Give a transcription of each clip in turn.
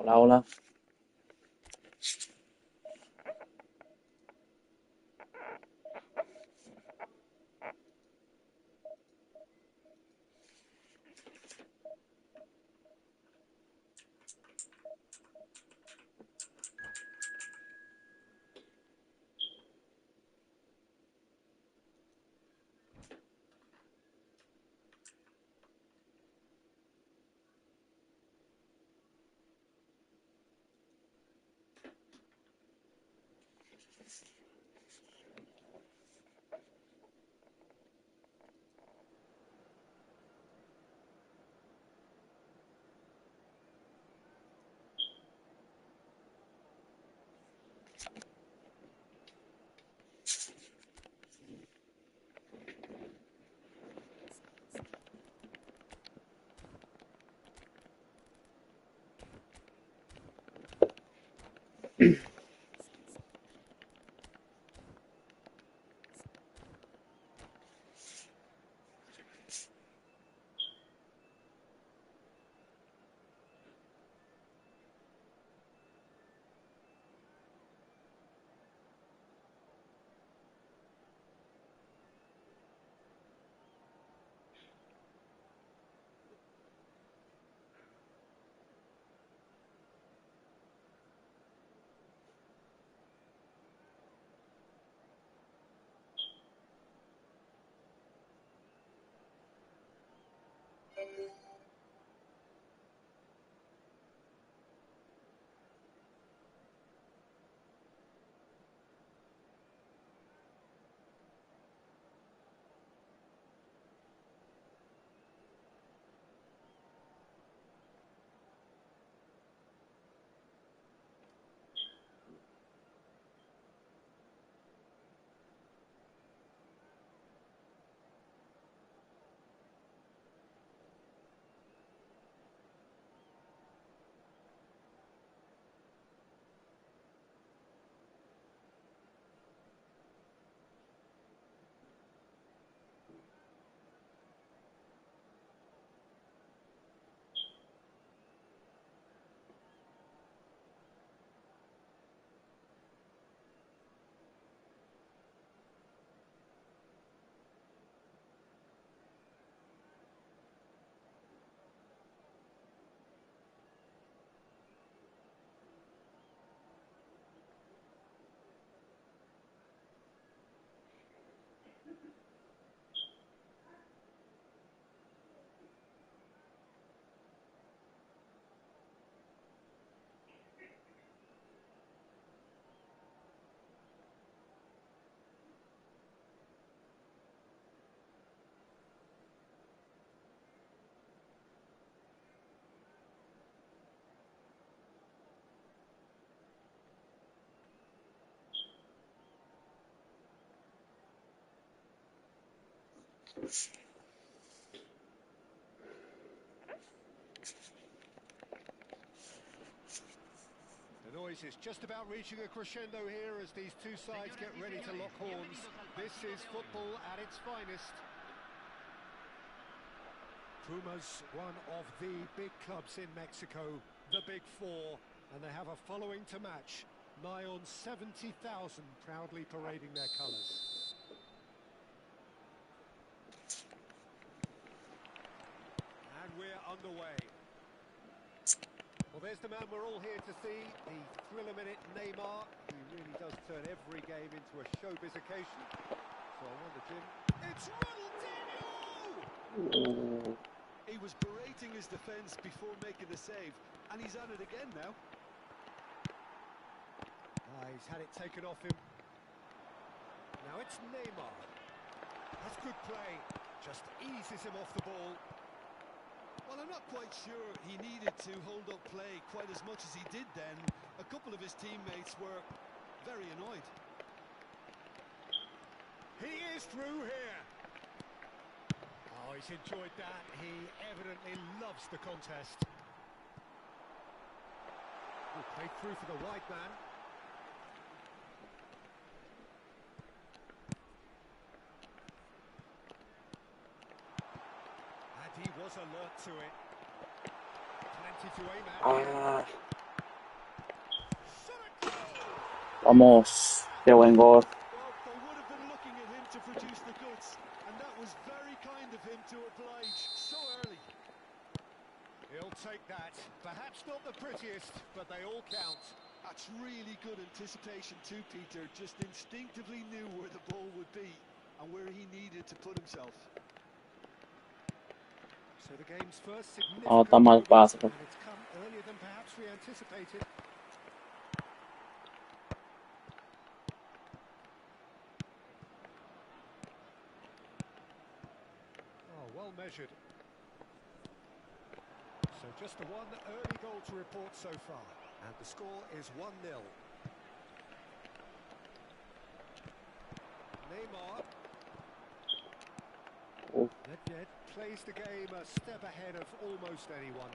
Hola, hola. The noise is just about reaching a crescendo here as these two sides get ready to lock horns. This is football at its finest. Pumas, one of the big clubs in Mexico, the Big Four, and they have a following to match. Nigh on 70,000 proudly parading their colours. And we're underway. Well, there's the man we're all here to see, the thriller-minute Neymar. He really does turn every game into a showbiz occasion. So I wonder, Jim, it's Ronaldinho! He was berating his defence before making the save, and he's at it again now. He's had it taken off him. Now it's Neymar. That's good play. Just eases him off the ball. Well, I'm not quite sure he needed to hold up play quite as much as he did then. A couple of his teammates were very annoyed. He is through here. Oh, he's enjoyed that. He evidently loves the contest. Played through for the wide man. And he was alert to it. Plenty to aim at. Vamos. Qué buen gol. Well, they would have been looking at him to produce the goods, and that was very kind of him to oblige so early. He'll take that. Perhaps not the prettiest, but they all count. That's really good anticipation too, Peter. Just instinctively knew where the ball would be and where he needed to put himself. So the game's first significant No, está mal movement, pase. and it's come earlier than perhaps we anticipated. Oh, well measured. So just the one early goal to report so far, and the score is 1-0. Neymar. Oh. Nedved plays the game a step ahead of almost anyone.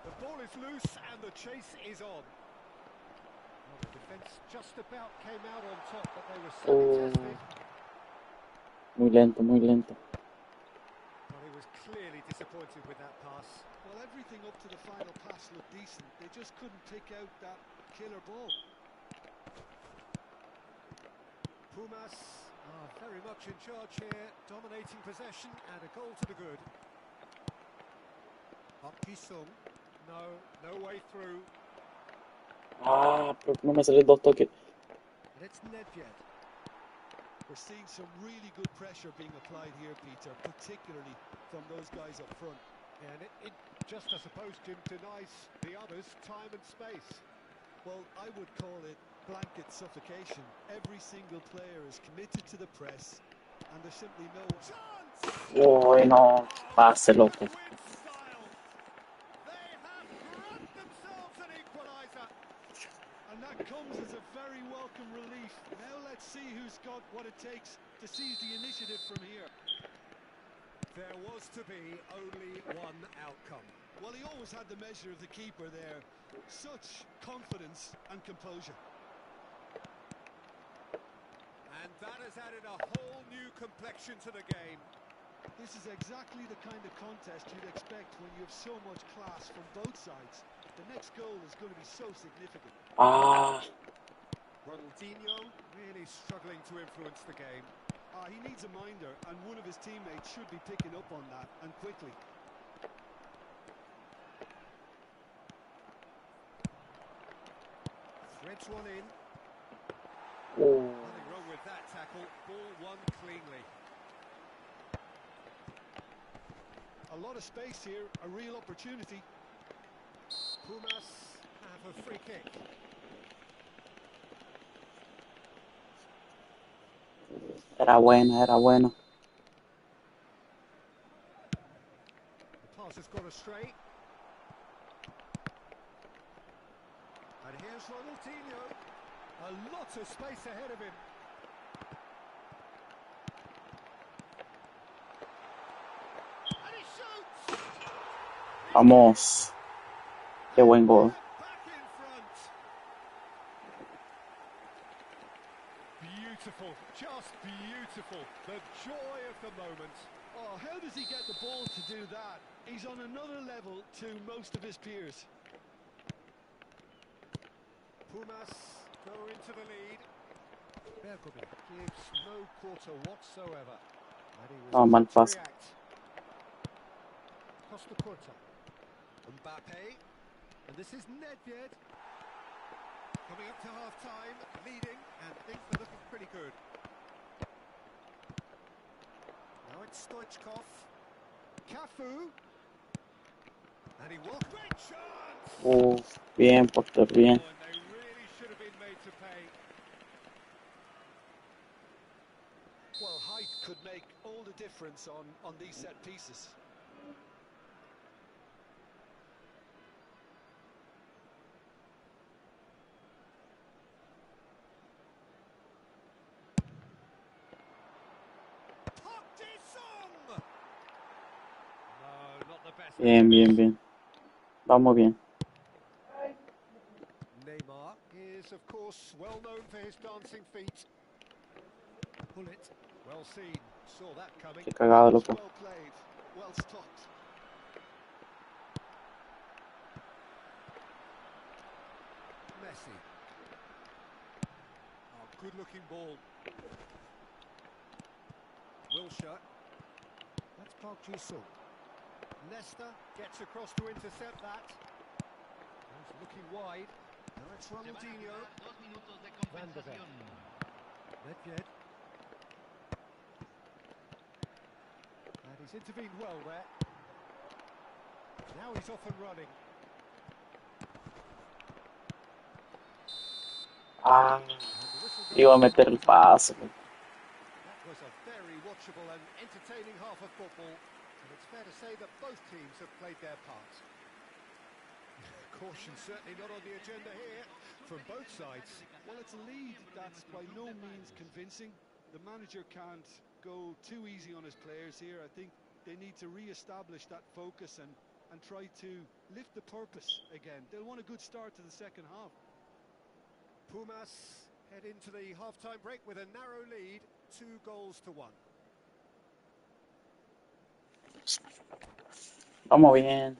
The ball is loose and the chase is on. Well, the defence just about came out on top, but they were sadly tested. Muy lento, muy lento. Well, he was clearly disappointed with that pass. Well, everything up to the final pass looked decent. They just couldn't pick out that killer ball. Pumas are very much in charge here, dominating possession and a goal to the good. Sung. No way through. Ah, pero no me salen dos toques. And it's Nedved. We're seeing some really good pressure being applied here, Peter, particularly from those guys up front. And it just, I suppose, Jim, denies the others time and space. Well, I would call it blanket suffocation. Every single player is committed to the press, and there's simply no chance. Uy, no. Pase, loco. They have grabbed themselves an equaliser. And that comes as a very welcome relief. Now let's see who's got what it takes to seize the initiative from here. There was to be only one outcome. Well, he always had the measure of the keeper there. Such confidence and composure. And that has added a whole new complexion to the game. This is exactly the kind of contest you'd expect when you have so much class from both sides. The next goal is going to be so significant. Ah. Ronaldinho really struggling to influence the game. He needs a minder, and one of his teammates should be picking up on that, and quickly. Threads one in. Oh. Nothing wrong with that tackle. Ball won cleanly. A lot of space here, a real opportunity. Pumas have a free kick. Era buena, era bueno. The pass has gone astray. And here's Ronaldinho. A lot of space ahead of him. And he shoots! Vamos. Qué buen gol. Back in front. Beautiful, just beautiful. The joy of the moment. Oh, how does he get the ball to do that? He's on another level to most of his peers. Pumas go into the lead. Bergovi gives no quarter whatsoever. And he was Oh, mal quick to pass. react. Costa Curta. Mbappe. And this is Nedved. Coming up to half-time, leading, and things are looking pretty good. Now it's Stoichkov. Cafu. And he will... Great chance! Oh, bien, Porter, bien. Oh, and they really should have been made to pay. Well, height could make all the difference on these set pieces. No, not the best. Bien, bien, bien. Vamos bien. Neymar is, of course, well known for his dancing feet. Pull it. Well seen. Saw that coming. Qué cagado, loco. Well played. Well stopped. Messi. Good-looking ball. Wilshere. That's Park Ji-sung. Leicester gets across to intercept that. He's looking wide. Now it's Ronaldinho. Van de Ven. Nedved. And he's intervened well there. Now he's off and running. Ah, And the whistle iba a goes for meter el half time. pase. That was a very watchable and entertaining half of football, and it's fair to say that both teams have played their part. Caution certainly not on the agenda here from both sides. Well, it's a lead that's by no means convincing. The manager can't go too easy on his players here. I think they need to re-establish that focus and try to lift the purpose again. They'll want a good start to the second half. Pumas head into the half-time break with a narrow lead, 2-1. Vamos bien.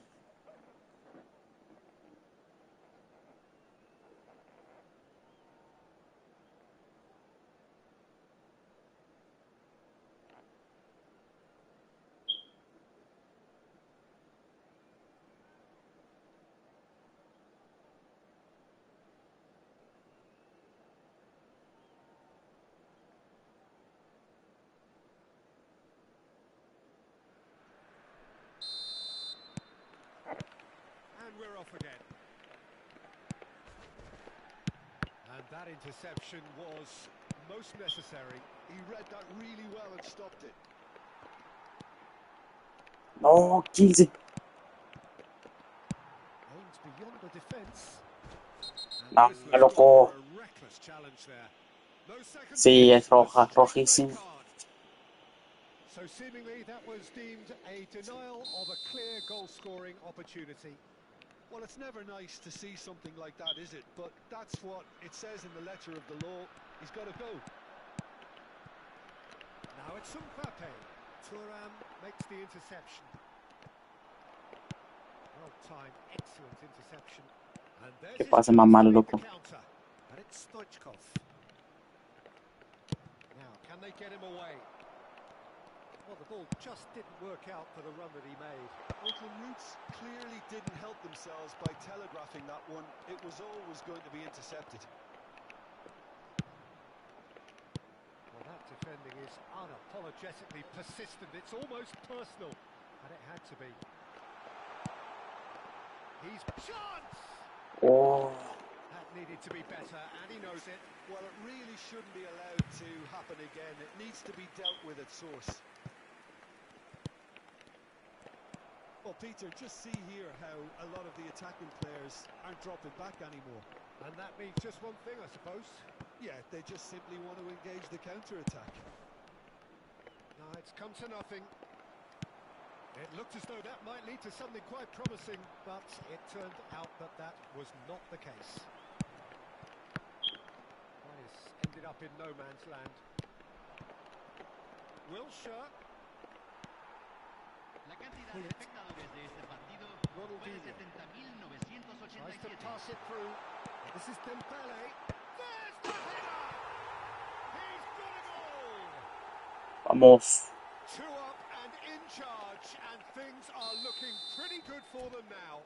And we're off again. And that interception was most necessary. He read that really well and stopped it. No, 15. Aims beyond the defence. No, me loco. A reckless challenge there. No second Sí, es thought, roja, a straight red rojísimo. card. So seemingly that was deemed a denial of a clear goal-scoring opportunity. Well, it's never nice to see something like that, is it? But that's what it says in the letter of the law. He's got to go. Now it's Mbappe. Thuram makes the interception. Well-timed, excellent interception. And there's his Pase chance más to malo, beat the loco. counter. And it's Stoichkov. Now, can they get him away? Well, the ball just didn't work out for the run that he made. Oakland Roots clearly didn't help themselves by telegraphing that one. It was always going to be intercepted. Well, that defending is unapologetically persistent. It's almost personal, and it had to be. He's chance! Oh, That needed to be better, and he knows it. Well, it really shouldn't be allowed to happen again. It needs to be dealt with at source. Well, Peter, just see here how a lot of the attacking players aren't dropping back anymore. And that means just one thing, I suppose. Yeah, they just simply want to engage the counter-attack. No, it's come to nothing. It looked as though that might lead to something quite promising, but it turned out that that was not the case. Players ended up in no man's land. Wilshere. La cantidad de espectadores de este partido fue de Ronaldinho. 70.987. Tries to pass it through. This is Dembele. There's the header! He's got it all! vamos. 2 up and in charge, and things are looking pretty good for them now.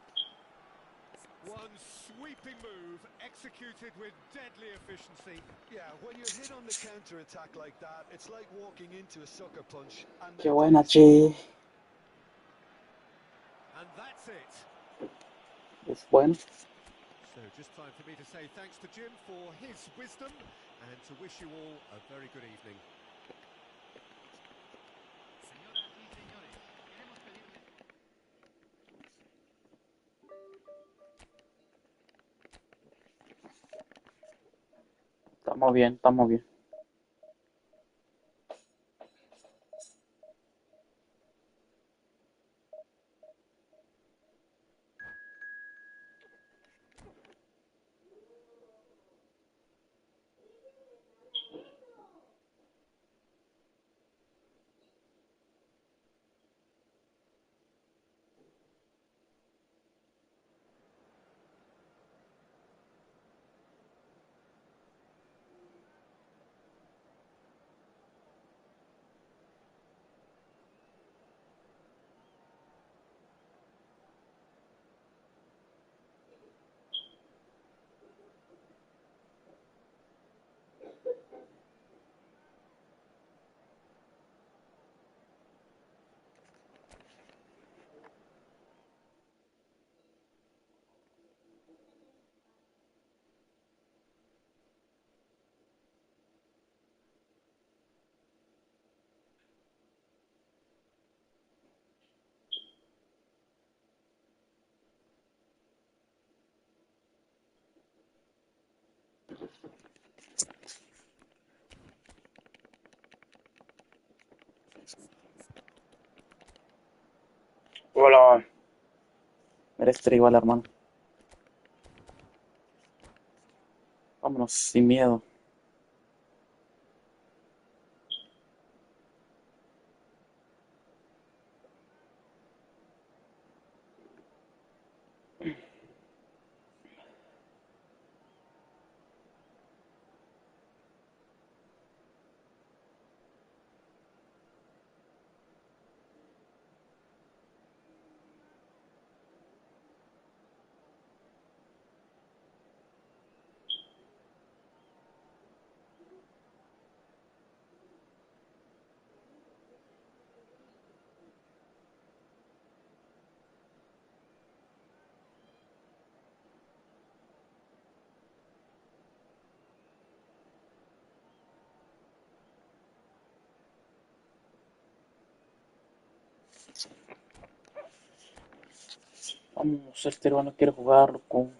One sweeping move, executed with deadly efficiency. Yeah, when you're hit on the counter-attack like that, it's like walking into a sucker punch. And Qué buena, che. And that's it. Es bueno. So just time for me to say thanks to Jim for his wisdom and to wish you all a very good evening. Señoras y señores, queremos pedirles... Estamos bien, estamos bien. Hola. Eres igual, hermano. Vámonos, sin miedo. Vamos, este hermano quiere jugar con...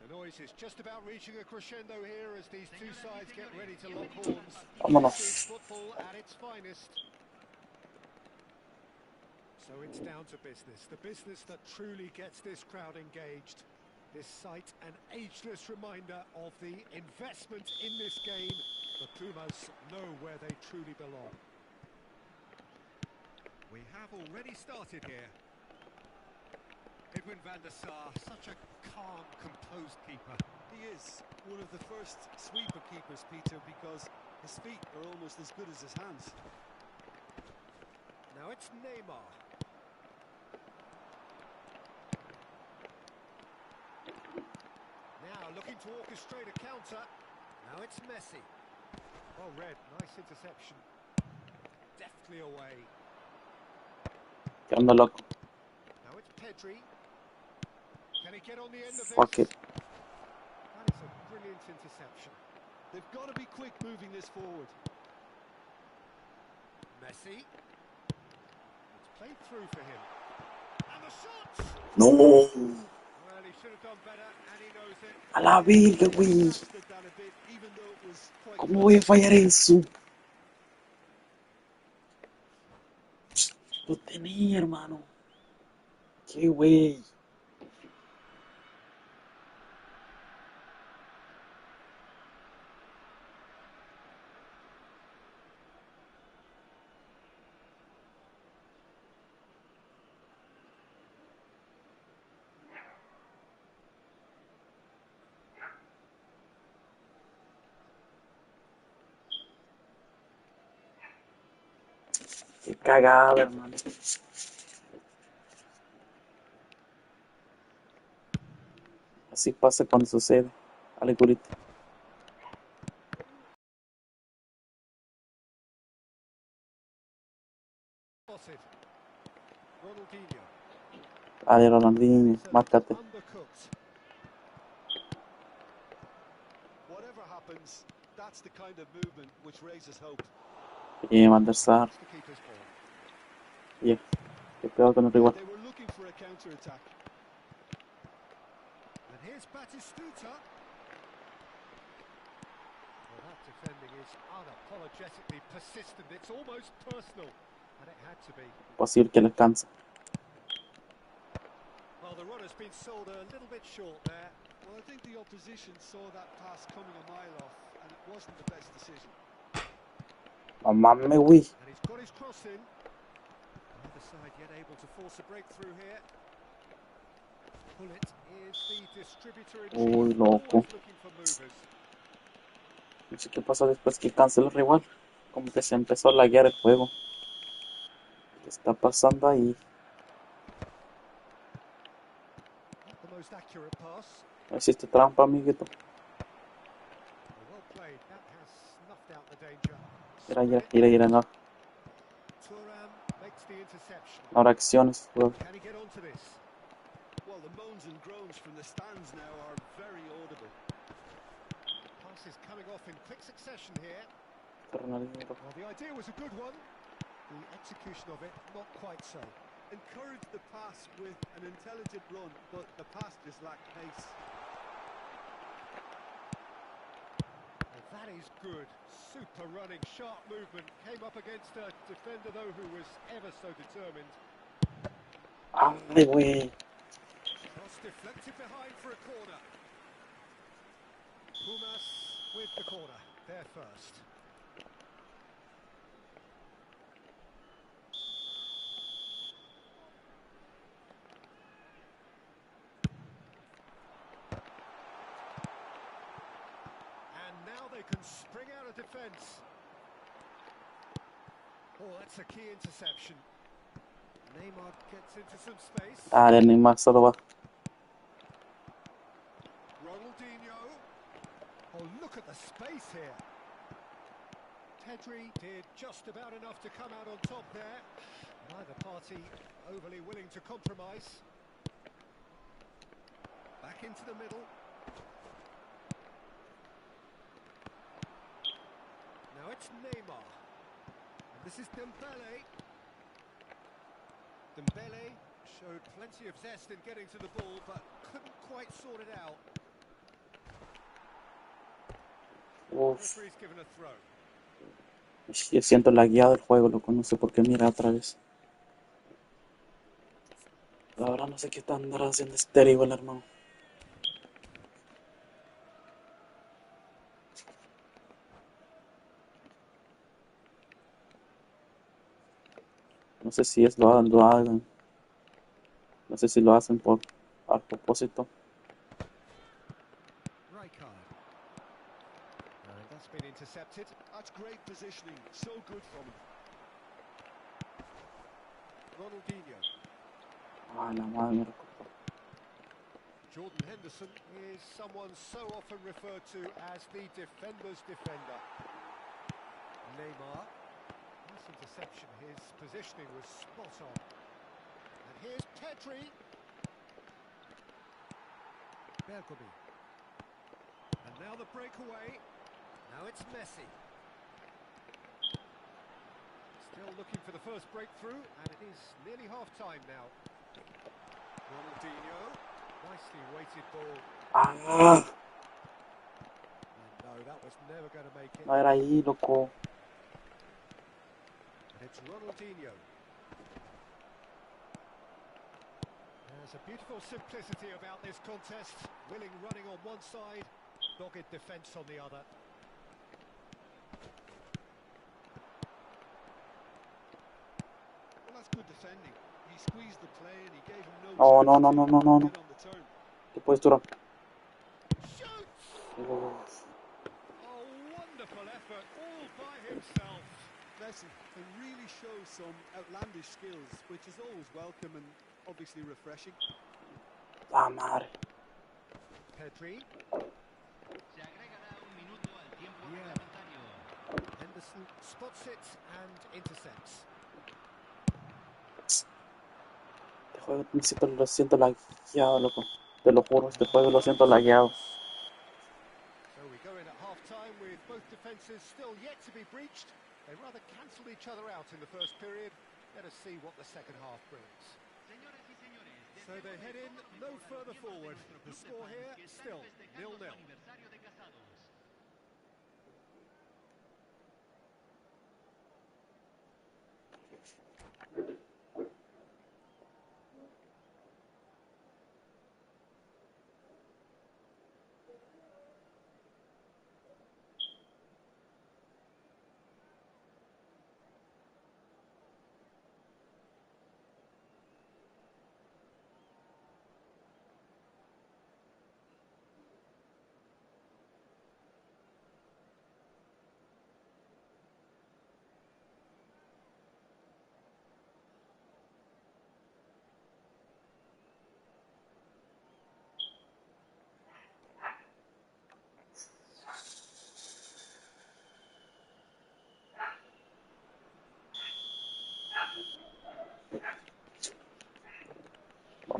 The noise is just about reaching a crescendo here as these two sides get ready to lock horns. Vámonos. This is football at its finest. So it's down to business, the business that truly gets this crowd engaged. This sight an ageless reminder of the investment in this game. The Pumas know where they truly belong. We have already started here. Edwin van der Sar, such a calm, composed keeper. He is one of the first sweeper keepers, Peter, because his feet are almost as good as his hands. Now it's Neymar. Now looking to orchestrate a counter. Now it's Messi. Well read, nice interception. Deftly away. ¿Qué onda, loco? Now it's Pedri. Can he get on the end of Fuck this? it. That is a brilliant interception. They've got to be quick moving this forward. Messi. It's played through for him. And the shot! No. Well, he should have done better, and he knows it. A la verga, güey. Blasted that a bit, even though it was quite ¿Cómo voy a fallar eso? Lo tenía, hermano. Qué güey. Qué cagada, hermano. Así pasa cuando sucede. Dale, curita. Spotted. Ronaldinho. Dale, Ronaldinho. It's a little Márcate. undercooked. Whatever happens, that's the kind of movement which raises hope. Bien, Van der Sar. It's the keeper's ball. Bien. Qué peor con el rival. They were looking for a counter-attack. And here's Batistuta. Well, that defending is unapologetically persistent. It's almost personal. And it had to be. Posible que le alcance. Well, the runner's been sold a little bit short there. Well, I think the opposition saw that pass coming a mile off, and it wasn't the best decision. No mames, güey. And he's got his cross in. Neither side yet able to force a breakthrough here. Bullet is the distributor in Uy, chief, loco. always looking for movers. No sé qué pasa después que cancela el rival. Como que se empezó a laguear el juego. ¿Qué está pasando ahí? Not the most accurate pass. No hiciste trampa, amiguito. Well played. That has snuffed out the danger. Mira, no. Thuram makes the interception. Ahora acciones, juego. Can he get onto this? Well, the moans and groans from the stands now are very audible. Pass is coming off in quick succession here. Ronaldinho. Well, the idea was a good one. The execution of it, not quite so. Encouraged the pass with an intelligent run, but the pass just lacked pace. Well, that is good. Super running, sharp movement. Came up against a defender, though, who was ever so determined. Ay, güey. Cross deflected behind for a corner. Pumas with the corner. There first. And now they can spring out of defence. Oh, that's a key interception. Neymar gets into some space. Dale, Neymar, solo va. Ronaldinho. Oh, look at the space here. Pedri did just about enough to come out on top there. Neither party overly willing to compromise. Back into the middle. Now it's Neymar. And this is Dembele. Dembele showed plenty of zest in getting to the ball, but couldn't quite sort it out. Uf, Referee's given a throw. yo siento lagueado el juego, loco. No sé por qué mira otra vez. La verdad no sé qué está andando haciendo estéril, el hermano. No sé si es lo hagan. No sé si lo hacen a propósito. Rijkaard. And that's been intercepted. That's great positioning, so good from him. Ronaldinho. Ay, la madre, me recuerdo. Jordan Henderson is someone so often referred to as the defender's defender. Neymar. Nice interception. His positioning was spot on. And here's Pedri. Bergomi. And now the breakaway. Now it's Messi. Still looking for the first breakthrough, and it is nearly half-time now. Ronaldinho. Nicely weighted ball. Ah, And no, that was never going to make it. no era ahí, loco. And it's Ronaldinho. There's a beautiful simplicity about this contest. Willing running on one side, dogged defence on the other. Well, that's good defending. He squeezed the play and he gave him no No, chance no, no, to no, no, no. get on the turn. ¿Qué puedes durar? Shoots! Uf. A wonderful effort all by himself. Messi can really show some outlandish skills, which is always welcome and obviously refreshing. La madre. Pedri. Se agregará un minuto al tiempo Yeah. reglamentario. Henderson spots it and intercepts. Este juego lo siento lagueado, loco. Te lo juro, este juego lo siento lagueado. So we go in at half-time with both defences still yet to be breached. They rather cancelled each other out in the first period. Let us see what the second half brings. Señoras y señores, So they head in no further forward. The score here still 0-0. aniversario de casados.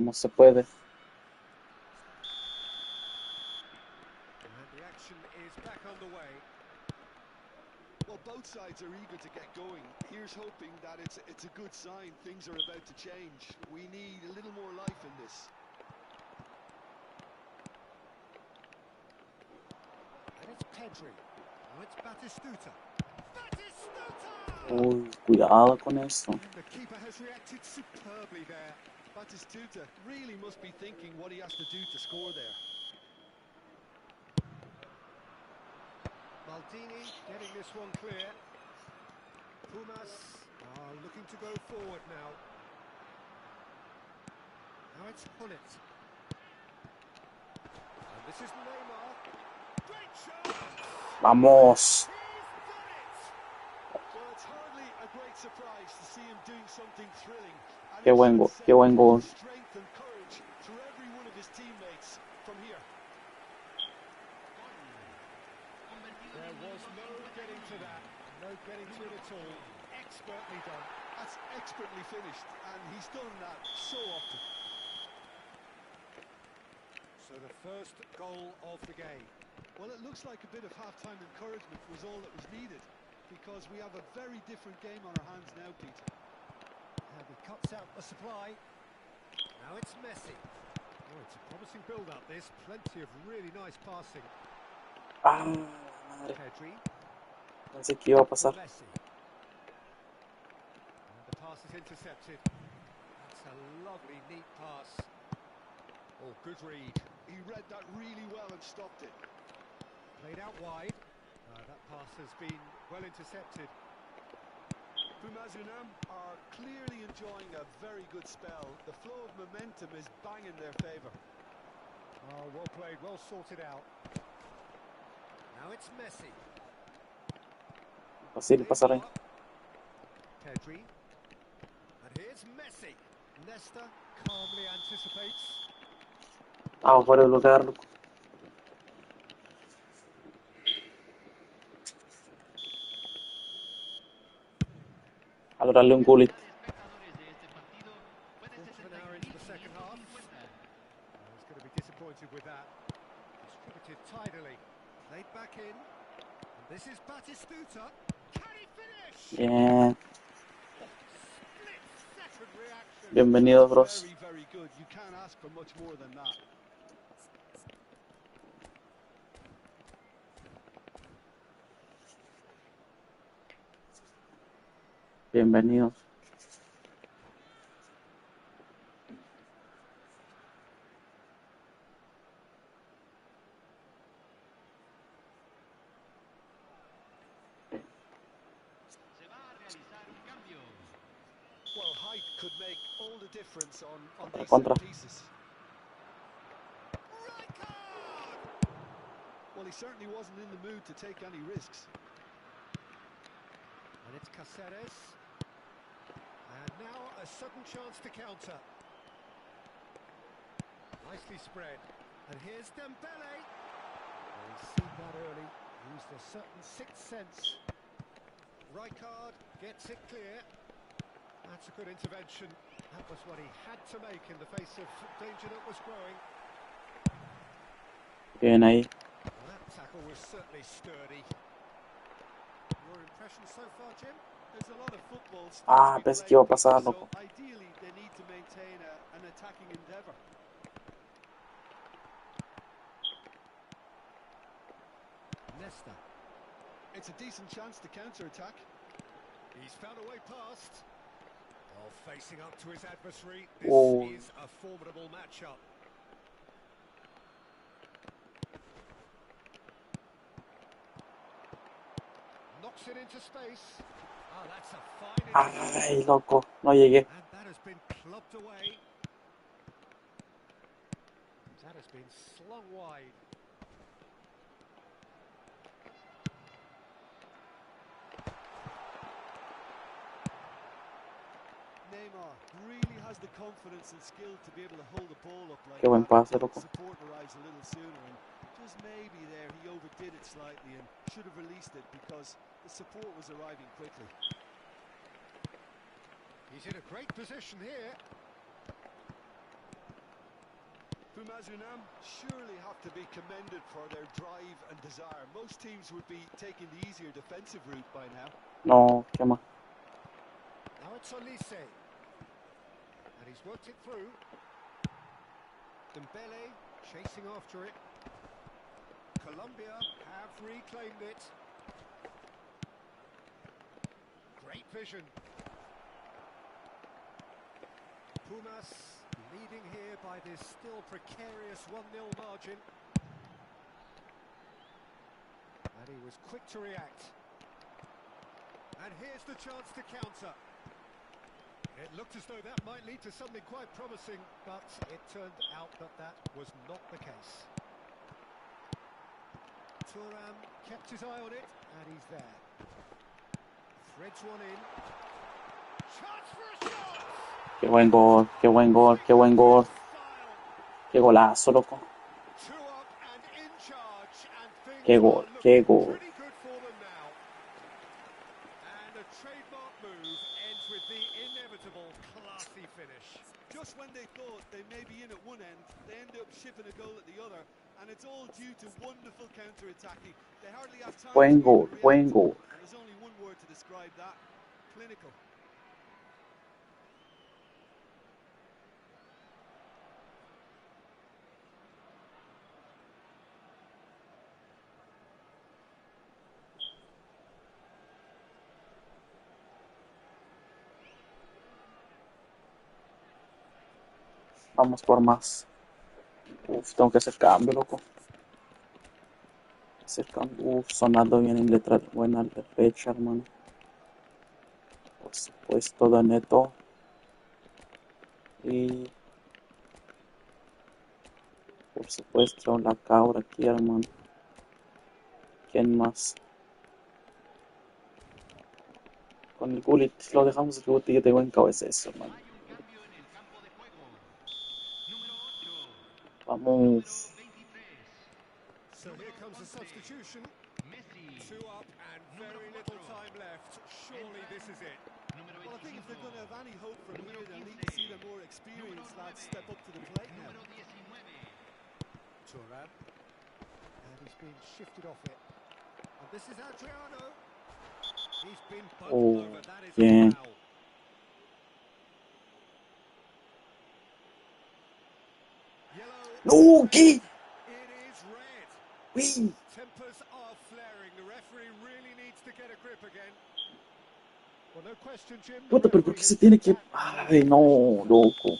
como se puede. And the action is back on the way. Well, both sides are eager to get going. Here's hoping that it's a good sign. Things are about to change. We need a little more life in this. And it's Pedri. Now it's Batistuta. Uy, cuidado con esto. And the keeper has reacted superbly there. Batistuta really must be thinking what he has to do to score there. Maldini getting this one clear. Pumas are looking to go forward now. Now it's Hullet. And this is Neymar. Great shot! Vamos. Well, it's hardly a great surprise to see him doing something thrilling. And Qué it buen should gol, send qué buen gol. strength and courage through every one of his teammates from here. There was no getting to that. No getting to it at all. Expertly done. That's expertly finished, and he's done that so often. So the first goal of the game. Well, it looks like a bit of half-time encouragement was all that was needed, because we have a very different game on our hands now, Peter. And he cuts out the supply. Now it's Messi. Oh, it's a promising build-up, this. Plenty of really nice passing. Ah, madre. Pedri. Pensé que iba a pasar. Messi. And the pass is intercepted. That's a lovely, neat pass. Oh, good read. He read that really well and stopped it. Played out wide. That pass has been well intercepted. Pumas are clearly enjoying a very good spell. The flow of momentum is bang in their favour. Oh, well played, well sorted out. Now it's Messi. Fácil pasar ahí. Pedri. And here's Messi. Nesta calmly anticipates. Ah, fuera de lugar, loco. A lograrle un golit. Quarter of an hour into the second half. He's going to be disappointed with that. Distributed tidily. Laid back in. And this is Batistuta. Can he finish? Bien. Split second reaction. Bienvenidos, bros. Very, very good. You can't ask for much more than that. Bienvenidos. Well, height could make all the difference on these Contra. set pieces. Well, he certainly wasn't in the mood to take any risks. And it's Caceres. And now a sudden chance to counter. Nicely spread. And here's Dembele. Oh, he's seen that early. Used a certain sixth sense. Rijkaard gets it clear. That's a good intervention. That was what he had to make in the face of danger that was growing. Bien ahí. Well, that tackle was certainly sturdy. Your impression so far, Jim? There's a lot of football still Ah, to be pensé que iba a played, pasar, so loco. ideally they need to maintain an attacking endeavour. Nesta. It's a decent chance to counter-attack. He's found a way past. Well, facing up to his adversary, this Oh. is a formidable matchup. Knocks it into space. Oh, that's a fine Ay, loco. No llegué. and that has been clubbed away. That has been slung wide. Neymar really has the confidence and skill to be able to hold the ball up like Qué buen that pase, until loco. support arrives a little sooner, and just maybe there he overdid it slightly and should have released it because the support was arriving quickly. He's in a great position here. Pumas Unam surely have to be commended for their drive and desire. Most teams would be taking the easier defensive route by now. No, ¿qué más? Now it's Olise. And he's worked it through. Dembele chasing after it. Colombia have reclaimed it. Great vision. Pumas leading here by this still precarious 1-0 margin. And he was quick to react. And here's the chance to counter. It looked as though that might lead to something quite promising, but it turned out that that was not the case. Thuram kept his eye on it, and he's there. Threads one in. Chance for a shot! Qué buen gol, qué buen gol, qué buen gol. Qué golazo, loco. Two up and in charge, and Qué things gol, are qué looking gol. pretty good for them now. And a trademark move ends with the inevitable classy finish. Just when they thought they may be in at one end, they end up shipping a goal at the other, and it's all due to wonderful counter-attacking. They hardly have time Buen to gol, even buen react, gol. and there's only one word to describe that: clinical. Vamos por más. Uf, tengo que hacer cambio, loco. Hacer cambio. Uf, sonando bien en letra buena la fecha, hermano. Por supuesto, de Neto. Y por supuesto, la cabra aquí, hermano. ¿Quién más? Con el Gullit, lo dejamos el Gullit y yo tengo en cabeza eso, hermano. Hay un cambio en el campo de juego. Número 8. Número Vamos. 23. So here comes a substitution. Messi. Two up and Número very little 4. time left. Surely this is it. Número Well, I think if they're 25. going to have any hope from Número here, they'll need to 15. see the more Número experienced 9. lads step up to the plate now. Número 19. Thuram. And he's been shifted off it. And this is Adriano. He's been bundled Oh, over. That is bien. a foul. Yellow. No, ¿qué? It is red. Uy. Tempers are flaring. The referee really needs to get a grip again. Well, no question, Jim. The Puta, pero ¿por referee qué has se tiene said que...? that was Ay, no, professional. loco.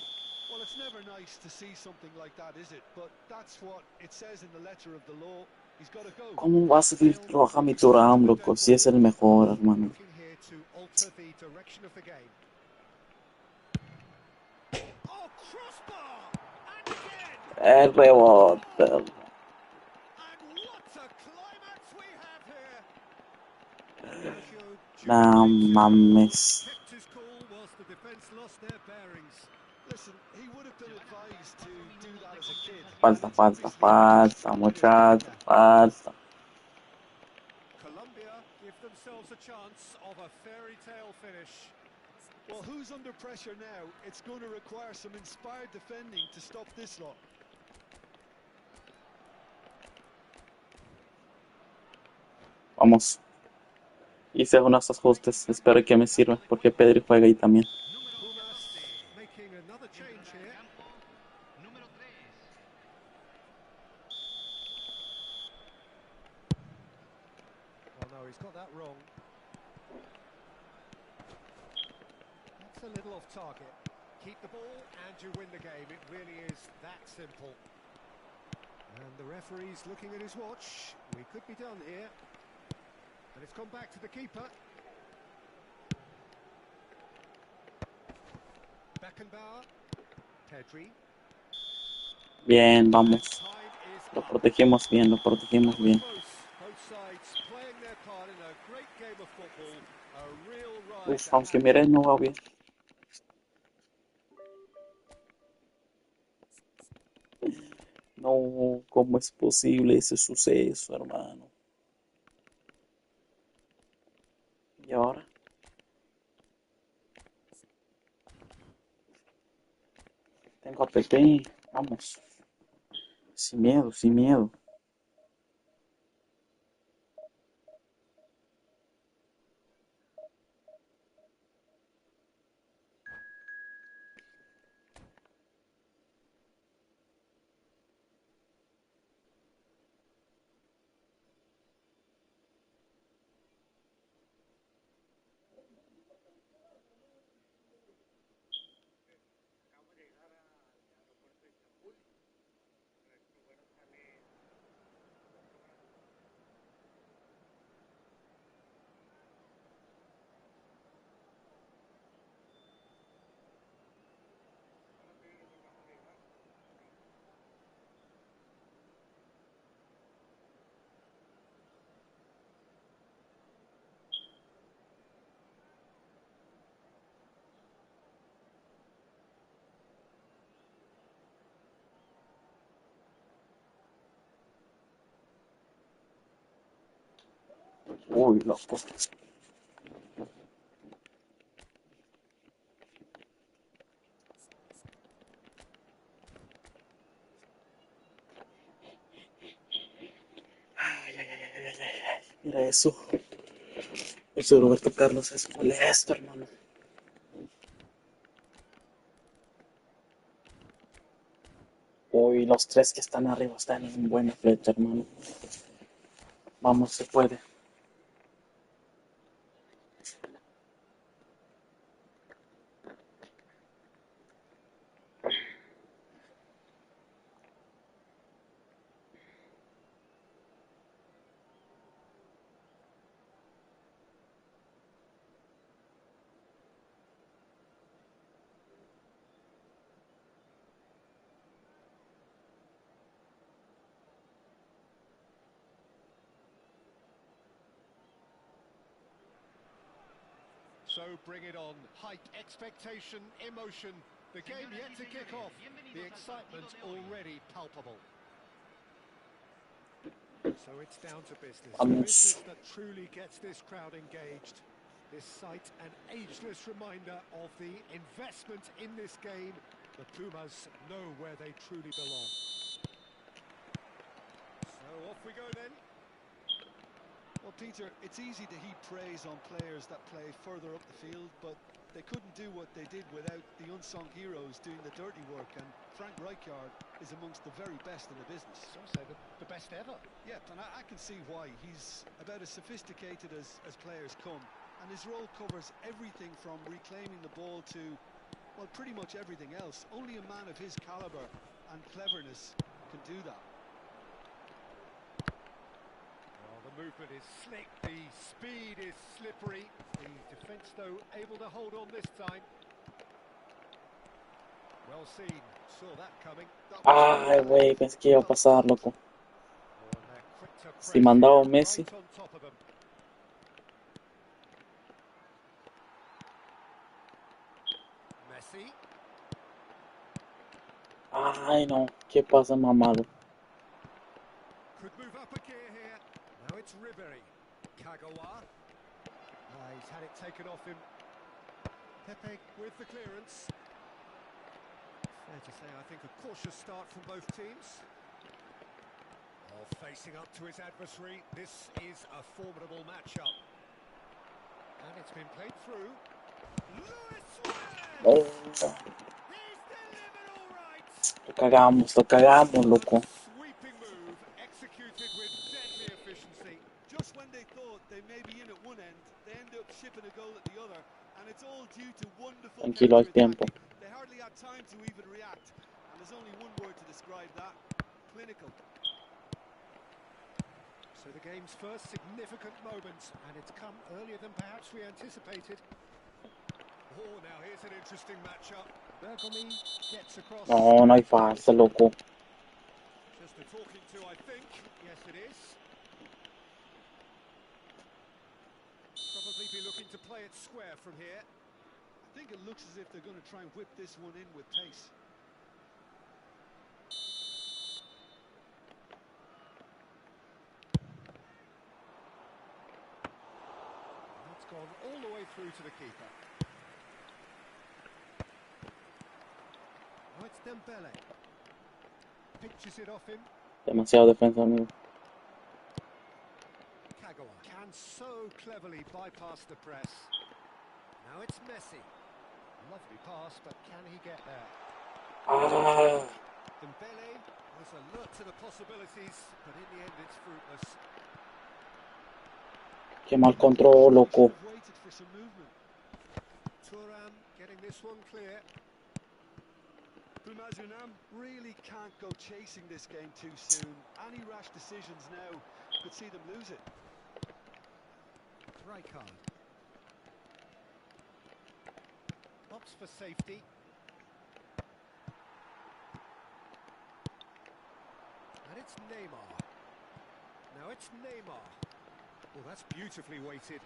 Well, it's never nice to see something like that, is it? But that's what it says in the letter of the law. He's got to go. ¿Cómo va a salir roja mi Thuram, loco? Si es el mejor, hermano. Looking here to alter the direction of the game. Oh, crossbar! And again! El rebote. And what a climax we have here! No mames. Kept his cool whilst the defence lost their bearings. Listen, he would have been advised to do that as a kid. Falta, And it's falta, obviously falta, what he's muchacho, doing now. falta. Colombia give themselves a chance of a fairy tale finish. Well, who's under pressure now? It's going to require some inspired defending to stop this lot. Vamos. Hice unos ajustes, espero que me sirva, porque Pedri juega ahí también. Número Pumas 14. making another change Entrará al here. campo. Número 3. Oh no, he's got that wrong. That's a little off target. Keep the ball and you win the game. It really is that simple. And the referee's looking at his watch. We could be done here. And it's gone back to the keeper. Beckenbauer. Pedri. Bien, vamos. Time is Lo up. protegimos bien, lo protegimos That was bien. close. Both sides playing their part in a great game of football. A real ride. Uf, aunque mire, no va bien. No, ¿cómo es posible ese suceso, hermano? ¿Y ahora? Tengo APP, vamos. Sin miedo, sin miedo. Uy, loco. Ay, ay, ay, ay, ay, ay. Mira eso. Ese Roberto Carlos es molesto, hermano. Uy, los tres que están arriba están en buena flecha, hermano. Vamos, se puede. So bring it on. Hype, expectation, emotion. The game yet to kick off. The excitement already palpable. So it's down to business. Vamos. Business that truly gets this crowd engaged. This sight, an ageless reminder of the investment in this game. The Pumas know where they truly belong. So off we go then. Well, Peter, it's easy to heap praise on players that play further up the field, but they couldn't do what they did without the unsung heroes doing the dirty work, and Frank Rijkaard is amongst the very best in the business. Some say the best ever. Yeah, and I can see why. He's about as sophisticated as players come, and his role covers everything from reclaiming the ball to, well, pretty much everything else. Only a man of his calibre and cleverness can do that. The movement is slick, the speed is slippery. The defence, though, able to hold on this time. Well seen, saw that coming. Ay, güey, pensé que iba a pasar, loco. Oh, and they're quick to Si press mandaba here, Messi. right on top of them. Messi. Ay, no. ¿Qué pasa, mamado? Could move up a gear here. Now it's Ribery. Kagawa. He's had it taken off him. Pepe with the clearance. Fair to say, I think a cautious start from both teams. Oh, facing up to his adversary. This is a formidable matchup. And it's been played through. Luis Suarez! Oh, He's delivered all right! lo cagamos, loco. Sweeping move, executed with deadly efficiency. Just when they thought they may be in at one end, they end up shipping a goal at the other, and it's all due to wonderful Tranquilo al tiempo. counter-attacking. They hardly had time to even react, and there's only one word to describe that: clinical. So the game's first significant moment, and it's come earlier than perhaps we anticipated. Oh, now here's an interesting matchup. Bergomi gets across. No, no hay falta, loco. Just a talking to, I think. Yes, it is. Probably be looking to play it square from here. I think it looks as if they're going to try and whip this one in with pace. That's gone all the way through to the keeper. Now it's Dembele. pitches it off him. Demasiado defensa, amigo. Kagawa can so cleverly bypass the press. Now it's Messi. Lovely pass, but can he get there? Ah, Dembele was alert to the possibilities, but in the end it's fruitless. qué mal control, loco. Should have waited for some movement. Thuram getting this one clear. Bumazunam really can't go chasing this game too soon. Any rash decisions now could see them lose it. Rijkaard opts for safety. And it's Neymar. Now it's Neymar. Oh, that's beautifully weighted.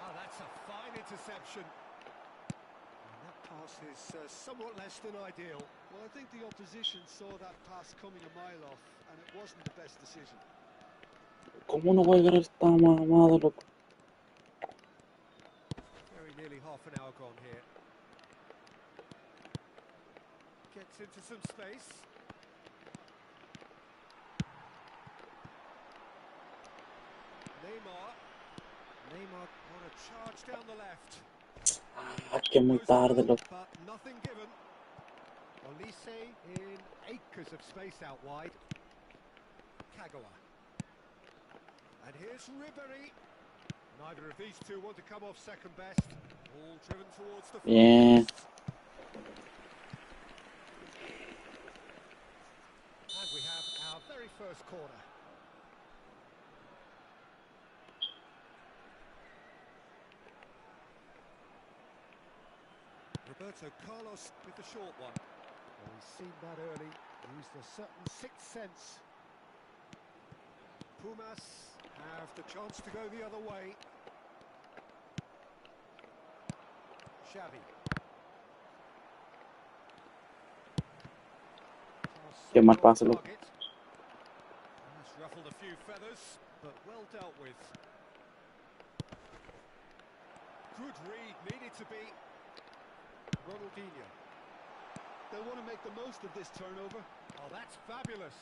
Ah, that's a fine interception. And that pass is somewhat less than ideal. Well, I think the opposition saw that pass coming a mile off, and it wasn't the best decision. ¿Cómo no voy a agarrar esta mamada, loco? Very nearly half an hour gone here. Gets into some space. Neymar on a charge down the left. Ah, que muy tarde, loco. But nothing given. Olise in acres of space out wide. Kagawa. And here's Ribery. Neither of these two want to come off second best. All driven towards the Bien. post. And we have our very first corner. Roberto Carlos with the short one. Well, he's seen that early, used a certain sixth sense. Pumas have the chance to go the other way. Xavi. Qué mal pase, loco. That's ruffled a few feathers, but well dealt with. Good read, needed to be. Ronaldinho. They'll want to make the most of this turnover. Oh, that's fabulous.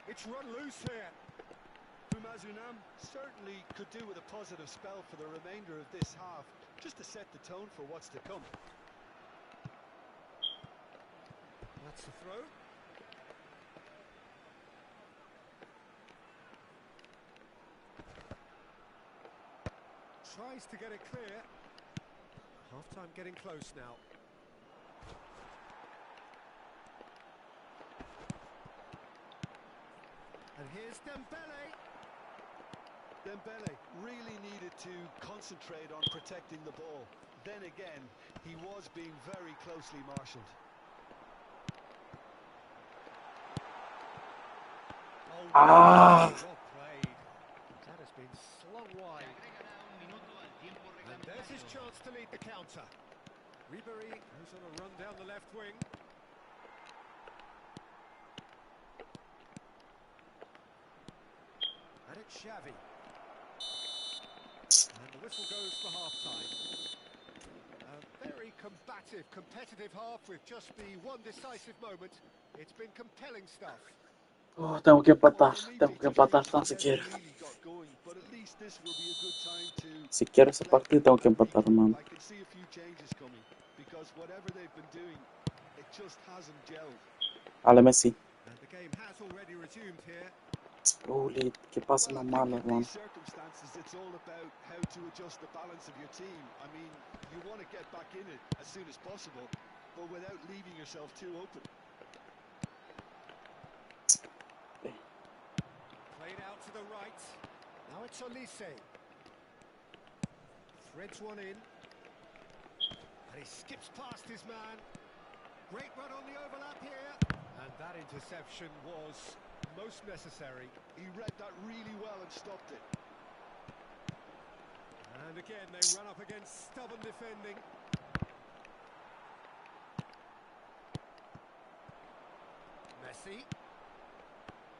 It's run loose here. Bumazunam certainly could do with a positive spell for the remainder of this half, just to set the tone for what's to come. That's the throw. Tries to get it clear. Half-time getting close now. And here's Dembele. Dembele really needed to concentrate on protecting the ball. Then again, he was being very closely marshalled. Oh, Ah. well played. That has been slung wide. And there's his chance to lead the counter. Ribery goes on a run down the left wing. And it's Xavi. And the whistle goes for half-time. A very combative, competitive half with just the one decisive moment. It's been compelling stuff. Oh, tengo que empatar tan siquiera. But at least this will be a good time to Si quiero ese partido, tengo que empatar, hermano. I can see a few changes coming because whatever they've been doing, it just hasn't gelled. Dale, Messi. And the game has already resumed here. Holy, qué pasa Well, más I malo, think in hermano. these circumstances, it's all about how to adjust the balance of your team. I mean, you want to get back in it as soon as possible, but without leaving yourself too open. Played out to the right. Now it's Olise. Threads one in. And he skips past his man. Great run on the overlap here. And that interception was most necessary. He read that really well and stopped it. And again, they run up against stubborn defending. Messi.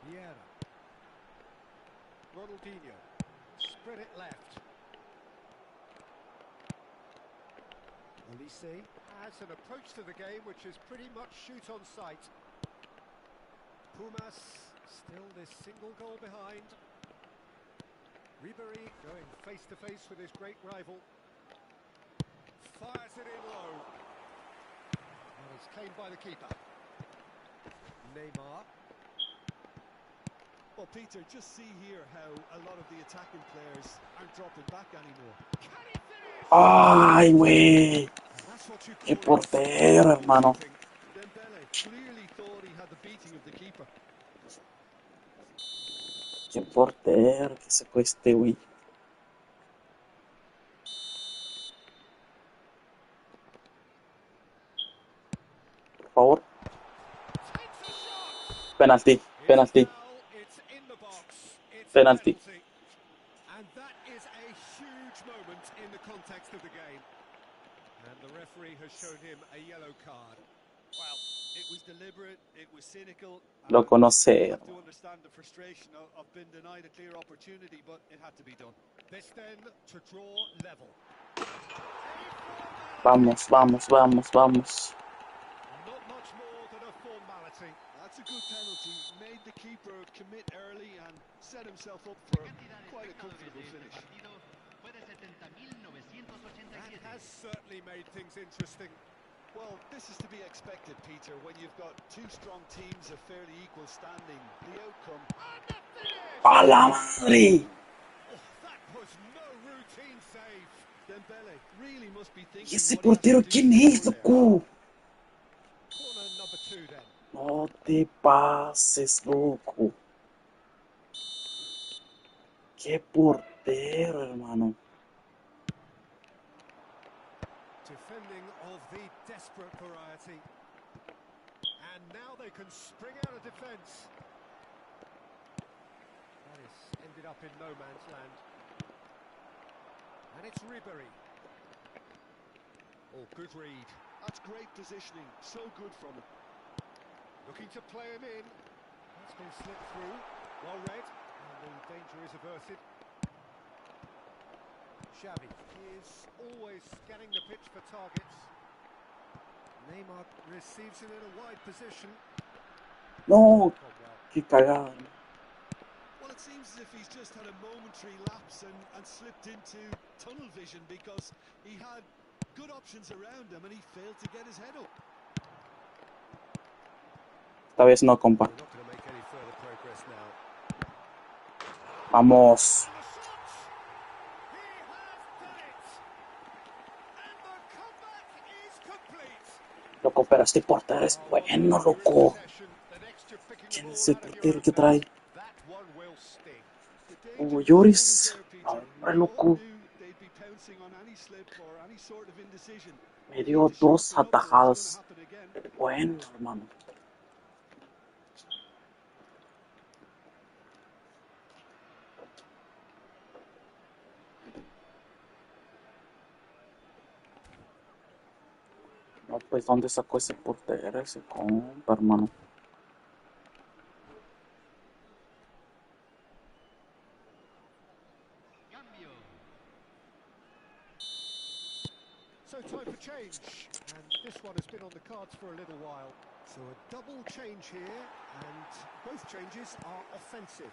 Vieira. Ronaldinho. Spread it left. Olise has an approach to the game which is pretty much shoot on sight. Pumas still this single goal behind. Ribery going face to face with his great rival. Fires it in low. And it's claimed by the keeper. Neymar. Well, Peter, just see here how a lot of the attacking players aren't dropping back anymore. Ay, güey. And that's what you Qué call portero, hermano. Dembele clearly thought he had the beating of the keeper. Qué portero que sacó este, güey. Por favor. Penalti, penalti, It's in the box. It's penalti. a penalty. And that is a huge moment in the context of the game. And the referee has shown him a yellow card. Well, it was deliberate, it was cynical. Lo You conoce. have to understand the frustration of being denied a clear opportunity, but it had to be done. This then to draw level. Vamos, vamos, vamos, vamos. Not much more than a formality. That's a good penalty. Made the keeper commit early and set himself up for quite a comfortable finish. That has certainly made things interesting. Well, this is to be expected, Peter. When you've got two strong teams of fairly equal standing, the outcome... ¡A la madre! Oh, that was no routine save. Dembele really must be thinking ¿Y ese what he has to portero do quién to es, score there. loco? Corner number 2 then. No te pases, loco. Qué portero, hermano. Defending of the desperate variety. And now they can spring out of defence. That is ended up in no man's land. And it's Ribery. Oh, good read. That's great positioning. So good from him. Looking to play him in. That's been slipped through. Well read. And the danger is averted. Xavi is always scanning the pitch for targets. Neymar receives him in a wide position. No, Gone well. qué cagada. Well, it seems as if he's just had a momentary lapse and slipped into tunnel vision because he had good options around him and he failed to get his head up. Esta vez no, compa. We're not going to make any further progress now. Vamos. And the shot! He has done it! And the comeback is complete! Loco, pero este portero es bueno, loco. ¿Quién es ese portero que trae? That one will sting. The danger Hugo was Lloris. always there, Peter. No, hombre, They all loco. knew they'd be pouncing on any slip or any sort of indecision. Me dio dos atajadas. Bueno, hermano. No, pues, ¿dónde sacó ese portero? Ese compa, hermano. So time for change, and this one has been on the cards for a little while. So a double change here, and both changes are offensive.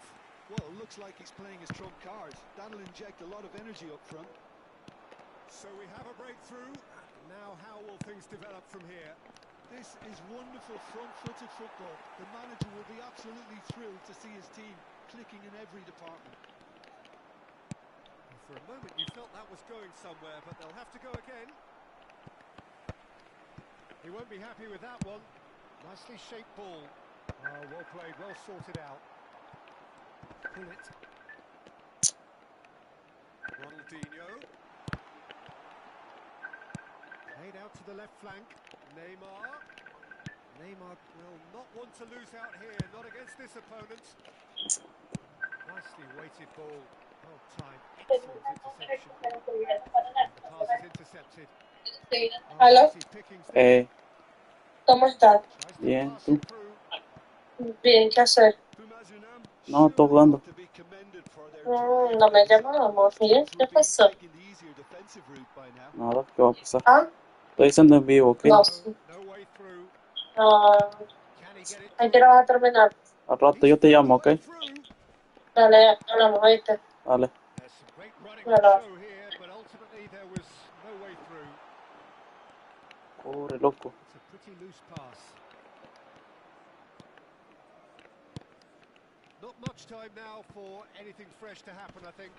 Well, it looks like he's playing his trump card. That'll inject a lot of energy up front. So we have a breakthrough. Now how will things develop from here? This is wonderful front-footed football. The manager will be absolutely thrilled to see his team clicking in every department. For a moment you felt that was going somewhere, but they'll have to go again. He won't be happy with that one. Nicely shaped ball. Oh, well played, well sorted out. Pull it. Ronaldinho. Played out to the left flank. Neymar. Neymar will not want to lose out here, not against this opponent. Nicely weighted ball. Well timed. Excellent interception. The pass is intercepted. Aló, Easy pickings there. ¿cómo estás? Tries to Bien, pass ¿tú? it through. Bien, ¿qué hacer? Bumazunam No, estoy surely jugando. have to be commended for their No me llamamos, bien, ¿qué pasó? taking the easier defensive route by now. Nada, ¿qué va a pasar? ¿Ah? Estoy diciendo en vivo, ¿ok? No, No way through. no, Can he get it ¿a qué hora through? vas a terminar? Al rato He's yo te found a llamo, ¿ok? way through. Dale, hablamos, ¿oíste? Dale. There's some great running on Bueno, show here, but ultimately there was no way through. Pobre loco. It's a pretty loose pass. Not much time now for anything fresh to happen, I think.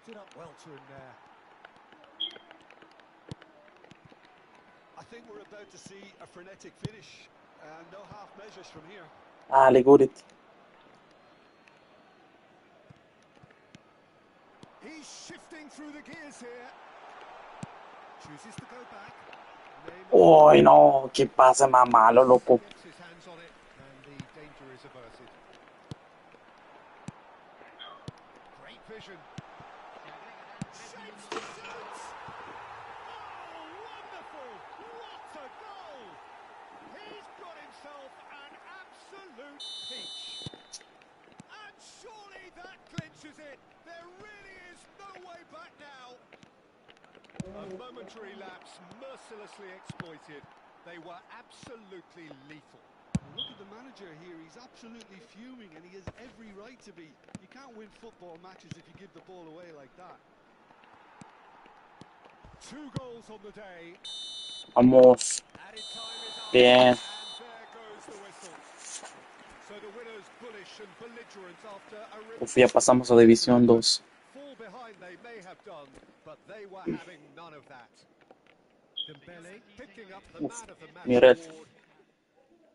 Stood up well to him there. I think we're about to see a frenetic finish, and no half measures from here. Dale, Gurit. He's shifting through the gears here. Chooses to go back. Uy, no. ¿Qué pasa más malo, loco? Gets his hands on it, and the danger is averted. Great vision. Shapes to shoot! Oh, wonderful! What a goal! He's got himself an absolute peach. And surely that clinches it. There really is no way back now. A momentary lapse mercilessly exploited. They were absolutely lethal. Well, look at the manager here. He's absolutely fuming, and he has every right to be. You can't win football matches if you give the ball away like that. 2 goals on the day. Vamos. Added time is up. Bien. And there goes the whistle. So the winners bullish and belligerent after a Uf, ya pasamos a División 2. fall behind they may have done, but they were having none of that. Dembele picking up the man of the match Mi red. award.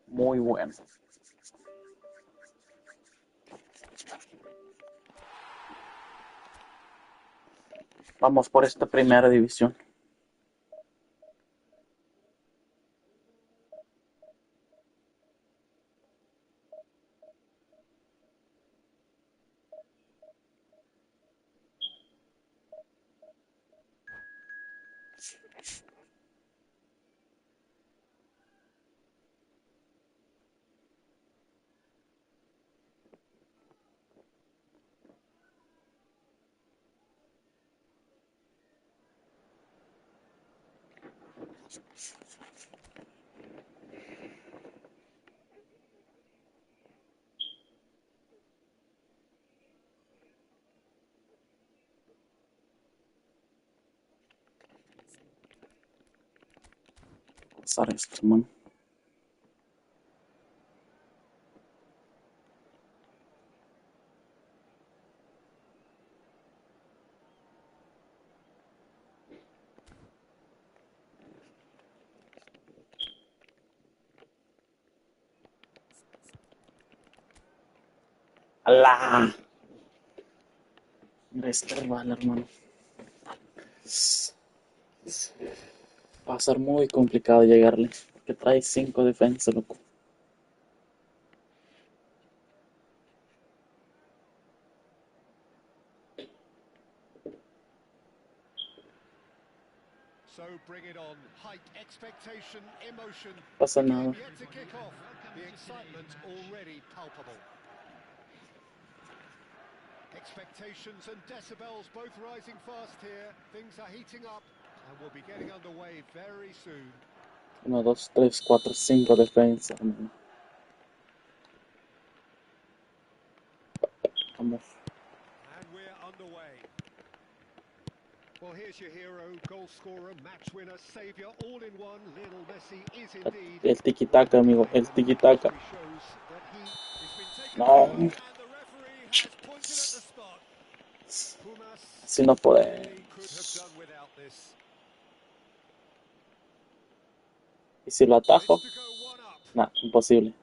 Muy bueno. Vamos por esta primera división. Pasar esto, hermano. ¡Alá! Mira este rival, hermano. Va a ser muy complicado llegarle. Porque trae 5 defensas, loco. So bring it on. Hype, expectation, emotion. Pasa The game nada. yet to kick off. The excitement already palpable. Expectations and decibels both rising fast here. Things are heating up and we'll be getting underway very soon. 1, 2, 3, 4, 5 defensas, hermano. Vamos. And we're underway. Well, here's your hero, goal scorer, match winner, saviour, all in one. Lionel Messi is indeed. El tiki-taka, amigo. El tiki-taka. No. And the referee has pointed at the spot. Pumas Así no podemos. really could have done without this. ¿Y si lo atajo? Needs to go one up. Nah, imposible.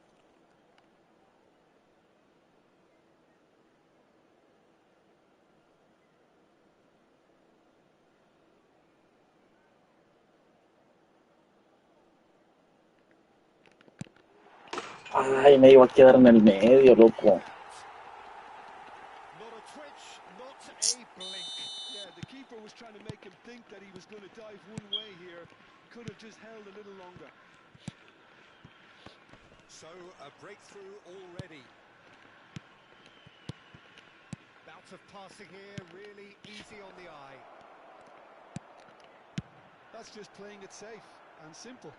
Ay, me iba a quedar en el medio, loco. Not a twitch, not a blink. Yeah, the keeper was trying to make him think that he was going to dive one way here. Could have just held a little longer. So a breakthrough already. Bout of passing here, really easy on the eye. That's just playing it safe and simple.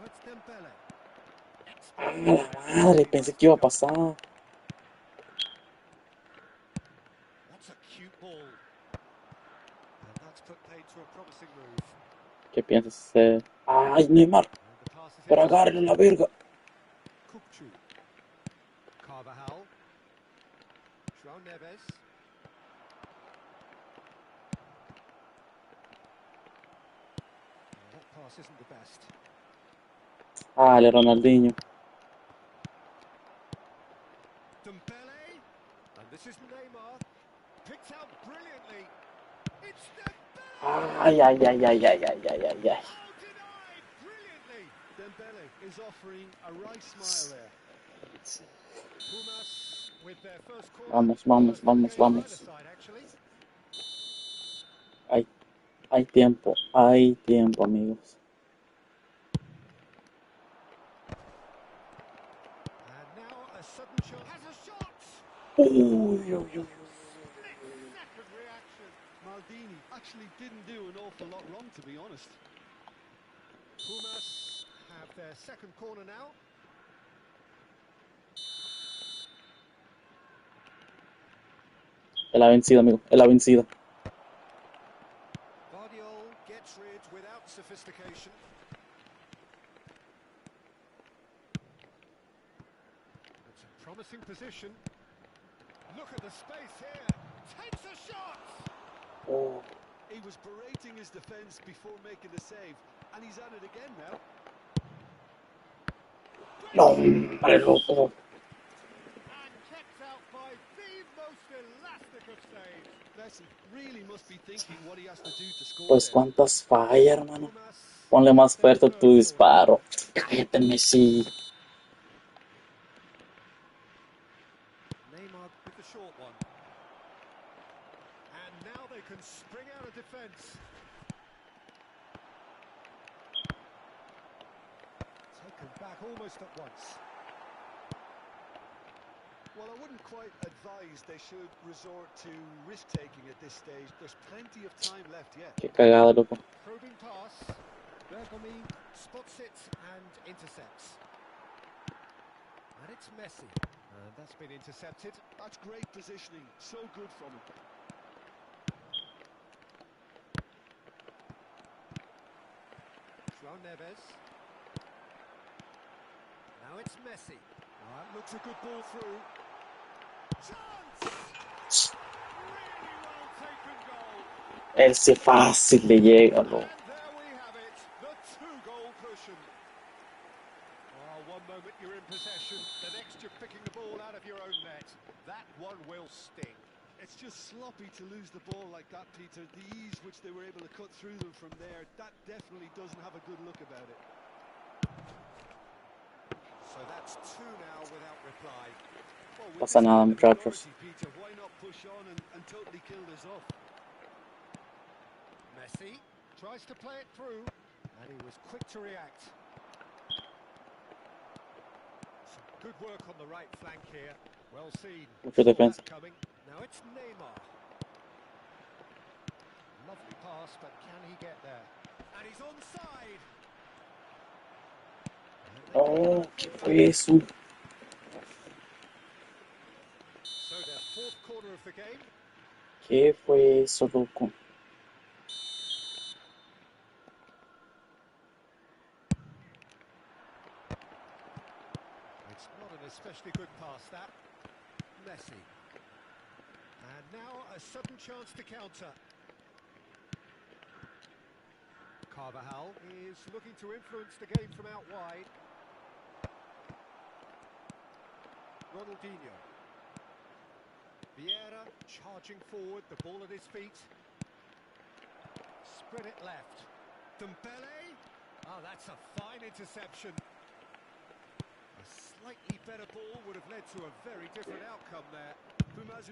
Oh, it's Dembele. ¡Ah, la madre! Pensé que iba a pasar. What's a cute ball? And that's put paid to a promising move. ¿Qué piensas hacer? ¡Ay, Neymar! And the pass is ¡Pero agárrenlo la intercepted. verga! Kukcu. Carvajal. João Neves. That pass isn't the best. ¡Dale, Ronaldinho! Dembele. And this is Neymar. Picked out brilliantly. It's Dembele! ¡Ay, ay, ay, ay, ay, ay, ay, ay, ay! Oh, denied brilliantly. Dembele is offering a right smile there. Pumas with their first corner. Vamos, vamos, First of the vamos, game for either vamos. side, actually. Hay tiempo, amigos. And now a sudden shot. Has a shot! Uy, uy, uy, uy. Split-second reaction. Maldini actually didn't do an awful lot wrong, to be honest. Pumas have their second corner now. Él ha vencido, amigo. Él ha vencido. Guardiola gets rid without sophistication. It's a promising position. Look at the space here. Takes a shot! Oh. He was berating his defence before making the save, and he's at it again now. No, hombre, loco. And kept out by the most elastic of saves. Messi really must be thinking what he has to do to score Pues there. cuántas falla, hermano. Pumas Ponle más their fuerte third tu corner. disparo. Cállate, Messi. Neymar with the short one. And now they can spring out of defence. Taken back almost at once. Well, I wouldn't quite advise they should resort to risk-taking at this stage. There's plenty of time left yet. Qué cagada, loco. Probing pass. Bergomi spots it and intercepts. And it's Messi. And that's been intercepted. That's great positioning. So good from him. João Neves. Now it's Messi. That looks a good ball through. Chance! Really well taken goal. Él sí fácil le llega, loco. And there we have it, the two-goal cushion. Oh, one moment you're in possession, the next you're picking the ball out of your own net. That one will sting. It's just sloppy to lose the ball like that, Peter. The ease which they were able to cut through them from there, that definitely doesn't have a good look about it. So that's two now without reply. Well, with Pasa this nada, kind of muchachos. authority, Peter, why not push on and totally kill this off? Messi tries to play it through, and he was quick to react. Some good work on the right flank here. Well seen. Mucho Saw defensa. that coming. Now it's Neymar. Lovely pass, but can he get there? And he's onside. Oh, ¿qué fue eso? So their fourth corner of the game. ¿Qué fue eso, loco? It's not an especially good pass, that. Messi. And now a sudden chance to counter. Carvajal is looking to influence the game from out wide. Ronaldinho. Vieira charging forward, the ball at his feet. Spread it left. Dembele. Oh, that's a fine interception. A slightly better ball would have led to a very different outcome there. Pumas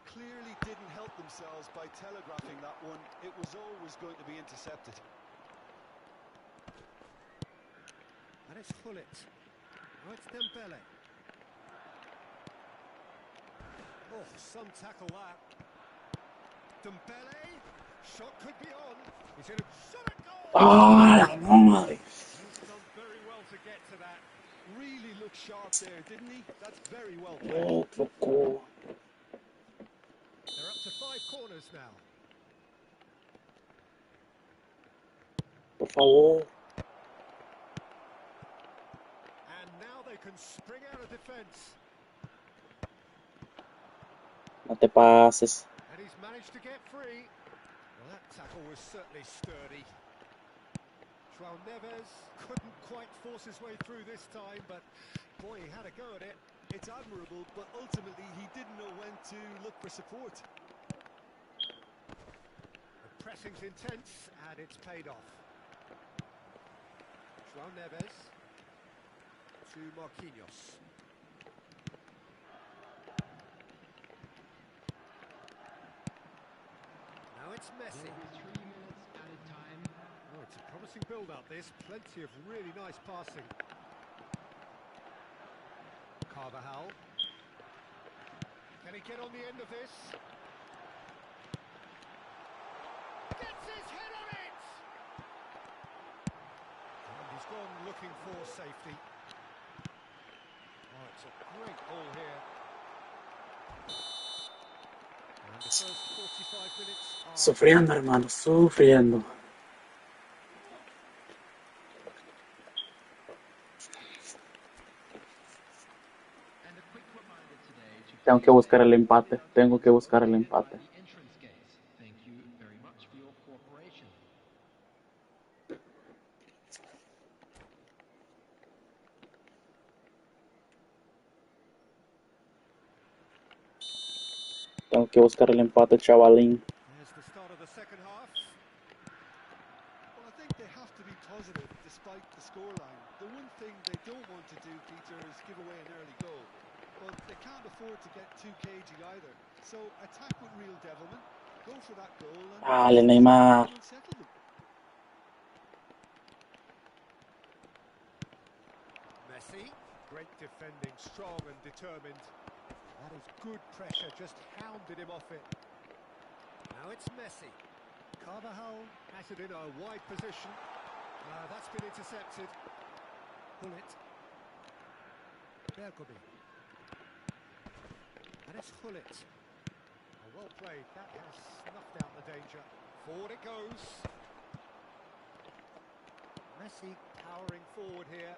clearly didn't help themselves by telegraphing that one. It was always going to be intercepted. And it's Hullet. Now it's Dembele. Oh, some tackle that. Dembele. Shot could be on. He's in a shot at goal. ¡Ah, la madre! He's done very well to get to that. really looked sharp there, didn't he? That's very well played. Oh, trocou. They're up to 5 corners now. Por favor. And now they can spring out of defence. No te pases. And he's managed to get free. Well, that tackle was certainly sturdy. João Neves couldn't quite force his way through this time, but boy, he had a go at it. It's admirable, but ultimately he didn't know when to look for support. The pressing's intense, and it's paid off. João Neves to Marquinhos. Now it's Messi. 3 minutes added time. Oh, it's a promising build-up, this. Plenty of really nice passing. Carvajal. Can he get on the end of this? Gets his head on it! And he's gone looking for safety. Oh, it's a great ball here. And the first 45 minutes are... Sufriendo, hermano, sufriendo. And a quick reminder today to Tengo que buscar el empate. Tengo que buscar el empate. the entrance gates. Thank you very much for your cooperation. Tengo que buscar el empate, chavalín. There's the start of the second half. Well, I think they have to be positive despite the scoreline. The one thing they don't want to do, Peter, is give away an early goal. But they can't afford to get too cagey either. So attack with real devilment, go for that goal, and Dale, Neymar. will settle them. Messi, great defending, strong and determined. That is good pressure, just hounded him off it. Now it's Messi. Carvajal has it in a wide position. That's been intercepted. Hullet. Bergomi. And it's Hullet. Oh, well played, that has snuffed out the danger. Forward it goes. Messi powering forward here.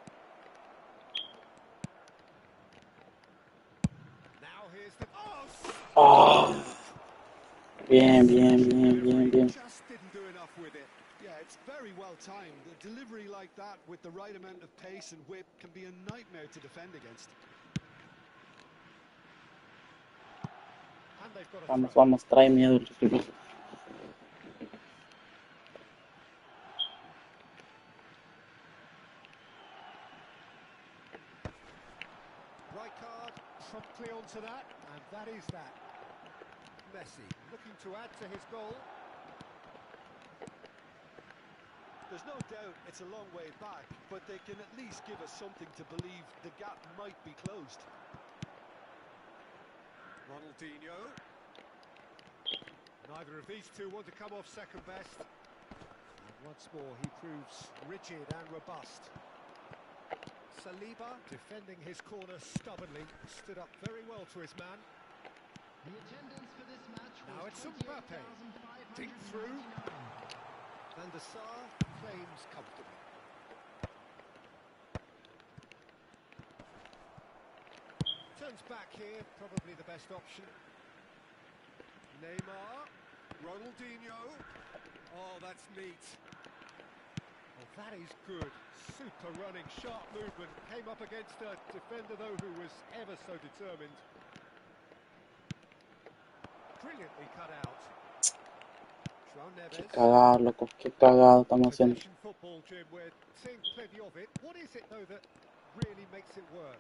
Now here's the... Oh. Bien, bien, bien, bien, bien. Just didn't do enough with it. Yeah, it's very well timed. A delivery like that with the right amount of pace and whip can be a nightmare to defend against. And they've got a Vamos, throw. vamos, trae miedo. Right card, promptly onto that, and that is that. Messi looking to add to his goal. There's no doubt it's a long way back, but they can at least give us something to believe the gap might be closed. Ronaldinho. Neither of these two want to come off second best. And once more he proves rigid and robust. Saliba defending his corner stubbornly, stood up very well to his man. The attendance for this match was Now it's Mbappe. Deep 28,599. through. Van der Sar claims comfortably. Turns back here, probably the best option. Neymar, Ronaldinho. Oh, that's neat. Oh, that is good. Super running, sharp movement. Came up against a defender, though, who was ever so determined. Brilliantly cut out. João Qué Neves. cagado, loco. Qué cagado estamos haciendo. Possession football, Jim. We're seeing plenty of it. What is it, though, that really makes it work?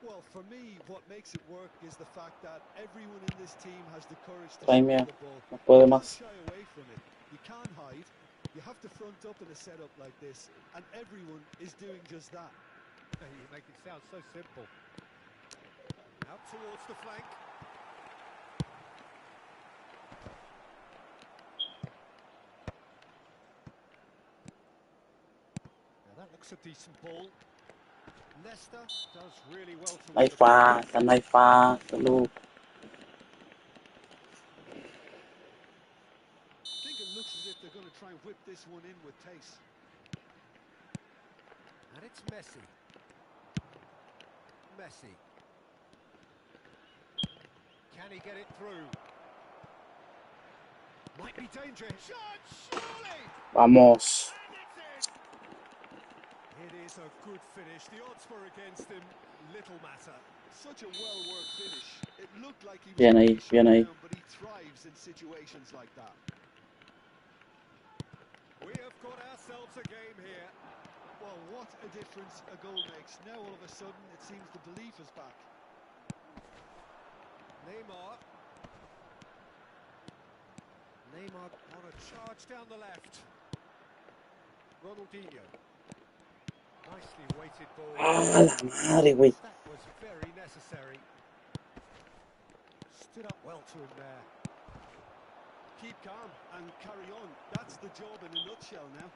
Well, for me, what makes it work is the fact that everyone in this team has the courage to Trae shoot miedo. the ball. No puede You can't más. shy away from it. You can't hide. You have to front up in a setup like this, and everyone is doing just that. You make it sound so simple. Out towards the flank. Now that looks a decent ball. Leicester does really well to No hay win the ball back. falta, no hay falta, loco. I think it looks as if they're going to try and whip this one in with pace. And it's Messi. Messi. Can he get it through? Might be dangerous. Shot, surely! Vamos. And it's in! It is a good finish. The odds were against him. Little matter. Such a well-worked finish. It looked like he was Bien going to ahí, be shut bien ahí. down, but he thrives in situations like that. We have got ourselves a game here. Well, what a difference a goal makes. Now all of a sudden it seems the belief is back. Neymar. Neymar on a charge down the left. Ronaldinho. Nicely weighted ball. Ah, la madre, güey. That was very necessary. Stood up well to him there. Keep calm and carry on. That's the job in a nutshell now.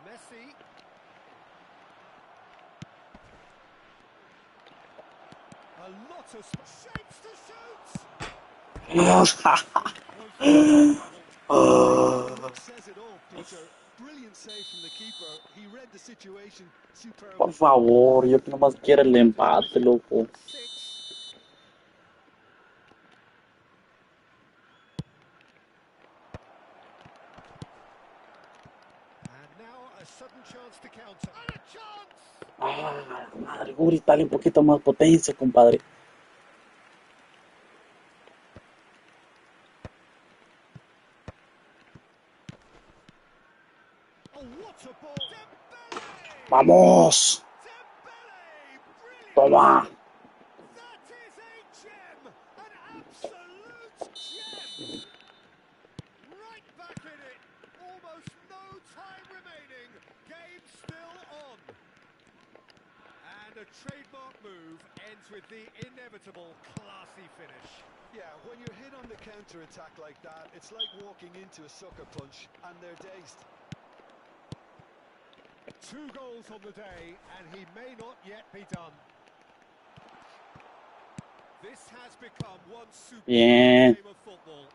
Messi. A lot of shapes to shoot. The look says it all, Peter. Brilliant save from the keeper. He read the situation superbly. Por favor, yo que nomás quiero el empate, loco. 6. And now a sudden chance to counter. And a chance! Ah, la madre, Uri, dale un poquito más potencia, compadre. Oh, what a ball! Dembele! Vamos. Dembele! Brilliant! Toma. That is a gem! An absolute gem! Right back in it. Almost no time remaining. Game still on. And a trademark move ends with the inevitable classy finish. Yeah, when you're hit on the counter-attack like that, it's like walking into a sucker punch and they're dazed. 2 goals on the day, and he may not yet be done. This has become one superb Bien. game of football.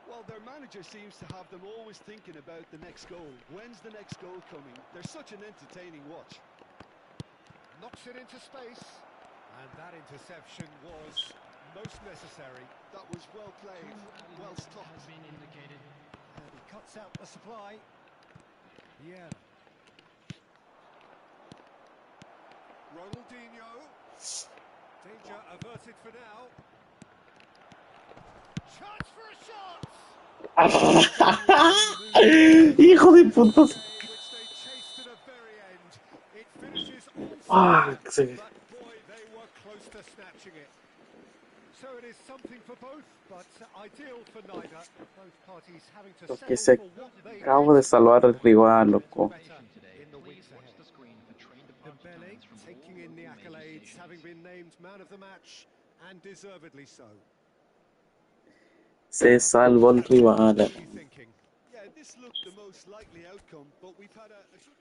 Well, their manager seems to have them always thinking about the next goal. When's the next goal coming? They're such an entertaining watch. Knocks it into space, and that interception was most necessary. That was well played, well stopped. And he cuts out the supply. Yeah. Ronaldinho. Danger averted for now. Chance for a shot! Hijo de putas. Which they chased to the very end. It finishes all Fuck. square, but boy, they were close to snatching it. So it is something for both, but ideal for neither. Both parties having to Lo que settle se for what they acabo de salvar al rival, loco. better in the weeks ahead. Dembele taking in the accolades, having been named man of the match, and deservedly so. Se salvó el rival. What are you thinking? Yeah, this looked the most likely outcome, but we've had a good...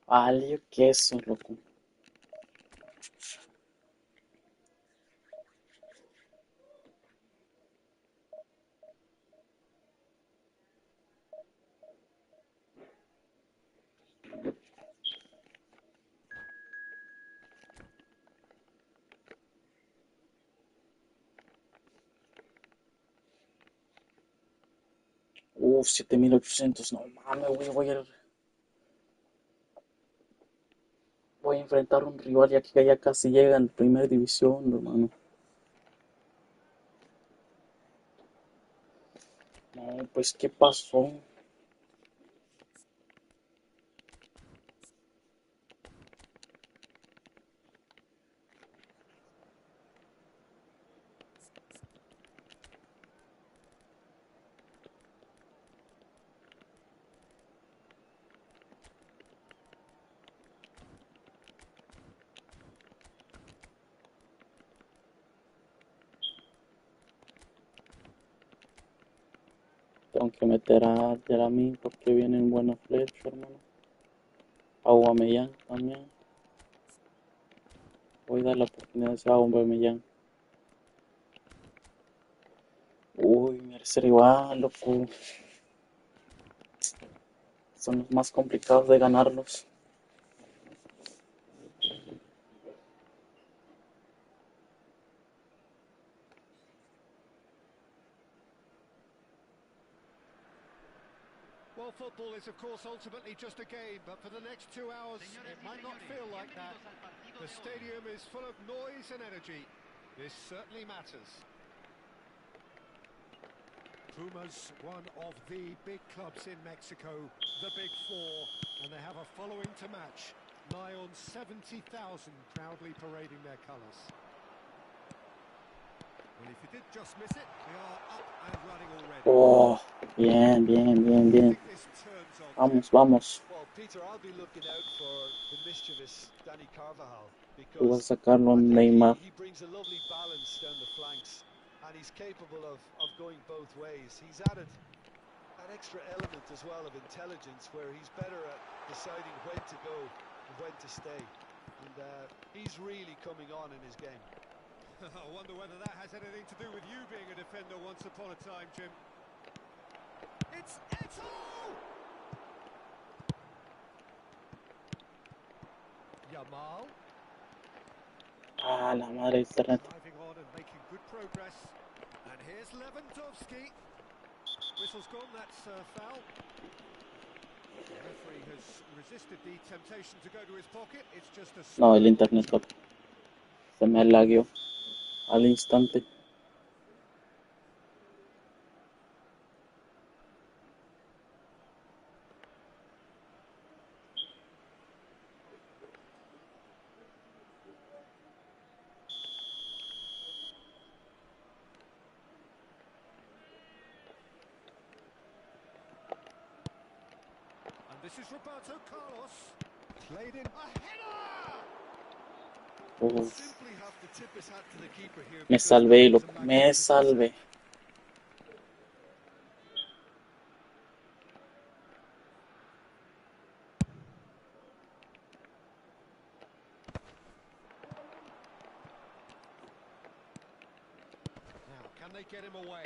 Vale, queso, loco. Uf, 7800. No mames, güey, voy a enfrentar a un rival ya que ya casi llega en primera división, hermano. No, pues, ¿qué pasó? Tengo que meter a mí porque vienen buenos flechas, hermano. Aubameyang también. Voy a dar la oportunidad a ese Aubameyang. Uy, Mercer igual, loco. Son los más complicados de ganarlos. Well, football is, of course, ultimately just a game, but for the next 2 hours, it might not feel like that. The stadium is full of noise and energy. This certainly matters. Pumas, one of the big clubs in Mexico, the Big Four, and they have a following to match. Nigh on 70,000 proudly parading their colours. Well, if you did just miss it, they are up and running already. Oh, bien, bien, bien, bien. Vamos, vamos. Well, Peter, I'll be looking out for the mischievous Danny Carvajal Tú vas a because sacarlo I think Neymar. he brings a lovely balance down the flanks and he's capable of going both ways. He's added that extra element as well of intelligence where he's better at deciding when to go and when to stay. And he's really coming on in his game. I wonder whether that has anything to do with you being a defender once upon a time, Jim. It's Eto! Yamal. Ah, la madre internet. Driving on and making good progress. And here's Lewandowski. Whistle's gone, that's foul. The referee has resisted the temptation to go to his pocket. It's just a... No, el internet, loco. Se me lagueó al instante. This is Roberto Carlos. Played in a header. Uf, Simply have to tip his hat to the keeper here. me salvé, loco. Me salvé. Now, can they get him away?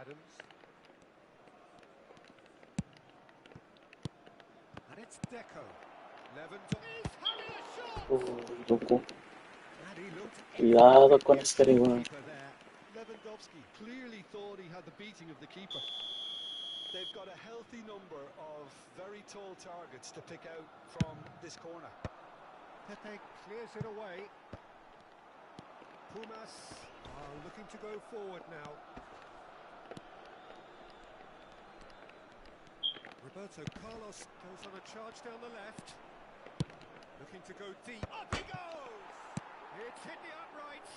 Adams. And it's Deco. Lewandowski. He's having a shot! Uy, loco. And he looked Cuidado con este rival. Lewandowski clearly thought he had the beating of the keeper. They've got a healthy number of very tall targets to pick out from this corner. Pepe clears it away. Pumas are looking to go forward now. Roberto Carlos goes on a charge down the left. Looking to go deep. Up he goes! It's hit the upright.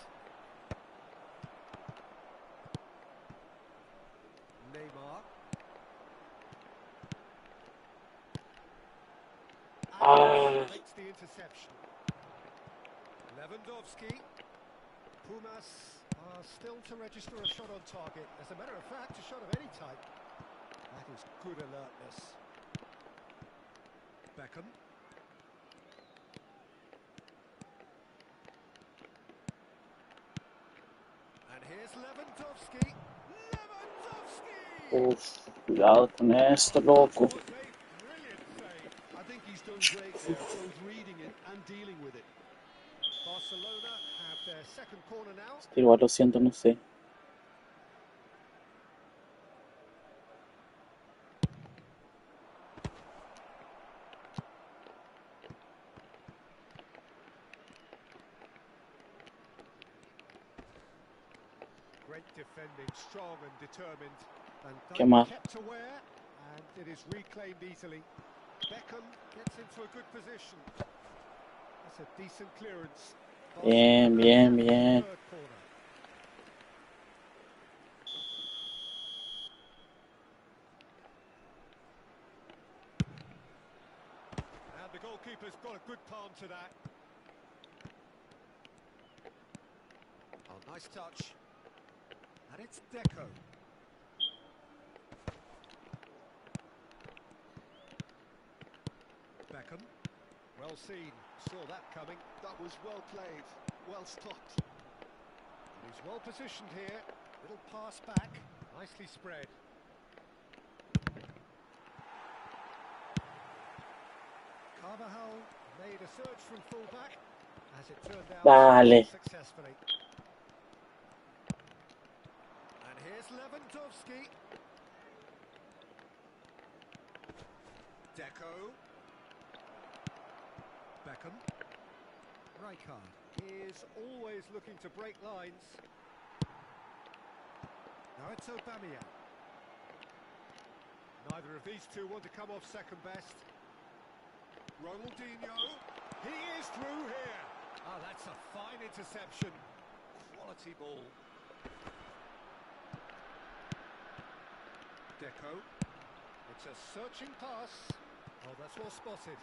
Neymar. Makes the interception. Lewandowski. Pumas are still to register a shot on target. As a matter of fact, a shot of any type. That is good alertness. Beckham. And here's Lewandowski. Lewandowski! Uf, cuidado con esto, loco. Brilliant save. I think he's done great there, both reading it and dealing with it. Barcelona have their second corner now. Igual lo siento, no sé. Great defending, strong and determined. And Qué mal. kept aware, and it is reclaimed easily. Beckham gets into a good position. That's a decent clearance. Bien, bien, bien. Third corner. And the goalkeeper's got a good palm to that. Nice touch. And it's Deco. Beckham. Well seen. Saw that coming. That was well played, well stopped. And he's well positioned here. Little pass back. Nicely spread. Carvajal made a search from fullback. As it turned out, Dale. successfully. And here's Lewandowski. Deco. Beckham. Rijkaard is always looking to break lines. Now it's Aubameyang. Neither of these two want to come off second best. Ronaldinho. He is through here. Ah, that's a fine interception. Quality ball. Deco. It's a searching pass. Oh, that's well spotted.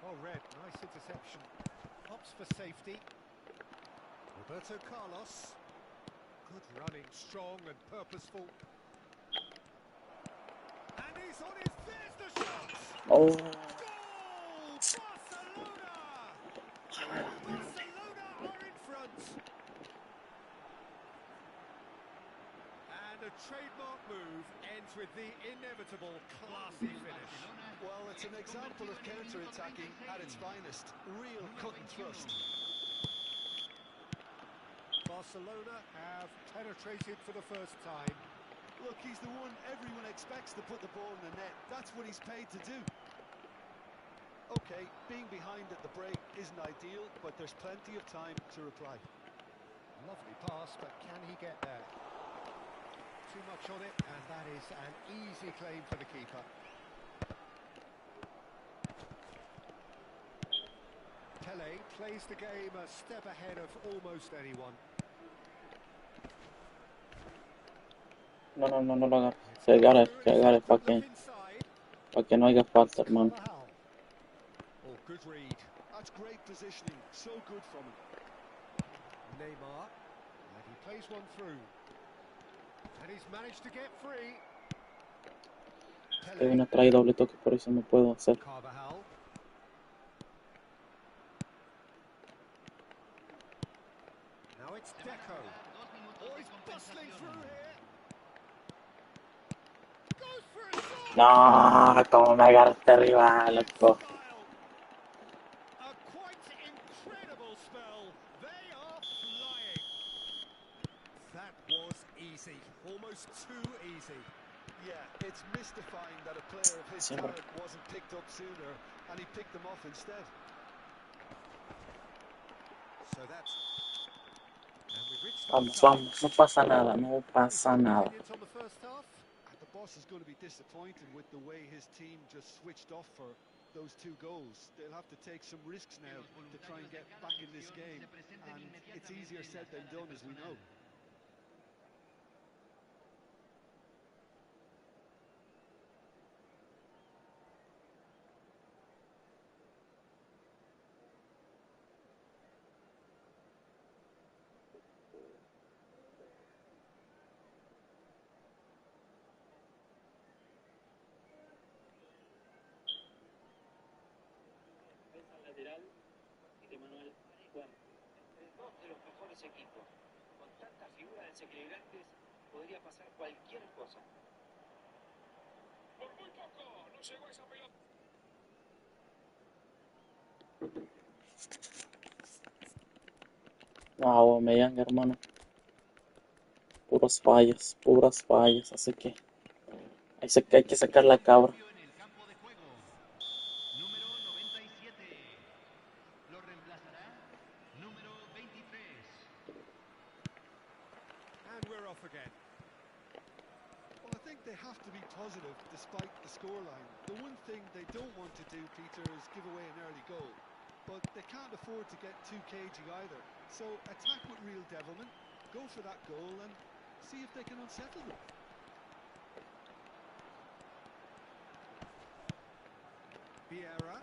Oh, Red, nice interception. Opts for safety. Roberto Carlos. Good running, strong and purposeful. And he's on his... There's the shot! Oh, Goal! Barcelona! Barcelona are in front. And a trademark move ends with the inevitable classy finish. Well, it's an example of counter-attacking at its finest. Real cut and thrust. Barcelona have penetrated for the first time. Look, he's the one everyone expects to put the ball in the net. That's what he's paid to do. Okay, being behind at the break isn't ideal, but there's plenty of time to reply. Lovely pass, but can he get there? Too much on it, and that is an easy claim for the keeper. Pele plays the game a step ahead of almost anyone. no lo hagas. Que agarre, pa' que no haya falta, hermano. Oh, good read. That's great positioning. So good from him. Neymar. And he plays one through. And he's managed to get free. Que viene a traer doble toque, por eso no puedo hacer. Carvajal. Now it's Deco. Oh, he's bustling through here. Goes for a shot. No, como me agarraste arriba, loco. A quite incredible spell. They are flying. That was easy. Almost too easy. Yeah, it's mystifying that a player of his talent wasn't picked up sooner, and he picked them off instead. So that's... And we've reached Vamos, half-time. vamos, no pasa nada, no pasa nada. Opinions on the first half? And the boss is going to be disappointed with the way his team just switched off for those two goals. They'll have to take some risks now to try and get back in this game, and it's easier said than done, as we know. Lateral y de Manuel Juan. Entre dos de los mejores equipos. Con tantas figuras desequilibrantes podría pasar cualquier cosa. Por muy poco, no llegó esa pelota. No, Aubameyang, hermano. Puras fallas, así que hay que sacar la cabra. En el campo de juego. Número 97. Lo reemplazará número 23. And we're off again. Well, I think they have to be positive despite the scoreline. The one thing they don't want to do, Peter, is give away an early goal. But they can't afford to get too cagey either. So attack with real devilment, go for that goal and see if they can unsettle them. Vieira.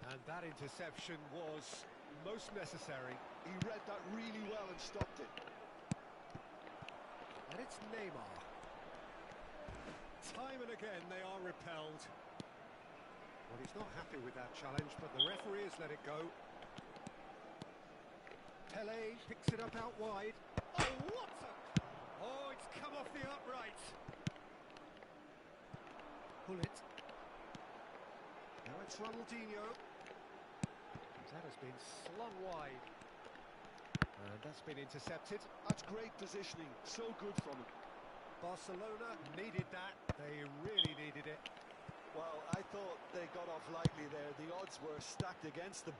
And that interception was most necessary. He read that really well and stopped it. And it's Neymar. Time and again they are repelled. Well, he's not happy with that challenge, but the referee has let it go. Pele picks it up out wide. Oh, what a... Oh, it's come off the upright. Pull it. Now it's Ronaldinho. That has been slung wide. And that's been intercepted. That's great positioning. So good from him. Barcelona needed that. They really needed it. Well, I thought they got off lightly there. The odds were stacked against them.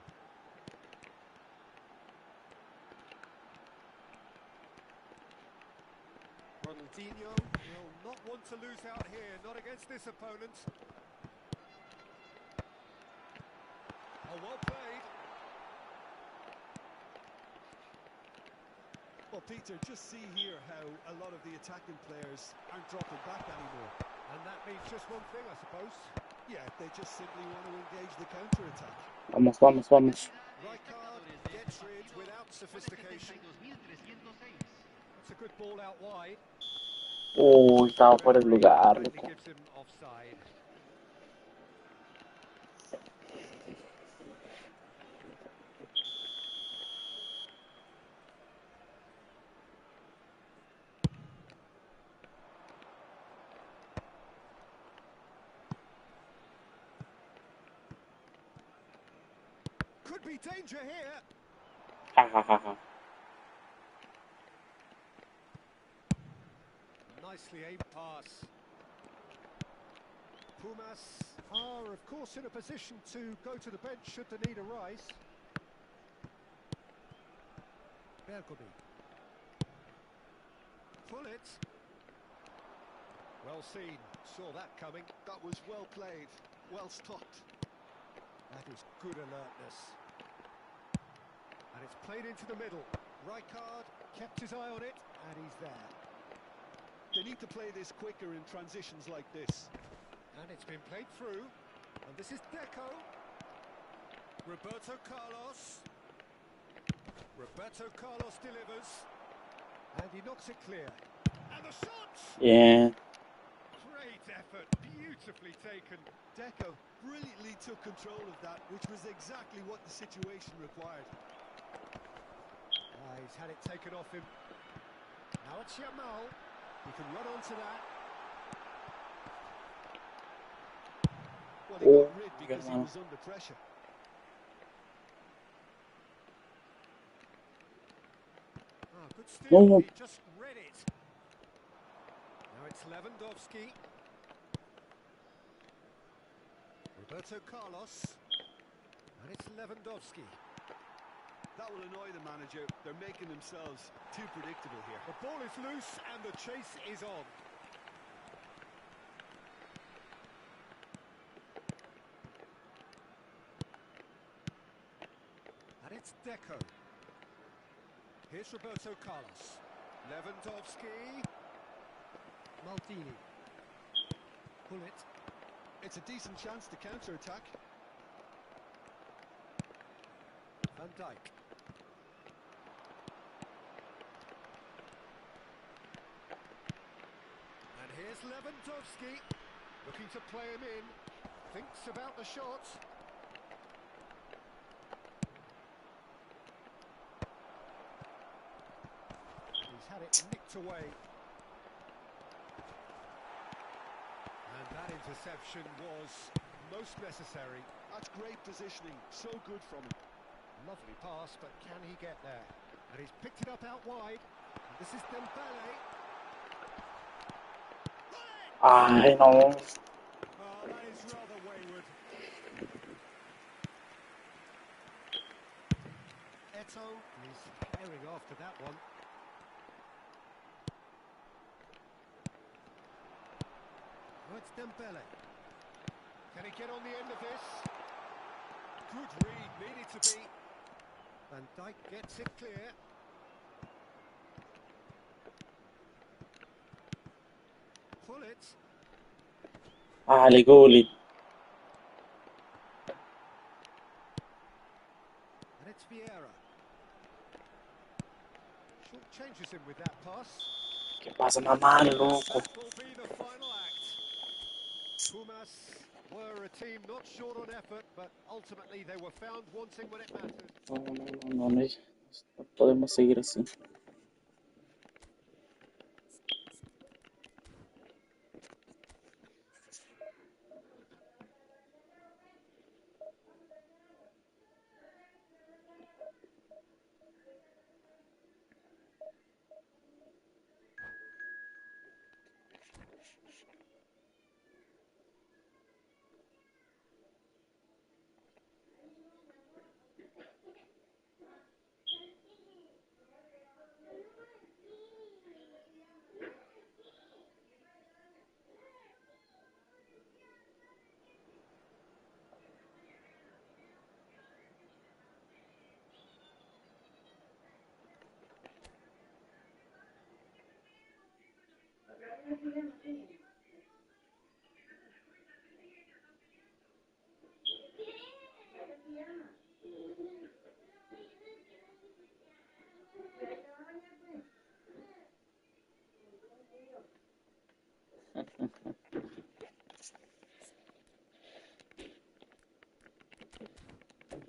Ronaldinho will not want to lose out here, not against this opponent. Oh, well played. Well, Peter, just see here how a lot of the attacking players aren't dropping back anymore. And that means just one thing, I suppose. Yeah, they just simply want to engage the counter-attack. Vamos, vamos, vamos. Rijkaard gets rid without sophistication. That's a good ball out wide. Uy, estaba por el lugar, Rightly loco. gives him offside. Could be danger here. Ja, ja, ja, ja. Nicely aimed pass. Pumas are, of course, in a position to go to the bench should the need arise. Bergomi. Pull it. Well seen. Saw that coming. That was well played. Well stopped. That is good alertness. And it's played into the middle. Rijkaard kept his eye on it, and he's there. They need to play this quicker in transitions like this. And it's been played through. And this is Deco. Roberto Carlos. Roberto Carlos delivers. And he knocks it clear. And the shot! Bien. Great effort. Beautifully taken. Deco brilliantly took control of that, which was exactly what the situation required. He's had it taken off him. Now it's Yamal. He can run onto that. Well, he got rid because he was under pressure. Oh, good steal. No. He just read it. Now it's Lewandowski. Roberto Carlos. And it's Lewandowski. That will annoy the manager. They're making themselves too predictable here. The ball is loose and the chase is on. And it's Deco. Here's Roberto Carlos. Lewandowski. Maldini. Pull it. It's a decent chance to counter-attack. Van Dijk. And here's Lewandowski, looking to play him in, thinks about the shot. He's had it nicked away. And that interception was most necessary. That's great positioning, so good from him. Lovely pass, but can he get there? And he's picked it up out wide. And this is Dembele. Ay, no. Oh, that is rather wayward. Eto is herring after that one. Oh, it's Dembele. Can he get on the end of this? Good read, needed to be. Van Dijk gets it clear. Pull it. Dale, goalie. And it's Vieira. changes him with that pass. ¿Qué pasa, mamá, loco? That will be the final act. Pumas were a team not short on effort, but ultimately they were found wanting when it mattered. No, no, no, no, no podemos seguir así.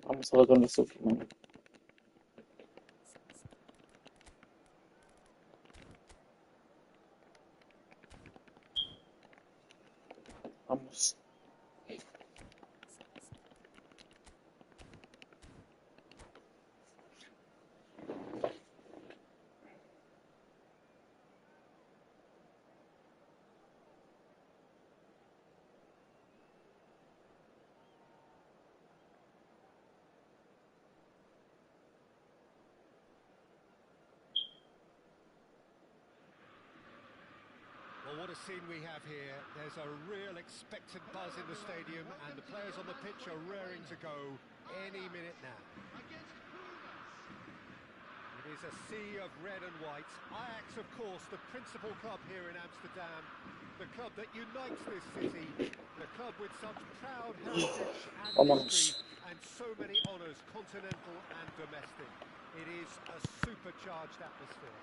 Vamos a ver con los últimos. Vamos. Well, what a scene we have here. There's a real expectant buzz in the stadium, and the players on the pitch are raring to go any minute now. It is a sea of red and white. Ajax, of course, the principal club here in Amsterdam, the club that unites this city, the club with such proud heritage and history, and so many honours, continental and domestic. It is a supercharged atmosphere.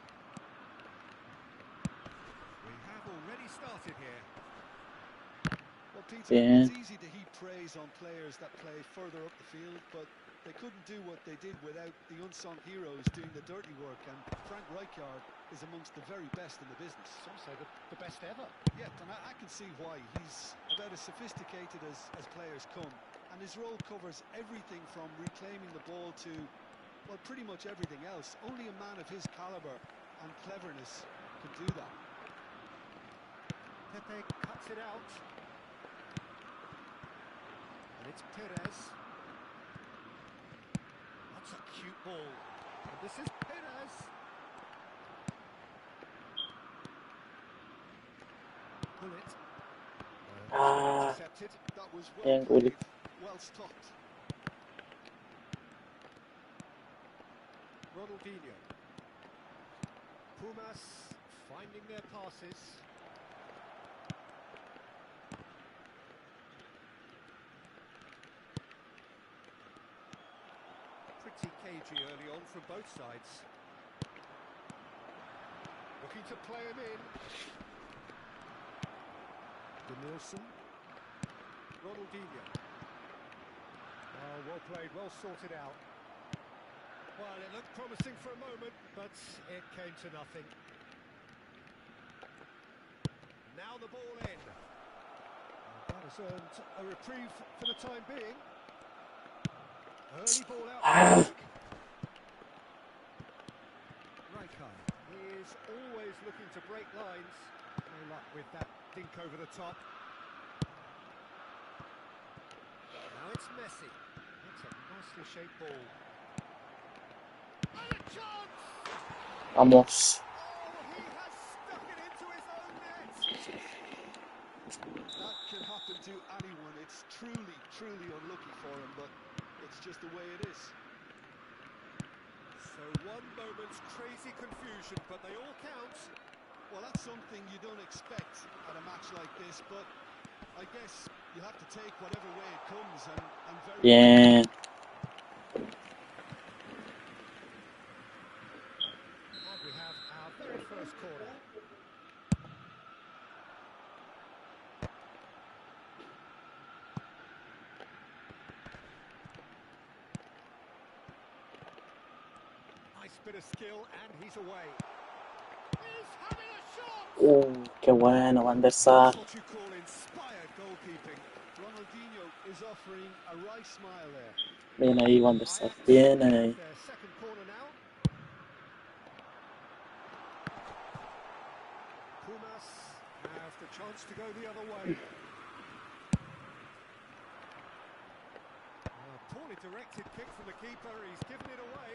We have already started here. Well, Peter, Yeah. it's easy to heap praise on players that play further up the field, but they couldn't do what they did without the unsung heroes doing the dirty work, and Frank Rijkaard is amongst the very best in the business. Some say the best ever. Yeah, and I can see why. He's about as sophisticated as players come, and his role covers everything from reclaiming the ball to, well, pretty much everything else. Only a man of his calibre and cleverness can do that. Pepe cuts it out. And it's Perez. That's a cute ball. And this is Perez. Pull it. Intercepted. That was Bien, well Willy. played, well stopped. Ronaldinho. Pumas finding their passes. Pretty cagey early on from both sides. Looking to play him in. Denilson. Ronaldinho. Oh, well played, well sorted out. Well, it looked promising for a moment, but it came to nothing. Now the ball in. That has earned a reprieve for the time being. Early ball out. Rijkaard is always looking to break lines. No luck with that dink over the top. Now it's Messi. That's a nicely shaped ball. And a chance! Vamos. Oh, he has stuck it into his own net! That can happen to anyone. It's truly, truly unlucky for him, but it's just the way it is. So one moment's crazy confusion, but they all count. Well, that's something you don't expect at a match like this, but I guess you have to take whatever way it comes, and very Bien. And we have bit of skill and he's away. He's having a shot. Qué bueno, Van der Sar. That's what you call inspired goalkeeping. Ronaldinho is offering a wry smile there. Bien ahí, Van der Sar. Ajax Bien have ahí. their second corner now. Pumas have the chance to go the other way. Poorly directed kick from the keeper, he's given it away.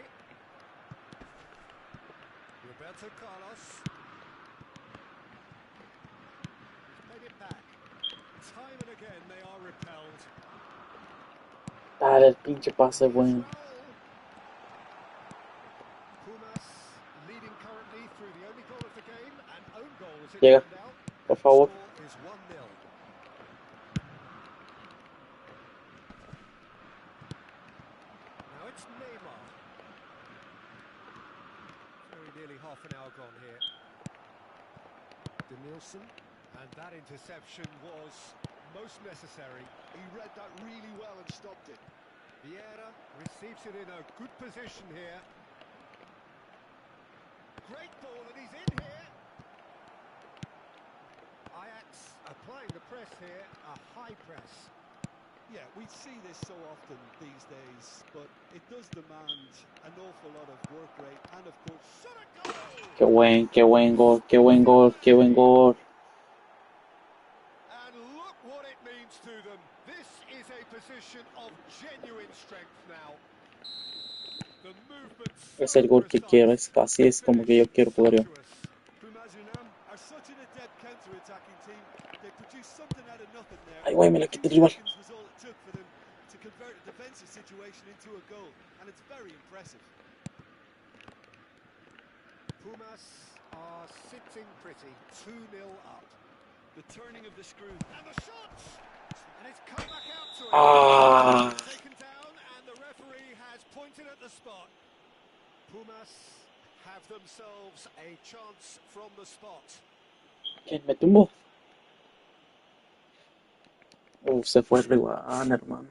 Roberto Carlos. He's played it back. Time and again they are repelled. Dale, el pinche pase bueno. Pumas leading currently through the only goal of the game, and own goal as it Llega, turned out. por favor. Score is 1-0. Now it's Neymar. Very nearly half an hour gone here. Denilson, and that interception was most necessary. He read that really well and stopped it. Vieira receives it in a good position here. Great ball, and he's in here. Ajax applying the press here, a high press. Yeah, we see this so often these days, but it does demand an awful lot of work rate and, of course, Shot a goal! Qué buen gol, qué buen gol, qué buen gol. And look what it means to them. This is a position of genuine strength now. The movement Es so el gol que quiero, así es como que yo quiero jugar yo. Pumas Unam are such an adept counter-attacking team. They produced something out of nothing there. Ay, güey, me la A few quité el rival. seconds was all it took for them to convert a defensive situation into a goal, and it's very impressive. Pumas are sitting pretty, 2-0 up. The turning of the screw. And the shots! And it's come back out to him. Ah, Taken down, and the referee has pointed at the spot. Pumas have themselves a chance from the spot. ¿quién me tumbó? Se fue el rival, hermano.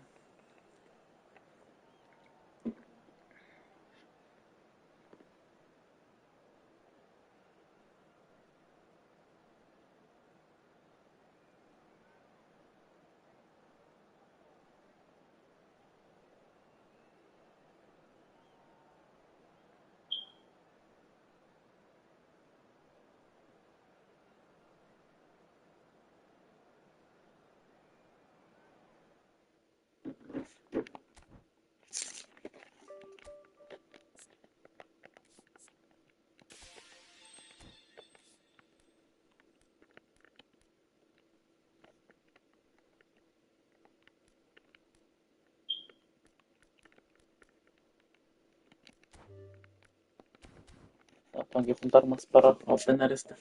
Tengo que juntar más para obtener este.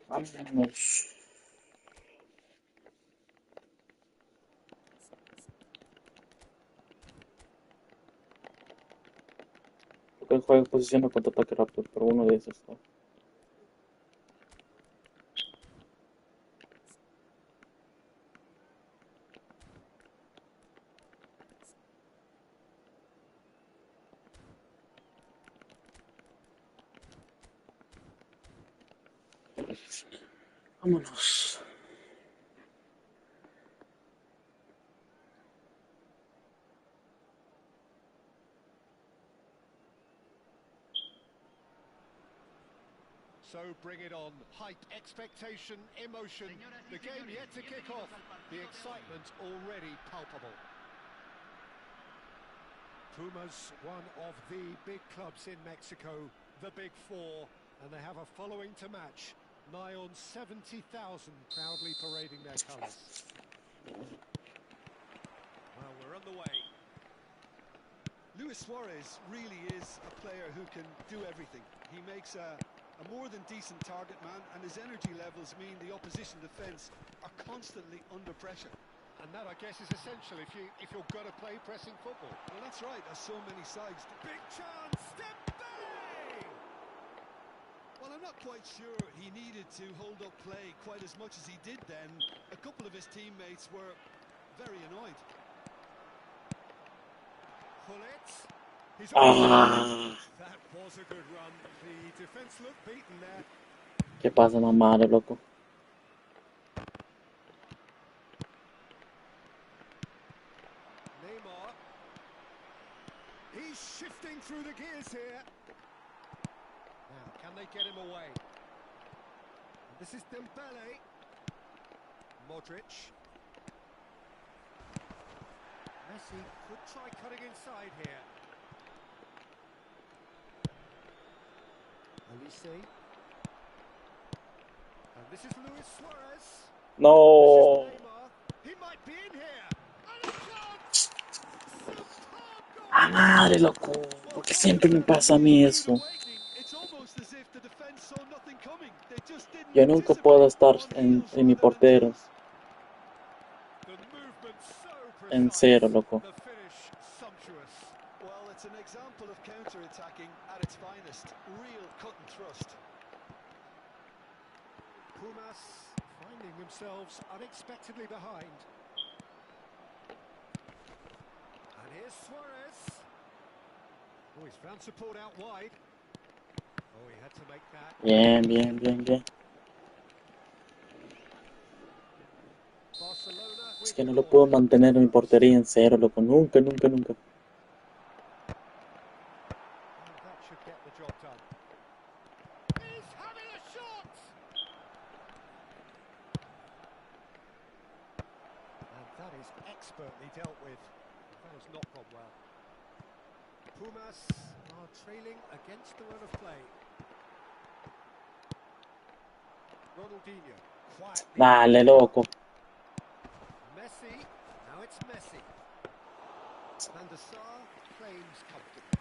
Vamos. Porque el juego de posición o contraataque rápido, pero uno de esos, ¿no? Vámonos. So bring it on. Hype, expectation, emotion. The game yet to kick off. The excitement already palpable. Pumas, one of the big clubs in Mexico, the Big Four, and they have a following to match. Nigh on 70,000 proudly parading their colours. Well, we're on the way. Luis Suarez really is a player who can do everything. He makes a more than decent target man, and his energy levels mean the opposition defence are constantly under pressure. And that, I guess, is essential if you're going to play pressing football. Well, that's right, as so many sides. Big chance, Dembele! Well, I'm not quite sure he needed to hold up play quite as much as he did then. A couple of his teammates were very annoyed. He's That was a good run. The defence looked beaten there. ¿Qué pasa, mamá, loco? Neymar. He's shifting through the gears here. Now, can they get him away? This is Dembele. Modric. Messi could try cutting inside here. Olise. And this is Luis Suarez. No. This is Neymar. He might be in here. And a chance! Superb goal! ¡Ah, madre, loco! ¿Por qué siempre me pasa a mí eso? It's almost as if the defense saw nothing coming. They just didn't Yo nunca puedo estar en mi portero. The movement so En precise. cero, loco. The finish sumptuous. Well, it's an example of counter-attacking at its finest. Real cut and thrust. Pumas finding themselves unexpectedly behind. And here's Suarez. Oh, he's found support out wide. Oh, he had to make that. Bien, bien, bien, bien. Barcelona Es with que no the lo ball. puedo mantener en mi portería en cero, loco. Nunca, nunca, nunca. And that should get the job done. He's having a shot! And that is expertly dealt with. That has not gone well. Pumas are trailing against the run of play. Ronaldinho, quietly. Dale, loco. Messi, now it's Messi. Van der Sar claims comfortably.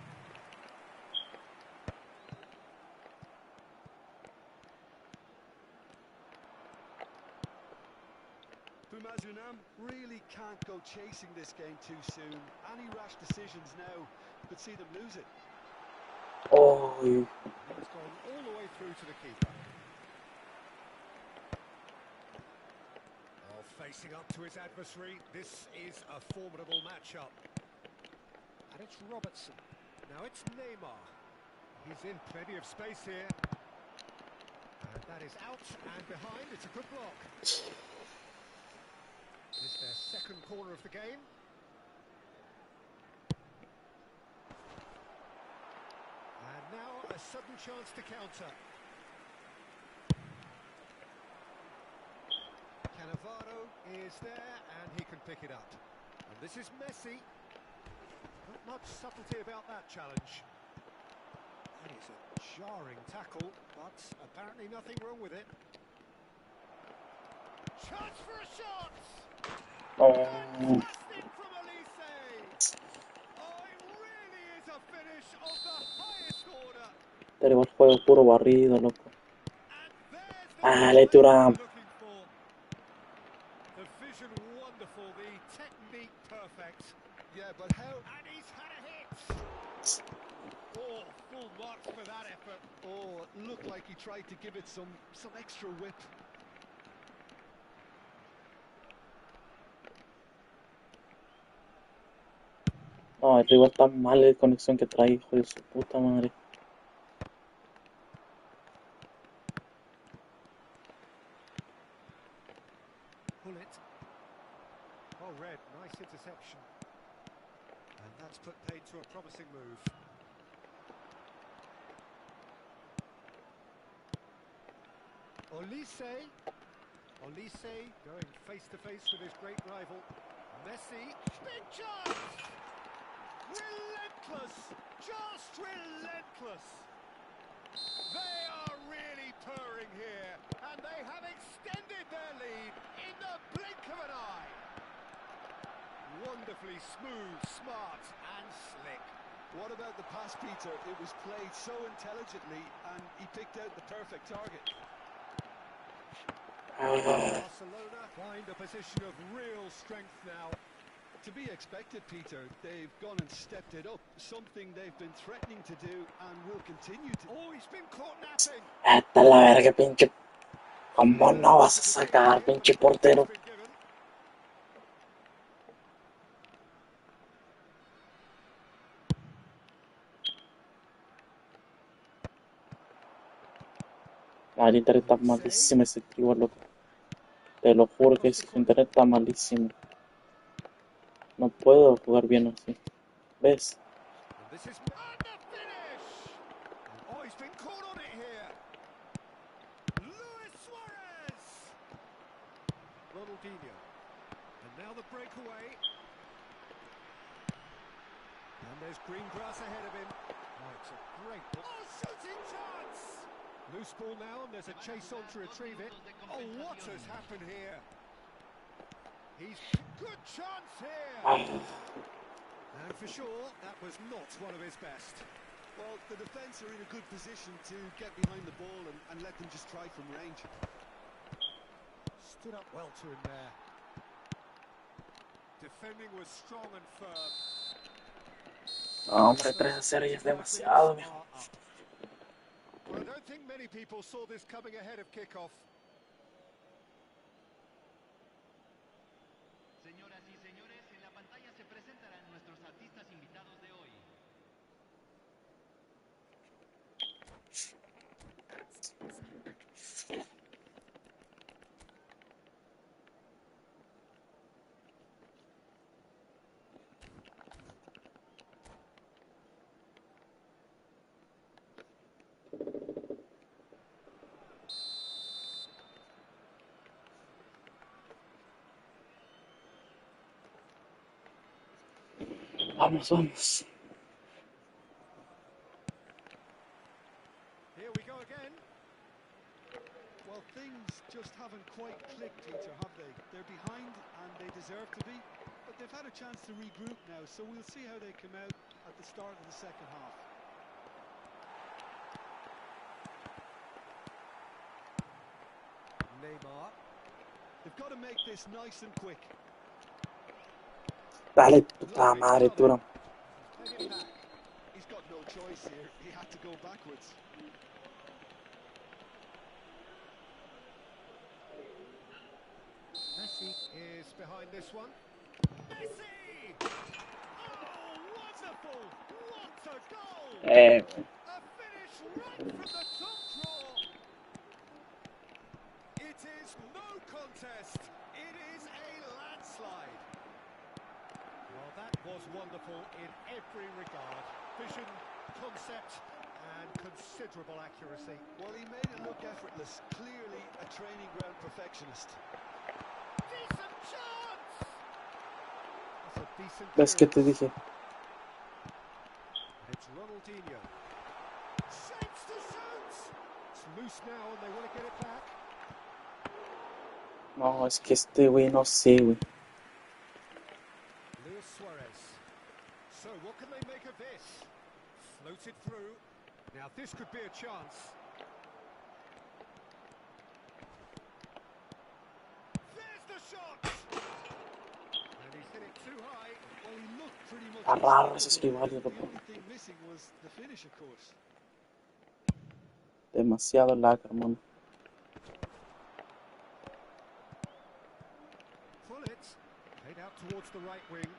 Pumas Unam really can't go chasing this game too soon. Any rash decisions now could see them lose it. Oh, He's gone all the way through to the keeper. Oh, facing up to his adversary, this is a formidable matchup. And it's Robertson. Now it's Neymar. He's in plenty of space here. And that is out and behind. It's a good block. It's their second corner of the game. And now a sudden chance to counter. Cannavaro is there and he can pick it up. And this is Messi. Not much subtlety about that challenge. That is a jarring tackle, but apparently nothing wrong with it. Chance for a shot! oh. Fantastic from Olise! Oh, it really is a finish of the highest order. Pero el juego puro barrido, loco. And there's the Dale, goal Thuram. we're looking for. The vision wonderful, the technique perfect. Yeah, but how? And he's had a hit. Oh, full marks for that effort. Oh, it looked like he tried to give it some extra whip. No, el rival está mal de conexión que trae, hijo de su puta madre. Pull it. Oh, Red, nice interception. And that's put paid to a promising move. Olise going face to face with his great rival. Messi, big chance! Relentless! Just relentless! They are really purring here, and they have extended their lead in the blink of an eye. Wonderfully smooth, smart, and slick. What about the pass, Peter? It was played so intelligently, and he picked out the perfect target. Barcelona find a position of real strength now. To be expected, Peter. They've gone and stepped it up, something they've been threatening to do and will continue to. Oh, he's been caught napping. Esta es la verga, pinche. ¿Cómo no vas a sacar, pinche portero? El internet está malísimo ese tío, loco. Te lo juro que ese internet está malísimo. No puedo jugar bien así. ¿Ves? This is and the finish. Oh, he's been caught on it here. Luis Suarez. Ronaldinho. And now the breakaway. And there's green grass ahead of him. Oh, it's a great ball. Oh, shooting chance. Loose ball now, and there's a chase on to retrieve it. Oh, what has happened here? He's good chance here. And for sure, that was not one of his best. Well, the defence are in a good position to get behind the ball and let them just try from range. Stood up well to him there. Defending was strong and firm. No, hombre, 3-0 ya es demasiado, mijo. Well, I don't think many people saw this coming ahead of kickoff. Señoras y señores, en la pantalla se presentarán nuestros artistas invitados de hoy. Vamos, vamos. Here we go again. Well, things just haven't quite clicked, Peter, have they? They're behind and they deserve to be, but they've had a chance to regroup now, so we'll see how they come out at the start of the second half. Neymar. They've got to make this nice and quick. Dale, puta madre, Turam. He's got no choice here. He had to go backwards. Messi is behind this one. Messi! Oh, wonderful! What a goal! A finish right from the top draw. It is no contest. It is a landslide. Well, that was wonderful in every regard. Vision, concept, and considerable accuracy. Well, he made it look effortless. Clearly a training ground perfectionist. Decent chance! That's a decent ¿Ves que te clearance. dije? It's Ronaldinho. Shapes to shoot! It's loose now and they want to get it back. No, es que este güey no sé, güey. Luis Suarez. So what can they make of this? Floated through. Now this could be a chance. There's the shot! And he's hit it too high. Well, he looked pretty much Está raro ese unstoppable. esquivar, The loco. only thing missing was the finish, of course. Demasiado lag, hermano. Pull it. Played out towards the right wing.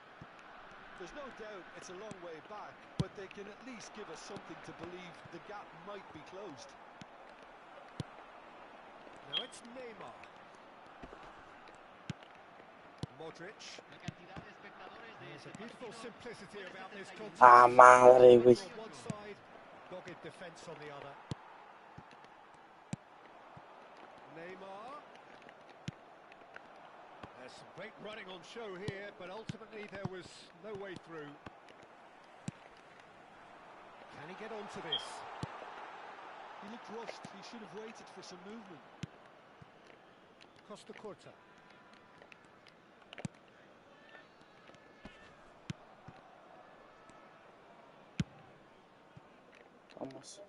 There's no doubt it's a long way back, but they can at least give us something to believe the gap might be closed. Now it's Neymar. Modric. La cantidad de espectadores de There's este a beautiful partido simplicity fue de about this 71. contest. Ah, madre, güey. On one side, dogged defence on the other. Neymar. There's some great running on show here, but ultimately there was no way through. Can he get onto this? He looked rushed. He should have waited for some movement. Costa Curta. Vamos.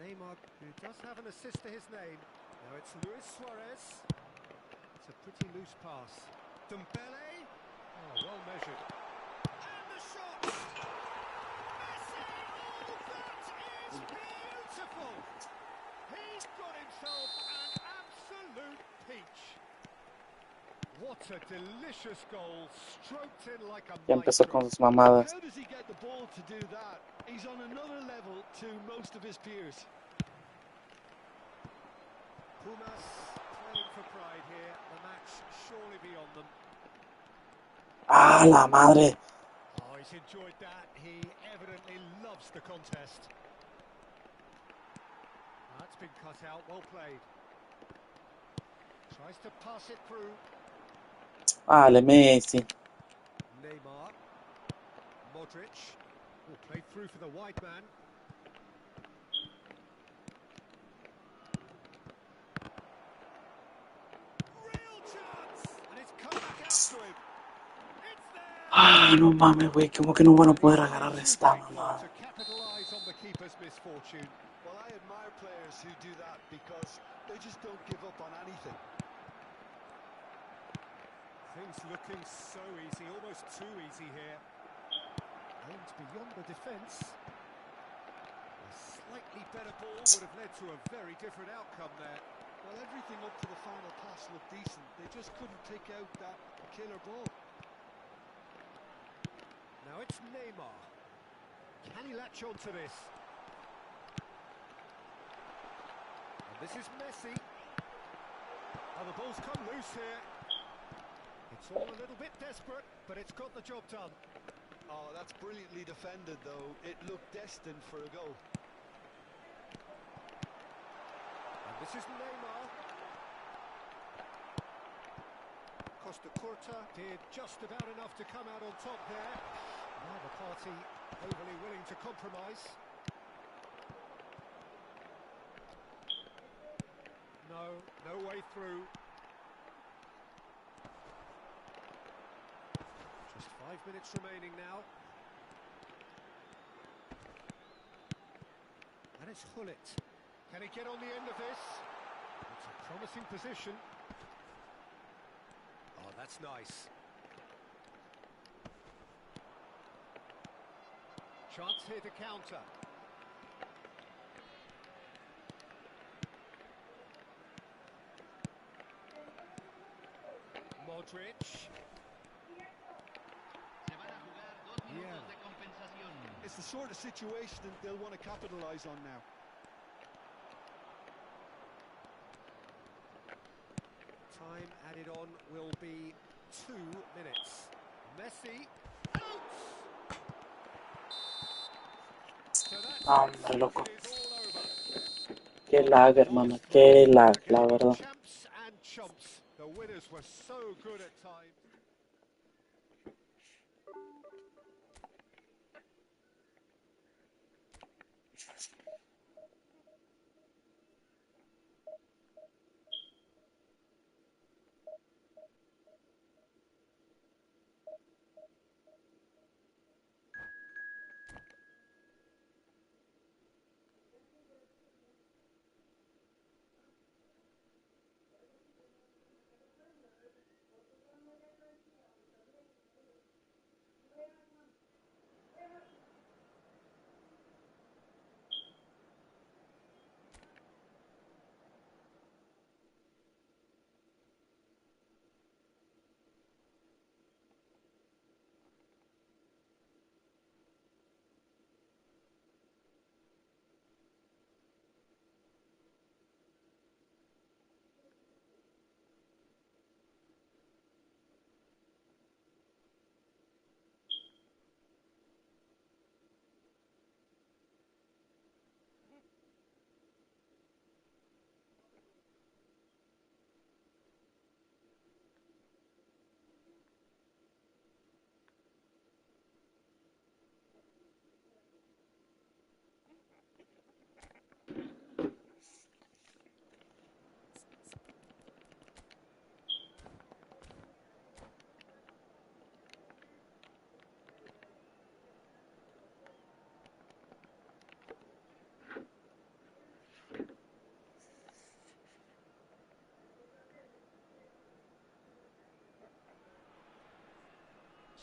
Neymar, who does have an assist to his name. Now it's Luis Suarez. It's a pretty loose pass. Dembele. Oh, well measured. And the shot! Messi! Oh, that is beautiful! He's got himself an absolute peach. What a delicious goal, stroked in like a Ya empezó maestro. con sus mamadas. How does he get the ball to do that? He's on another level to most of his peers. Pumas playing for pride here. The match surely beyond them. ¡Ah, la madre! Oh, he's enjoyed that. He evidently loves the contest. That's been cut out. Well played. Tries to pass it through. ¡Vale, Messi! Neymar. Modric. Oh, played through for the wide man. Real chance! And it's come back out to him. It's there! ¡Ah, no mames, güey! ¿Cómo que no van a poder agarrar esta To mamada? capitalise on the keeper's misfortune. Well, I admire players who do that because they just don't give up on anything. Things looking so easy, almost too easy here. Aimed beyond the defence. A slightly better ball would have led to a very different outcome there. Well, everything up to the final pass looked decent. They just couldn't take out that killer ball. Now it's Neymar. Can he latch on to this? And this is Messi. Oh, the ball's come loose here. It's all a little bit desperate, but it's got the job done. Oh, that's brilliantly defended, though. It looked destined for a goal. And this is Neymar. Costa Curta did just about enough to come out on top there. Neither party overly willing to compromise. No way through. Just 5 minutes remaining now. And it's Hullet. Can he get on the end of this? It's a promising position. Oh, that's nice. Chance here to counter. Modric. Se van a jugar 2 minutos de compensación. It's the sort of situation that they'll want to capitalise on now. Time added on will be 2 minutes. Messi. So that's ¡Hombre, it. loco! It is all over. ¡Qué lag, hermano! ¡Qué lag, la verdad! Champs and chumps. The winners were so good at times.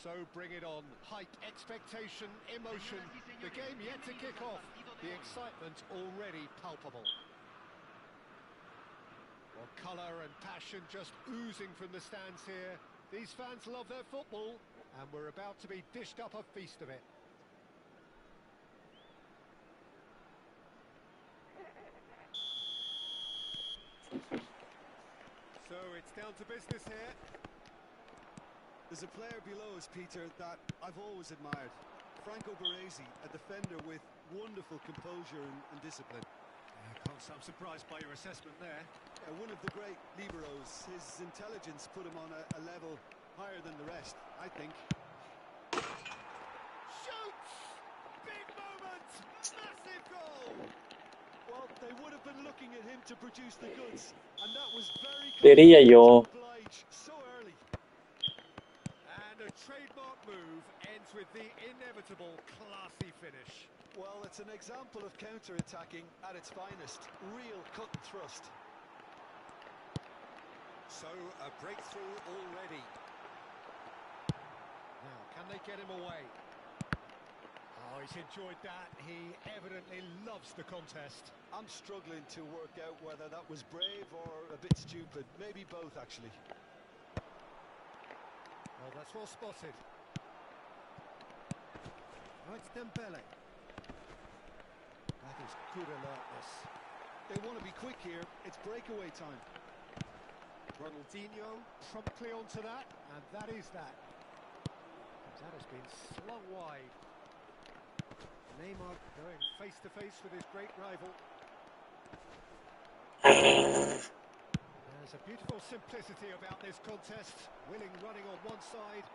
So bring it on. Hype, expectation, emotion. The game yet to kick off. The excitement already palpable. Well, colour and passion just oozing from the stands here. These fans love their football, and we're about to be dished up a feast of it. So it's down to business here. There's a player below us, Peter, that I've always admired. Franco Baresi, a defender with wonderful composure and discipline. I'm surprised by your assessment there. Yeah, one of the great liberos. His intelligence put him on a level higher than the rest, I think. Shoots! Big moment! Massive goal! Well, they would have been looking at him to produce the goods, and that was very Diría confident yo. to oblige so early. And a trademark move ends with the inevitable classy finish. Well, it's an example of counter-attacking at its finest. Real cut and thrust. So, a breakthrough already. Now, can they get him away? Oh, he's enjoyed that. He evidently loves the contest. I'm struggling to work out whether that was brave or a bit stupid. Maybe both, actually. Well, that's well spotted. Oh, it's Dembele. That is good alertness. They want to be quick here. It's breakaway time. Ronaldinho promptly onto that, and that is that. That has been slung wide. Neymar going face to face with his great rival. There's a beautiful simplicity about this contest. Willing running on one side,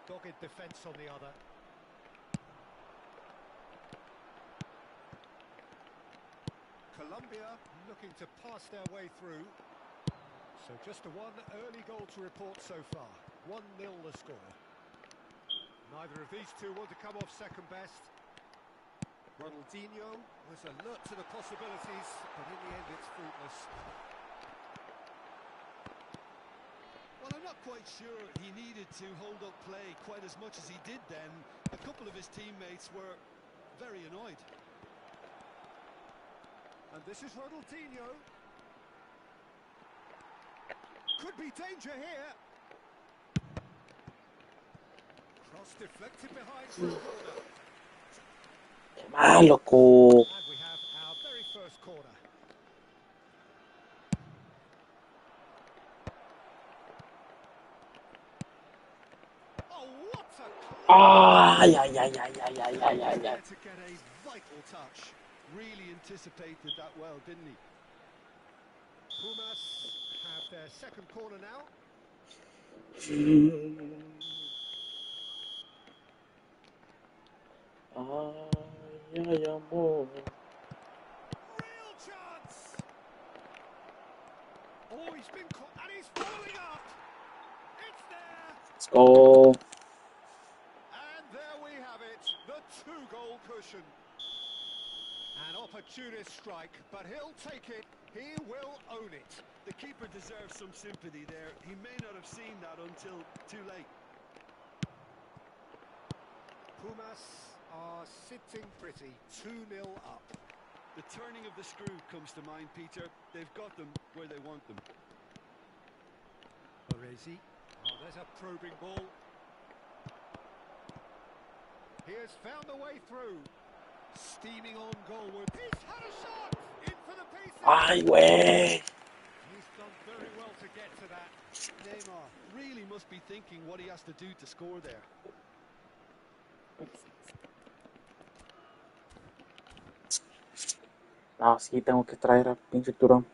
dogged defence on the other. Colombia looking to pass their way through. So just the one early goal to report so far. 1-0 the score. Neither of these two want to come off second best. Ronaldinho was alert to the possibilities, but in the end it's fruitless. Well, I'm not quite sure he needed to hold up play quite as much as he did then. A couple of his teammates were very annoyed. And this is Ronaldinho. Could be danger here. Cross deflected behind for a corner. Ah, loco. And we have our very first corner. Oh, what a Ay, ay, ay, ay, ay, ay, ay, ay, ay. There to get a vital touch. Really anticipated that well, didn't he? Pumas have their second corner now. Ay, ay, amor. Real chance! Oh, he's been caught and he's following up! It's there! Let's go. And there we have it, the two-goal cushion. An opportunist strike, but he'll take it. He will own it. The keeper deserves some sympathy there. He may not have seen that until too late. Pumas are sitting pretty, 2-0 up. The turning of the screw comes to mind, Peter. They've got them where they want them. Baresi. Oh, there's a probing ball. He has found a way through. Steaming on goalward. He's had a shot! In for the pieces! Ay, güey. He's done very well to get to that. Neymar really must be thinking what he has to do to score there. No, sí, tengo que traer a pinche turón.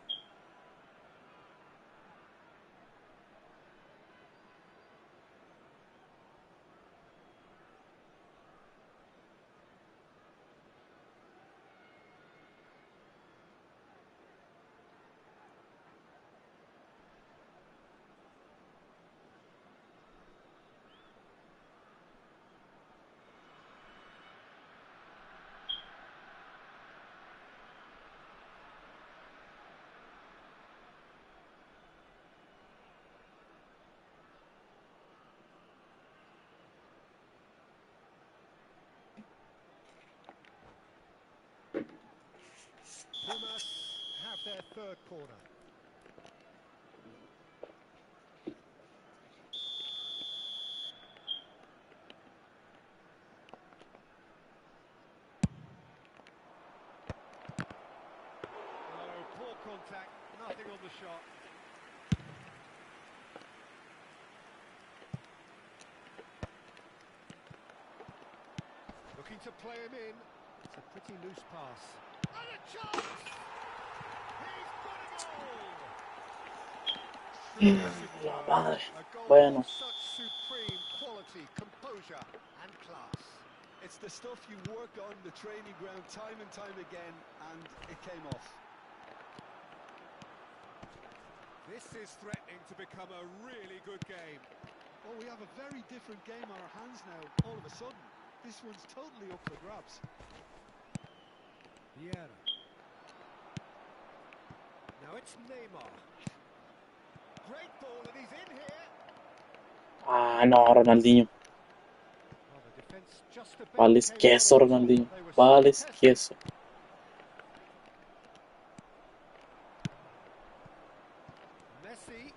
Pumas have their third corner. Oh, poor contact, nothing on the shot. Looking to play him in. It's a pretty loose pass. And a chance! He's got it all! Truly La superb. madre. A goal Bueno. of such supreme quality, composure and class. It's the stuff you work on the training ground time and time again, and it came off. This is threatening to become a really good game. Oh, we have a very different game on our hands now, all of a sudden. This one's totally up for grabs. Vieira. Now it's Neymar. Great ball and he's in here. Ah, no, Ronaldinho. Well, the defence just about Vales came out queso, on top. Ronaldinho. They were Vales still tested. queso. Messi.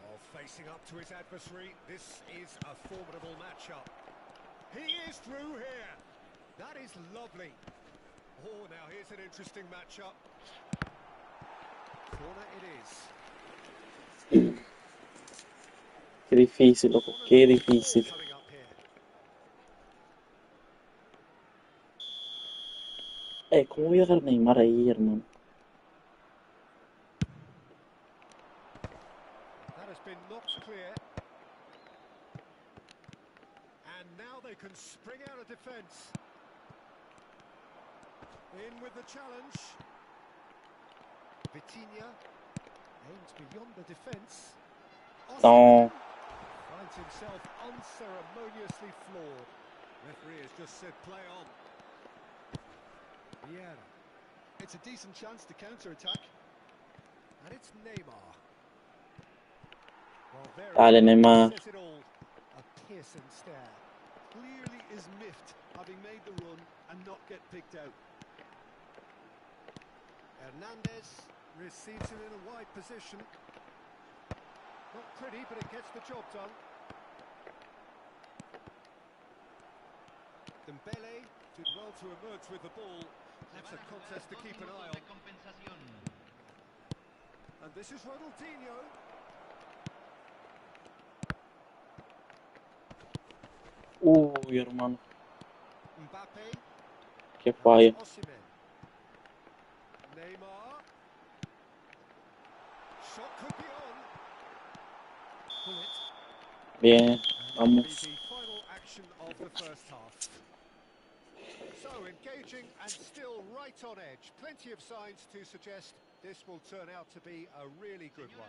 Oh, facing up to his adversary. This is a formidable matchup. He is through here. That is lovely. Oh, now here's an interesting matchup. Corner it is. Qué difícil, loco. Qué difícil. Coming up here. ¿Cómo voy a dejar a Neymar ahí, hermano? That has been knocked clear. And now they can spring out of defence. In with the challenge. Vitinha aims beyond the defence. No. Finds himself unceremoniously floored. Referee has just said play on. Vieira. It's a decent chance to counter-attack. And it's Neymar. Well, there Dale, it is. Neymar. Says it all. A piercing stare. Clearly is miffed, having made the run and not get picked out. Hernandez receives him in a wide position. Not pretty, but it gets the job done. Dembele did well to emerge with the ball. That's a contest to keep an eye on. And this is Ronaldinho. Uy, hermano. Mbappe. Qué falla. Osimhen. Neymar. Shot could be on. Bullet. Bien, And that'll be vamos. the final action of the first half. So engaging and still right on edge. Plenty of signs to suggest this will turn out to be a really good one.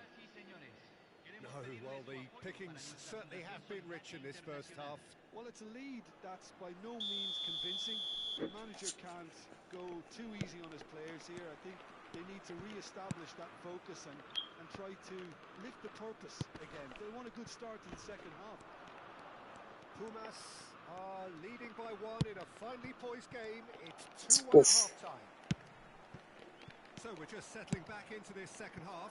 No, well, the pickings certainly have been rich in this first half. Well, it's a lead that's by no means convincing. The manager can't go too easy on his players here. I think they need to re-establish that focus and try to lift the purpose again. They want a good start to the second half. Pumas are leading by one in a finely poised game. It's 2-1 at Oof. half-time. So we're just settling back into this second half.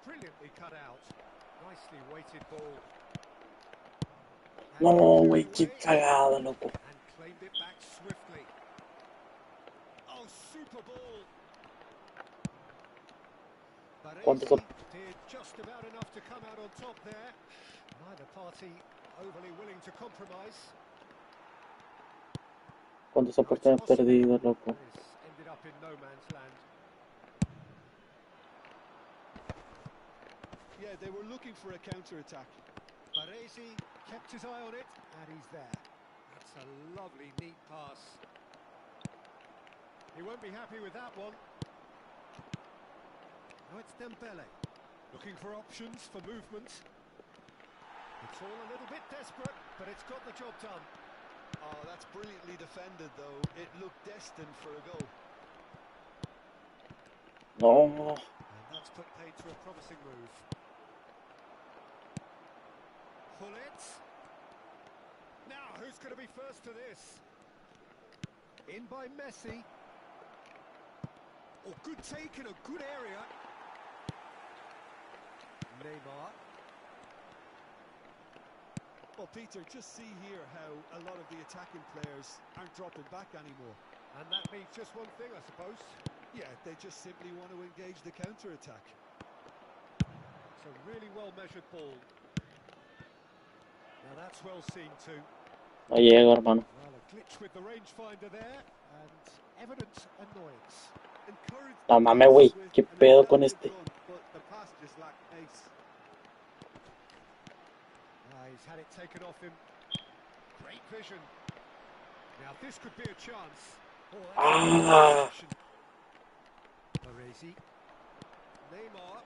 Brilliantly cut out. Nicely weighted ball. And No, cleared güey, it qué away cagada, loco. and claimed it back swiftly. Oh, super ball. ¿Cuántos Baresi did just about enough to come out on top there. Neither party overly willing to compromise. ¿Cuántas oportunidades perdidas, loco? This ended up in no man's land. Yeah, they were looking for a counter-attack. Baresi kept his eye on it, and he's there. That's a lovely, neat pass. He won't be happy with that one. Now it's Dembele, looking for options for movement. It's all a little bit desperate, but it's got the job done. Oh, that's brilliantly defended, though. It looked destined for a goal. No. And that's put paid to a promising move. Pull it. Now, who's going to be first to this? In by Messi. Oh, good take in a good area. Neymar. Well, Peter, just see here how a lot of the attacking players aren't dropping back anymore. And that means just one thing, I suppose. Yeah, they just simply want to engage the counter-attack. It's a really well-measured ball. Now that's well seen too. No llego, hermano. Well, a glitch with the rangefinder there, and evident annoyance. Encourage No the mames, pass güey. with ¿Qué an pedo con intelligent este? run, but the pass just lacked pace. He's had it taken off him. Great vision. Now this could be a chance. Oh, that's a good Ah, interception. Baresi. Neymar.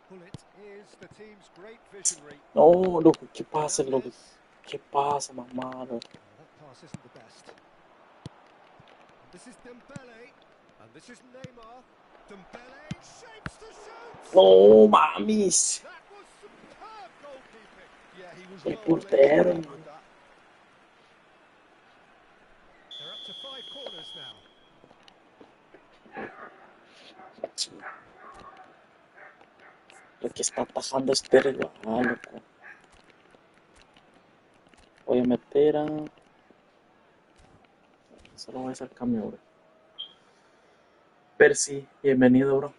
Bullet is the team's great visionary. no, loco, ¿qué pasa, loco? Hernandez. ¿Qué pasa, mamá? Oh, that pass isn't the best. And this is Dembele. And this is Neymar. Dembele shapes to shoot. No mames. That was superb goalkeeping. Yeah, he was El well placed to portero, deal hermano. with that. They're up to 5 corners now. Lo que está pasando este rival, loco. Voy a meter a... Solo voy a hacer cambio, bro. Percy, bienvenido, bro.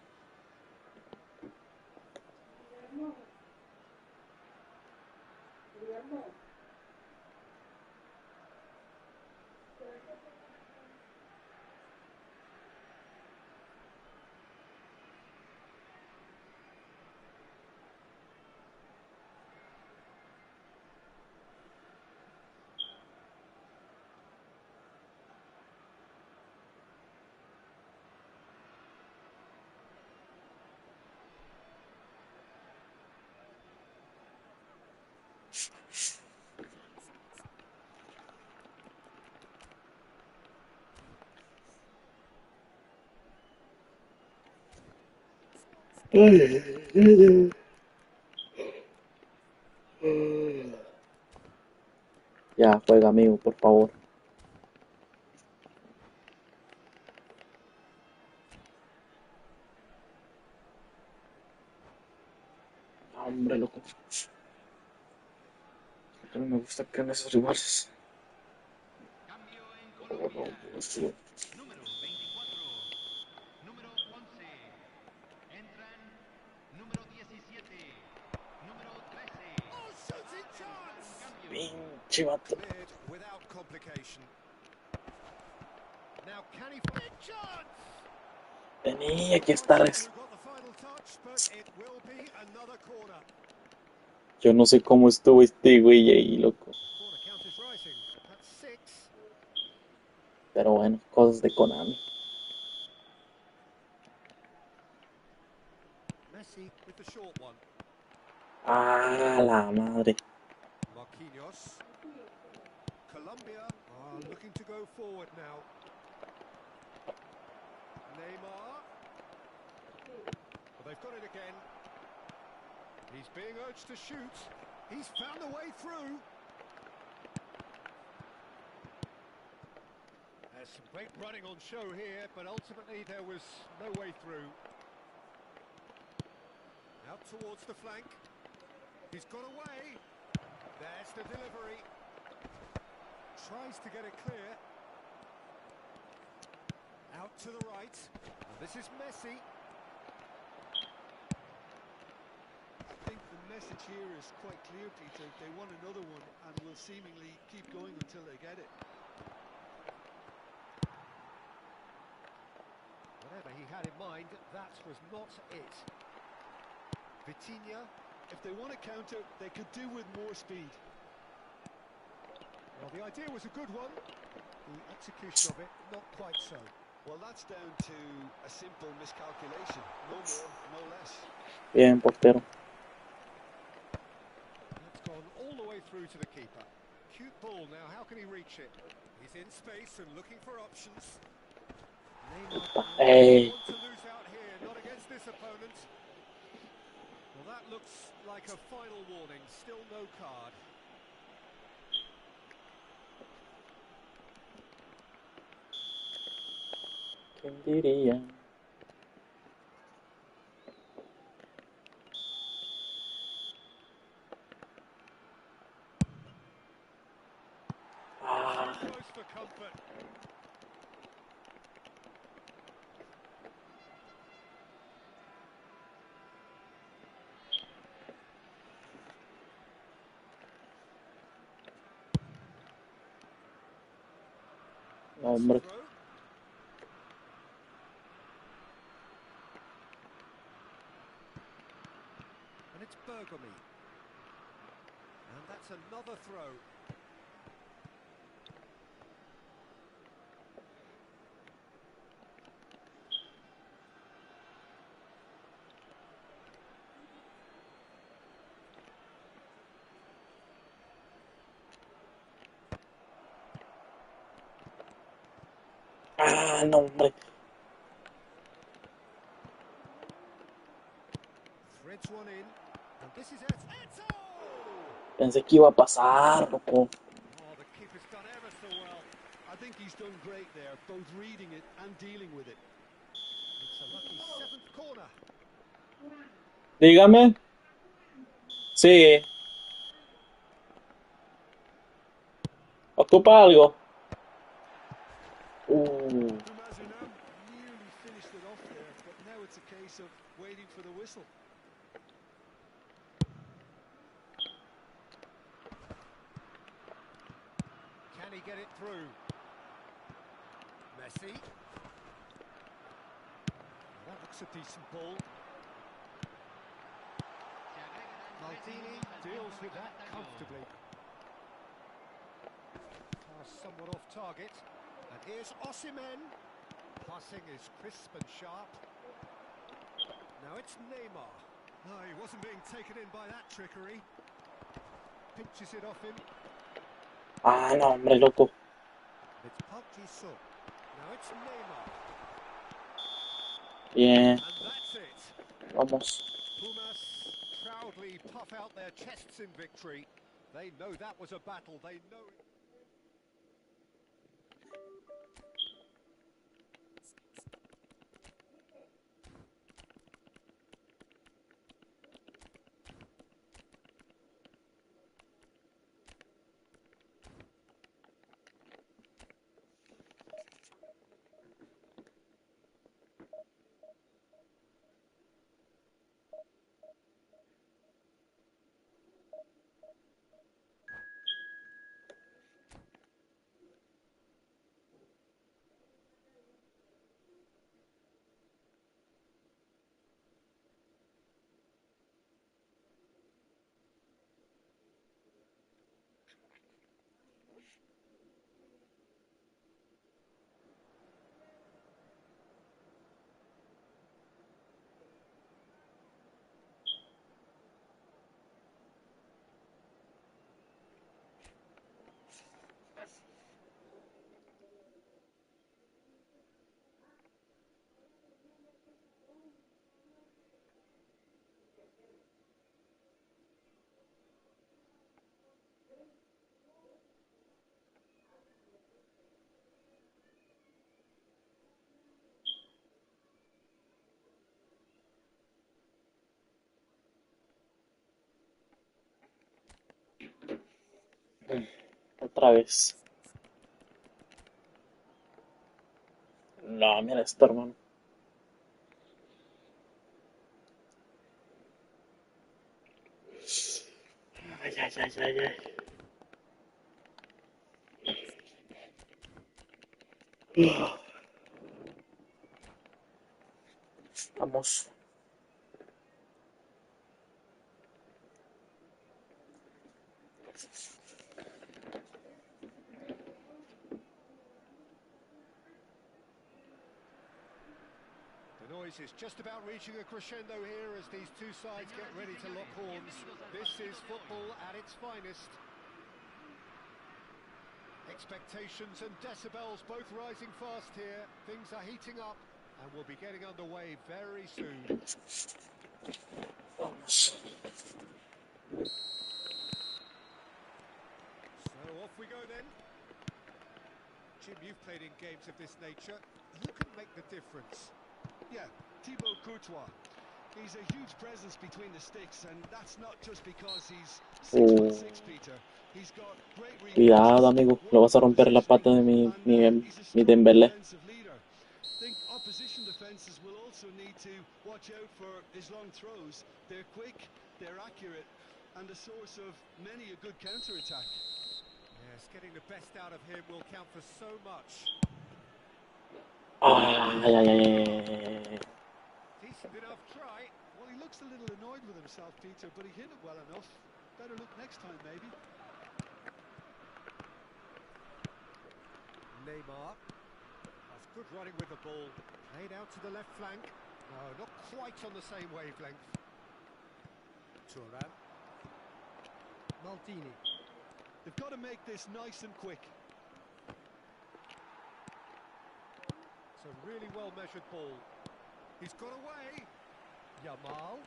Ya, juega, amigo, por favor. No, hombre, loco. No me gusta que en esos rivales. Cambio en Colombia. Número 24. Número 11. Entran número 17. Número 13. Oh, shooting chance! Cambio. Pinche vato. Cleared without complication. Now can he find a chance? Tenía que Not estar... sure who got the final touch, but it will be another corner. Yo no sé cómo estuvo este güey ahí, loco. Corner count is rising. That's 6. Pero bueno, cosas de Konami. Messi with the short one. Ah, la madre. Marquinhos. Colombia are looking to go forward now. Neymar. Well, they've got it again. He's being urged to shoot. He's found a way through. There's some great running on show here, but ultimately there was no way through. Out towards the flank. He's got away. There's the delivery. Tries to get it clear. Out to the right. And this is Messi. I think the message here is quite clear, Peter. They want another one and will seemingly keep going until they get it. Whatever he had in mind, that was not it. Vitinha. If they want to counter, they could do with more speed. Well, the idea was a good one. The execution of it, not quite so. Well, that's down to a simple miscalculation. No more, no less. Bien, portero. That's gone all the way through to the keeper. Cute ball now, how can he reach it? He's in space and looking for options. Neymar Hey. want to lose out here, not against this opponent. Well, that looks like a final warning, still no card. ¿Quién diría? Ah, Too close for comfort. That's the hombre. throw. And it's Bergomi. And that's another throw. Ah, no, hombre. Threads one in. And this is it. It's Pensé que iba a pasar, loco. Oh, the keeper's done ever so well. I think he's done great there, both reading it and dealing with it. It's a lucky seventh corner. Dígame. Sí. ¿Ocupa algo? Umazu now nearly finished it off there, but now it's a case of waiting for the whistle. Can he get it through? Messi. That looks a decent ball. Maldini deals with that comfortably. Pass somewhat off target. And here's Osimhen. Passing is crisp and sharp. Now it's Neymar. No, he wasn't being taken in by that trickery. Pinches it off him. Ah, no, hombre, loco. It's Park Ji-sung. Now it's Neymar. Bien. And that's it. Vamos. Pumas proudly puff out their chests in victory. They know that was a battle. They know it. Otra vez. No, mira esto, hermano. Ay, ay, ay, ay, ay. Vamos. The noise is just about reaching a crescendo here as these two sides get ready to lock horns. This is football at its finest. Expectations and decibels both rising fast here. Things are heating up and we'll be getting underway very soon. Vamos. So off we go then. Jim, you've played in games of this nature. Who can make the difference? Yeah, Thibaut Courtois. He's a huge presence between the sticks, and that's not just because he's 6'6", Peter. He's got great Cuidado, reflexes, amigo. Lo vas a wonderful romper la pata de positioning, and he's a mi strong Dembélé. defensive leader. I think opposition defenses will also need to watch out for his long throws. They're quick, they're accurate, and a source of many a good counter-attack. Yes, getting the best out of him will count for so much. Ay, ay, ay, ay. Decent enough try. Well, he looks a little annoyed with himself, Peter, but he hit it well enough. Better look next time, maybe. Neymar. That's good running with the ball. Played out to the left flank. No, not quite on the same wavelength. Thuram. Maldini. They've got to make this nice and quick. It's a really well-measured ball. He's got away. Yamal.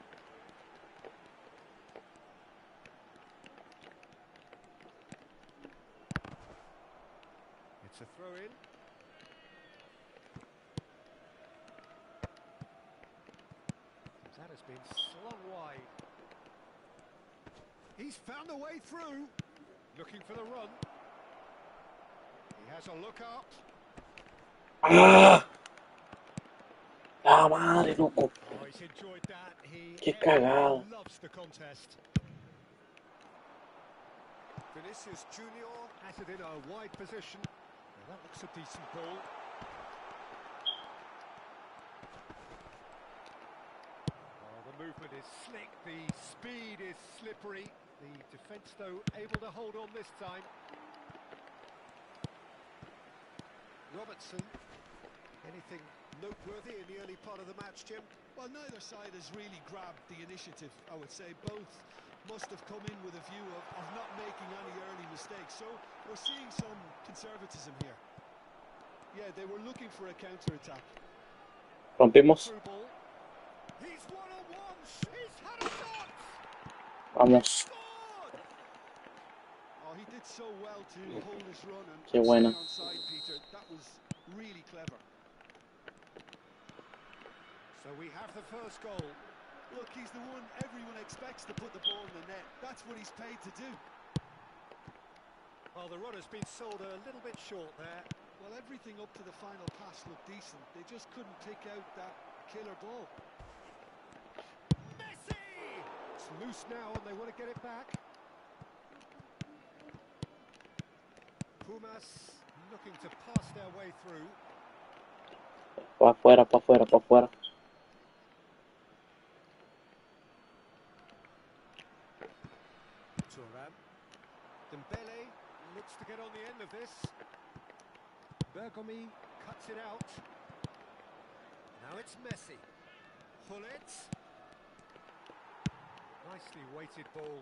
It's a throw-in. That has been slung wide. He's found a way through. Looking for the run. He has a look up. ¡Ah! ¡La madre, loco! Oh, he's enjoyed that. He ¡Qué cagado! loves the contest. Vinicius Junior has it in a wide position. Well, that looks a decent ball. Oh, the movement is slick. The speed is slippery. The defence, though, able to hold on this time. Robertson. Anything noteworthy in the early part of the match, Jim? Well, neither side has really grabbed the initiative, I would say. Both must have come in with a view of not making any early mistakes. So we're seeing some conservatism here. Yeah, they were looking for a counter-attack. Rompimos. Through ball. He's one-on-one. He's had a shot. Vamos. Scored. Oh, he did so well to hold his run and Qué stay buena. onside, Peter. That was really clever. So we have the first goal. Look, he's the one everyone expects to put the ball in the net. That's what he's paid to do. Well, the run has been sold a little bit short there. Well, everything up to the final pass looked decent. They just couldn't pick out that killer ball. Messi! It's loose now and they want to get it back. Pumas looking to pass their way through. Pa' afuera, pa' afuera, pa' afuera. Thuram. Dembele looks to get on the end of this. Bergomi cuts it out. Now it's Messi. Hullet. Nicely weighted ball.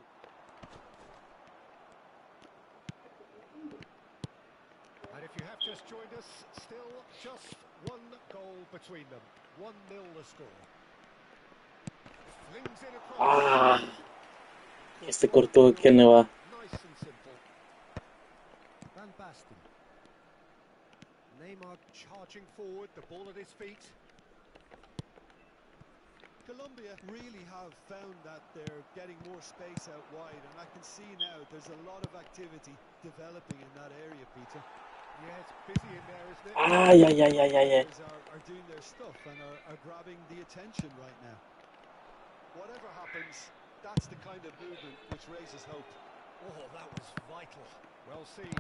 And if you have just joined us, still just one goal between them. 1-0 the score. Flings it across. ¡Ah! Este cortó, ¿quién le va? Nice and simple. Van Basten. Neymar charging forward, the ball at his feet. Colombia really have found that they're getting more space out wide, and I can see now there's a lot of activity developing in that area, Peter. Yeah, it's busy in there, isn't it? ¡Ay, ay, ay, ay, ay! Players are doing their stuff and are grabbing the attention right now. Whatever happens, that's the kind of movement which raises hope. Oh, that was vital. Well seen.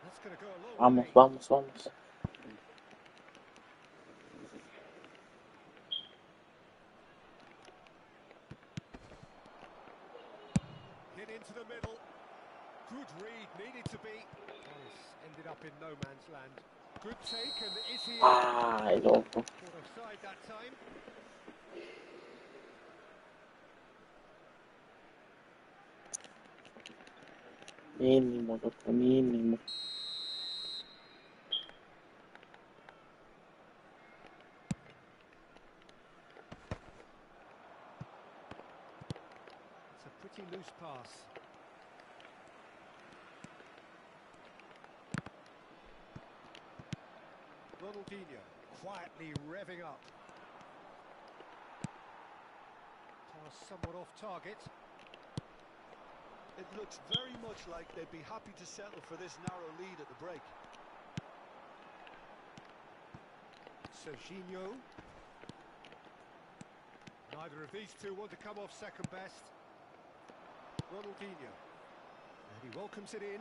That's going to go a long Vamos, way. vamos, vamos. Hit into the middle. Good read, needed to be. Oh, it's ended up in no man's land. Good take, and is he ¡Ay, loco! caught offside that time? Mínimo, loco, mínimo. It's a pretty loose pass. Ronaldinho quietly revving up. Pass somewhat off target. It looks very much like they'd be happy to settle for this narrow lead at the break. Serginho. Neither of these two want to come off second best. Ronaldinho. And he welcomes it in.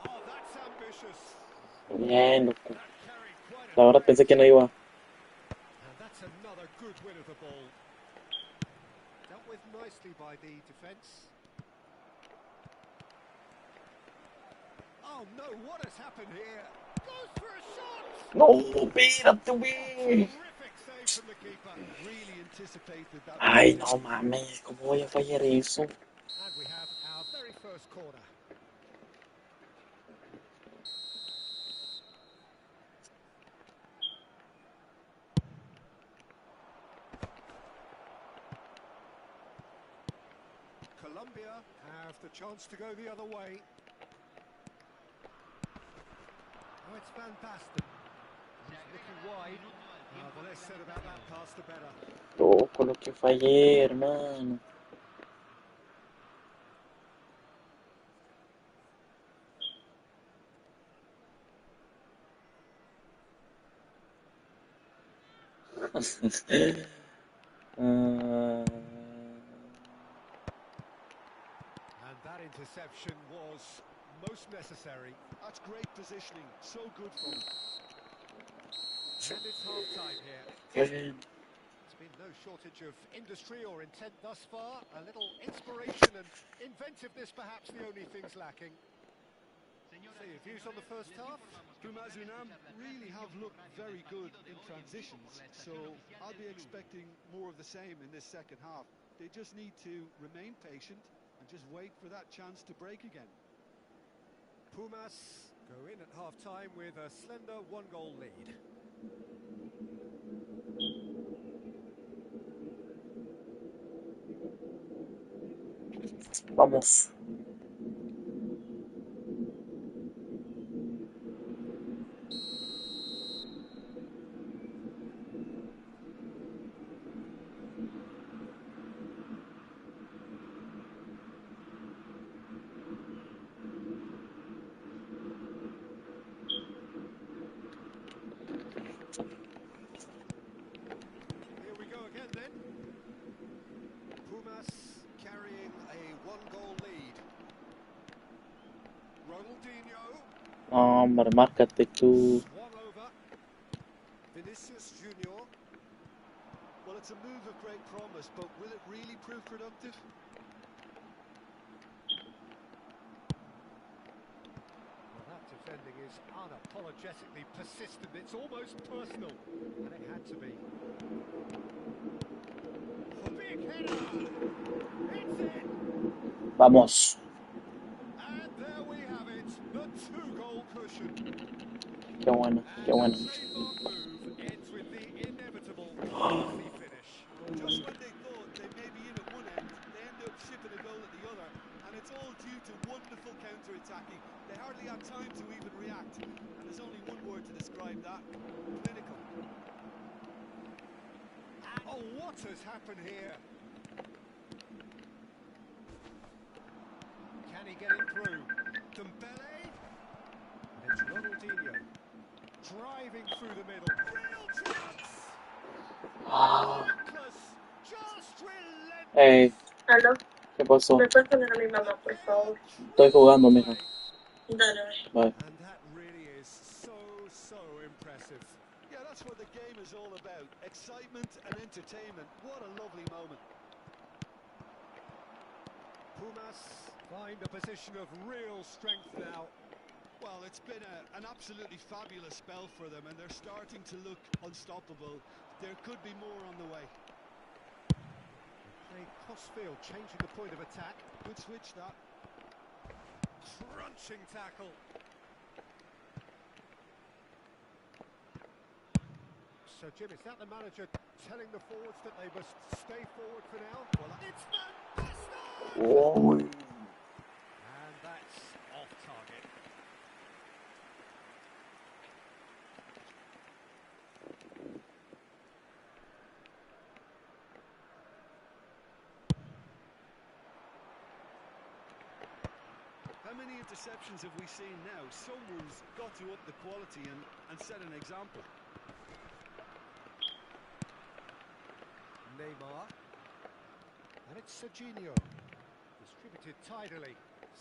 Oh, that's ambitious. Bien, loco. That carried quite La a verdad pensé que no iba. And that's another good win of the ball. Dealt with nicely by the defence. Oh no, what has happened here? Goes for a shot! No, espérate, güey. Terrific save from the keeper. Really anticipated that. Ay, no mames, ¿cómo voy a fallar eso? And we have our very first corner. Colombia have the chance to go the other way. Oh, it's Van Basten. Looking wide. The less said about that pass, the better. Loco, lo que fallé, hermano. And that interception was most necessary. That's great positioning. So good from him. And it's half-time here. Bien. There's been no shortage of industry or intent thus far. A little inspiration and inventiveness, perhaps the only things lacking. So your views on the first half? Pumas Unam really have looked very good in transitions, so I'll be expecting more of the same in this second half. They just need to remain patient and just wait for that chance to break again. Pumas go in at half-time with a slender one-goal lead. Vamos. Here we go again then. Pumas carrying a one-goal lead. Ronaldinho. No, hombre, márcate tú. Swung over. Vinicius Junior. Well, it's a move of great promise, but will it really prove productive? Well, that defending is unapologetically persistent. It's almost personal, and it had to be. Big header! It's in! Vamos. And there we have it, the two-goal cushion. Qué bueno, qué And bueno. the trademark move ends with the inevitable classy finish. Just when they thought they may be in at one end, they end up shipping a goal at the other, and it's all due to wonderful counter-attacking. They hardly had time to even react, and there's only one word to describe that: clinical. Oh, what has happened here? Can he get it through? Dembele? And it's Ronaldinho. Driving through the middle. Real chance! Relentless! Just relentless! Hey, ¿Aló? ¿qué pasó? ¿Me puedes poner a mi mamá, por favor? Estoy jugando, mija. Dale. Bye. And that really is so impressive. Yeah, that's what the game is all about. Excitement and entertainment. What a lovely moment. Pumas find a position of real strength now. Well, it's been an absolutely fabulous spell for them, and they're starting to look unstoppable. There could be more on the way. Play crossfield, changing the point of attack. Good switch, that. Crunching tackle. So, Jim, is that the manager telling the forwards that they must stay forward for now? Well, it's Van Basten! Oh. And that's off target. How many interceptions have we seen now? Someone's got to up the quality and set an example. Neymar. And it's Serginho. Distributed tidily.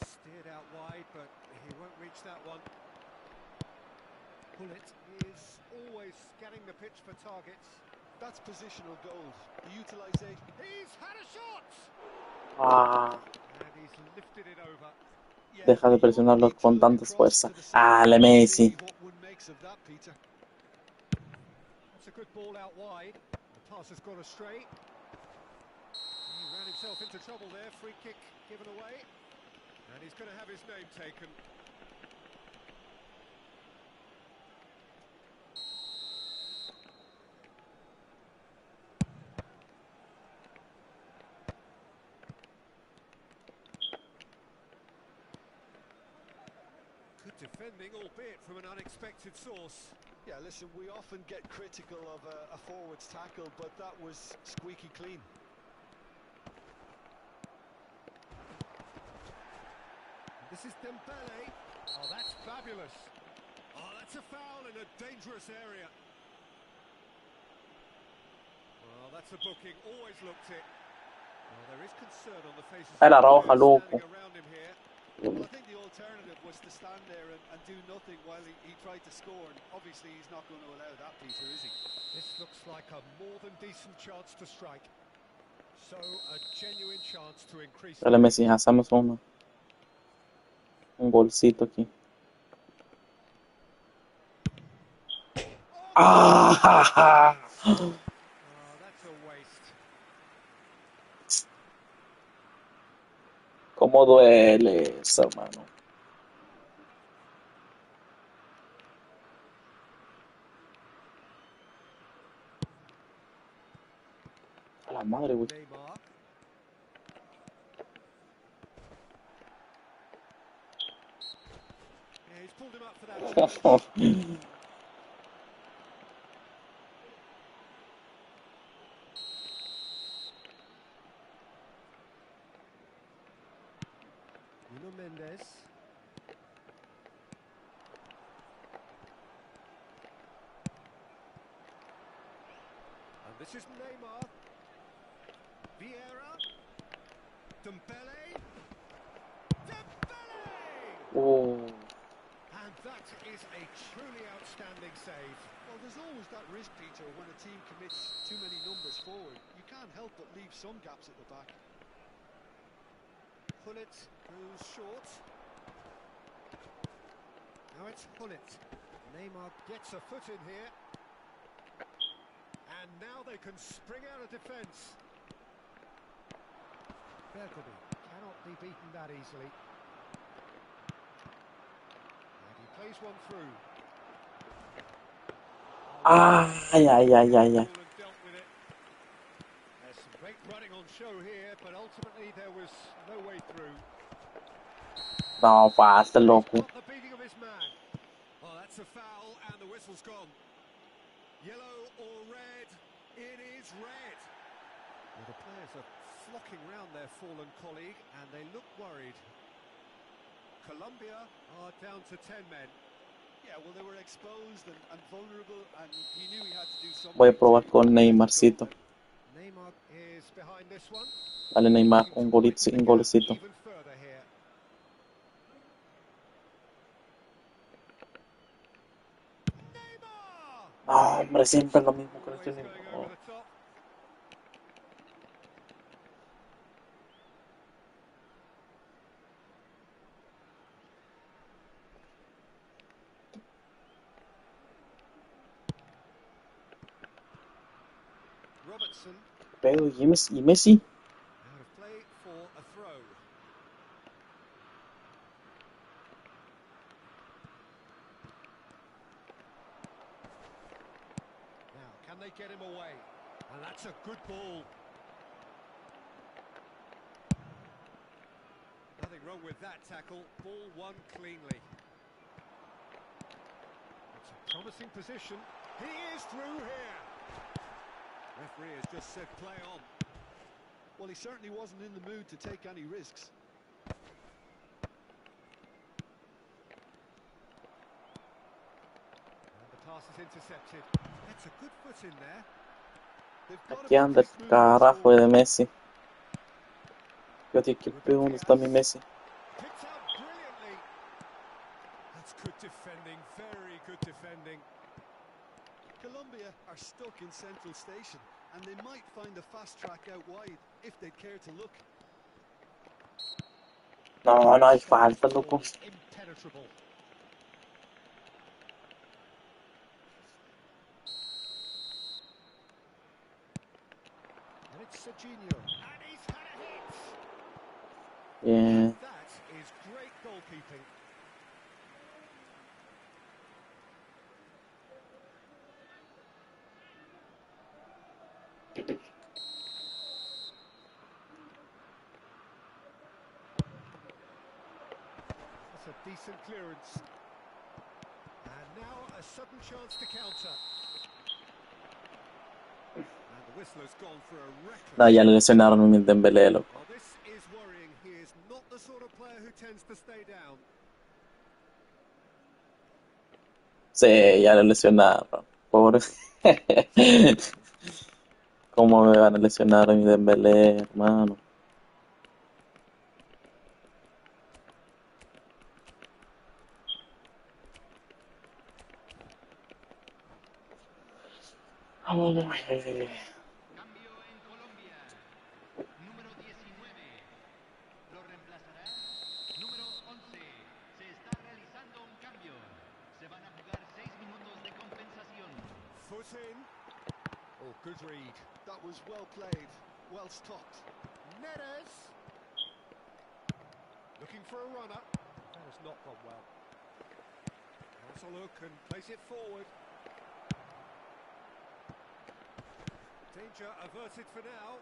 Steered out wide, but he won't reach that one. Pullet is always scanning the pitch for targets. That's positional gold. The utilisation. He's had a shot! Ah, And he's lifted it over. Yeah, deja de you only presionarlos need to con look tanta across fuerza. to the Ah, sideline le to Messi. see what one makes of that, Peter. That's a good ball out wide. The pass has gone astray. He ran himself into trouble there. Free kick given away. And he's going to have his name taken. Good defending, albeit from an unexpected source. Yeah, listen, we often get critical of a forward's tackle, but that was squeaky clean. This is Dembele. Oh, that's fabulous. Oh, that's a foul in a dangerous area. Well, that's a booking. Always looked it. Well, there is concern on the faces of Era the roja, players loco. standing around him here. Well, I think the alternative was to stand there and do nothing while he tried to score, and obviously he's not going to allow that, Peter, is he? This looks like a more than decent chance to strike. So, a genuine chance to increase the Dale, lead. Messi, hacemos un golcito aquí. Ah, Oh, that's a waste. cómo duele eso, hermano. A la madre, güey. Neymar. Yeah, he's pulled him up for that challenge. Nuno Mendes. And this is Neymar. Vieira. Dembele. Dembele! Oh, And that is a truly outstanding save. Well, there's always that risk, Peter, when a team commits too many numbers forward. You can't help but leave some gaps at the back. Pullet goes short. Now it's Pullet. Neymar gets a foot in here. And now they can spring out of defence. Bergeby cannot be beaten that easily. And he plays one through. ay, ay, ay, ay, ay. And dealt with it. There's some great running on show here, but ultimately there was no way through. No, pasa, loco. Got the beating of his man. Oh, that's a foul, and the whistle's gone. Yellow or red? It is red. Well, the players are flocking round their fallen colleague, and they look worried. Colombia are down to 10 men. Yeah, well, they were exposed and vulnerable, and he knew he had to do something. Voy a probar con Neymarcito. Neymar is behind this one. Dale, Neymar, Looking un to widen the gap golecito. even further here. Neymar! No, hombre, siempre lo mismo con este Always niño. going over the top. Robertson Pero, ¿y Messi? out of play for a throw. Now, can they get him away? And that's a good ball. Nothing wrong with that tackle. Ball won cleanly. It's a promising position. He is through here. Referee has just said play on. Well, he certainly wasn't in the mood to take any risks. pass is intercepted. That's a good foot in there. They've got to Aquí make anda el this move carajo forward. de Messi. Yo dije, ¿qué pedo? ¿Dónde está mi Messi? Picked out brilliantly. That's good defending, very good defending. Colombia are stuck in Central Station, and they might find a fast track out wide if they'd care to look. No, no hay falta, loco. Impenetrable. And it's Serginho. And he's had a hit. Bien. That is great goalkeeping. That's a decent clearance. And now a sudden chance to counter. And the whistler's gone for a reckless... No, ya le lesionaron a mi Dembélé, loco. Well, this is worrying. He is not the sort of player who tends to stay down. Sí, ya le lesionaron. Pobre. ¿Cómo me van a lesionar a mi Dembélé, hermano? Ay. Cambio en Colombia. Número 19. Lo reemplazará. Número 11. Se está realizando un cambio. Se van a jugar 6 minutos de compensación. Foot in. Oh, good read. That was well played, well stopped. Neres. Looking for a runner. That has not gone well. Has a look and plays it forward. Danger averted for now.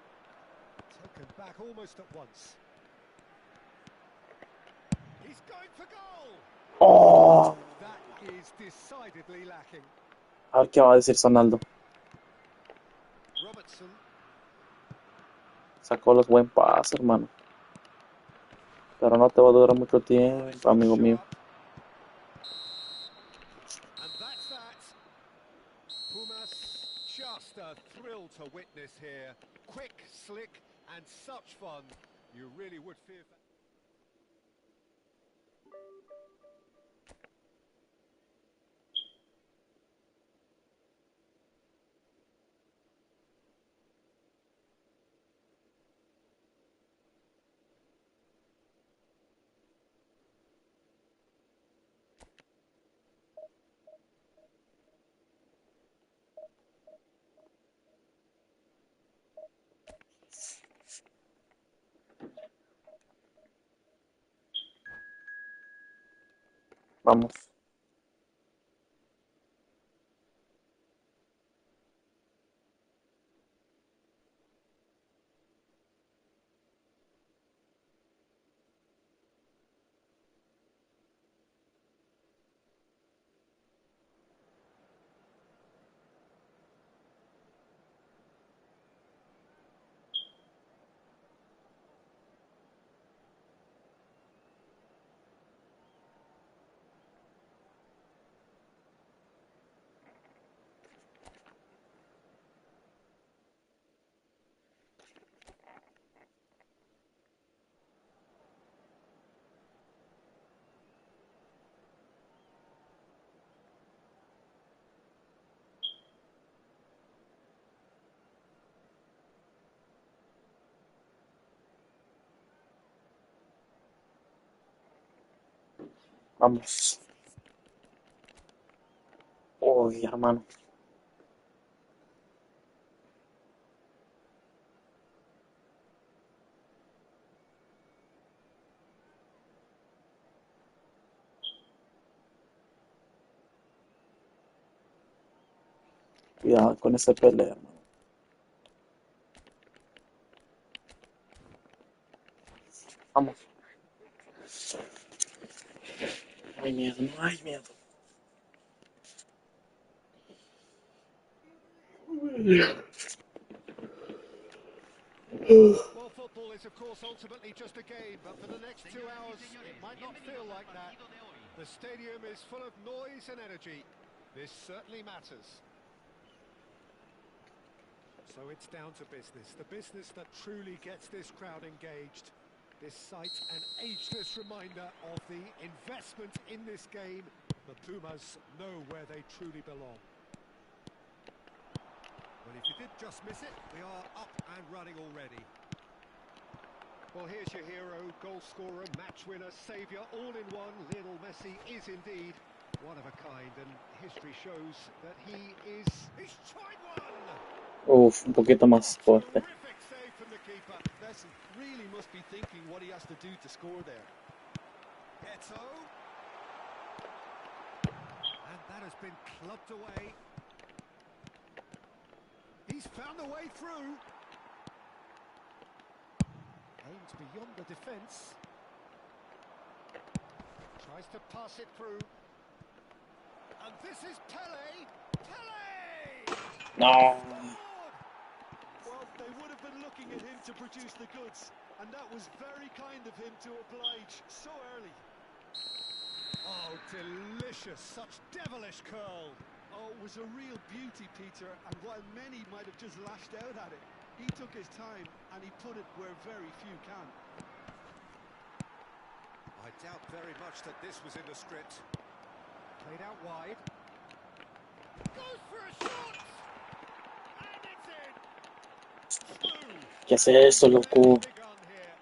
Taken back almost at once. He's going for goal. Oh. That is decidedly lacking. A ver qué va a decir Sonaldo. Robertson. Sacó los buen pasos, hermano. Pero no te va a durar mucho tiempo, amigo mío. And that's that. Pumas, just a thrill to witness here. Quick, slick, and such fun. You really would fear... Vamos. Vamos. Uy, hermano. Cuidado con ese pelea, hermano. Vamos. No hay miedo, no hay miedo. Well, football is, of course, ultimately just a game, but for the next 2 hours, it might not feel like that. The stadium is full of noise and energy. This certainly matters. So it's down to business. The business that truly gets this crowd engaged. This sight an ageless reminder of the investment in this game. The Pumas know where they truly belong. Well, if you did just miss it, we are up and running already. Well, here's your hero, goal scorer, match winner, saviour, all in one. Lionel Messi is indeed one of a kind, and history shows that he's tried one! Uf, un poquito más fuerte. Terrific save from the keeper. Besson really must be thinking what he has to do to score there. Eto. And that has been clubbed away. He's found a way through. Aims beyond the defence. Tries to pass it through. And this is Pele. Pele! No. Well, they would have been looking at him to produce the goods, and that was very kind of him to oblige so early. Oh, delicious. Such devilish curl. Oh, it was a real beauty, Peter, and while many might have just lashed out at it, he took his time and he put it where very few can. I doubt very much that this was in the script. Played out wide. Goes for a shot! And it's in! Smooth! ¿Qué es eso, loco? Begun here.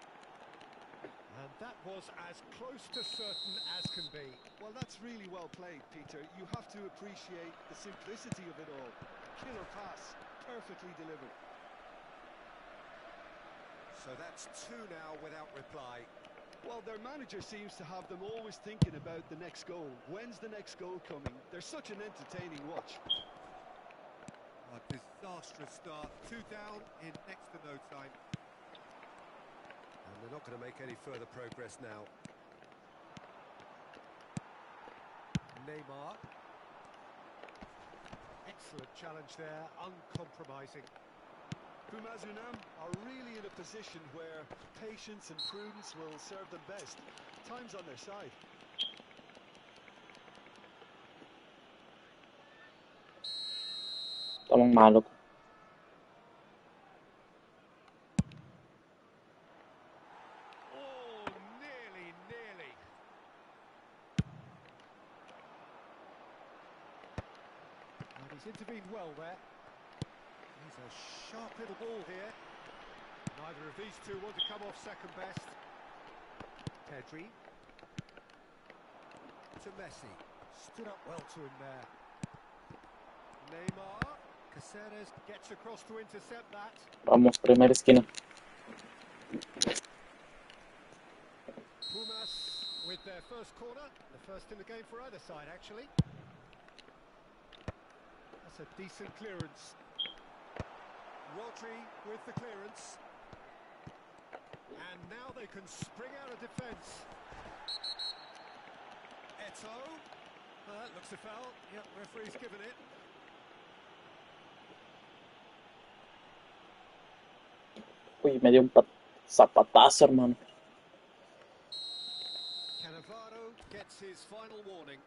And that was as close to certain as can be. Well, that's really well played, Peter. You have to appreciate the simplicity of it all. Killer pass, perfectly delivered. So that's two now without reply. Well, their manager seems to have them always thinking about the next goal. When's the next goal coming? They're such an entertaining watch. A disastrous start. 2 down in next to no time. And they're not going to make any further progress now. Neymar. Excellent challenge there, uncompromising. Pumas Unam are really in a position where patience and prudence will serve them best. Time's on their side. Estamos mal, loco. Oh, nearly. And he's intervened well there. He's a sharp little ball here. Neither of these two want to come off second best. Pedri. To Messi. Stood up well to him there. Neymar. Caceres gets across to intercept that. Vamos, primera esquina. Pumas with their first corner. The first in the game for either side, actually. That's a decent clearance. Rodri with the clearance. And now they can spring out of defence. Eto. That looks a foul. Yep, referee's given it. Uy, me dio un zapatazo, hermano. Cannavaro gets his final warning.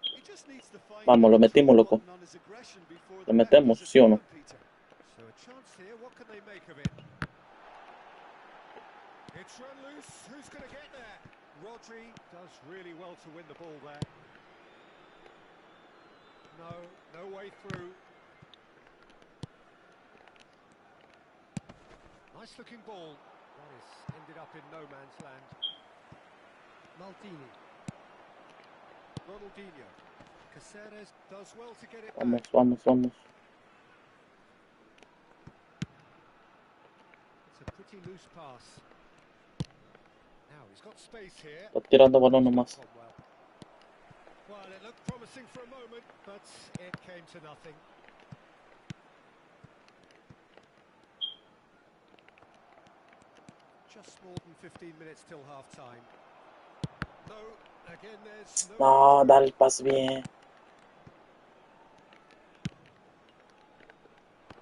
He just needs to find Vamos, lo the metimos, control loco. button on his aggression before Lo the metemos, back ¿sí o no? does it, Peter. So a chance here, what can they make of it? It's run loose, who's going to get there? Rodri does really well to win the ball there. No way through. Nice looking ball. That is ended up in no man's land. Maldini. Ronaldinho. Caceres does well to get it Vamos, back. vamos. It's a pretty loose pass. Now he's got space here. Está tirando balón nomás. Well, it looked promising for a moment, but it came to nothing. Just more than 15 minutes till half-time. No, again there's No, dar el pase bien.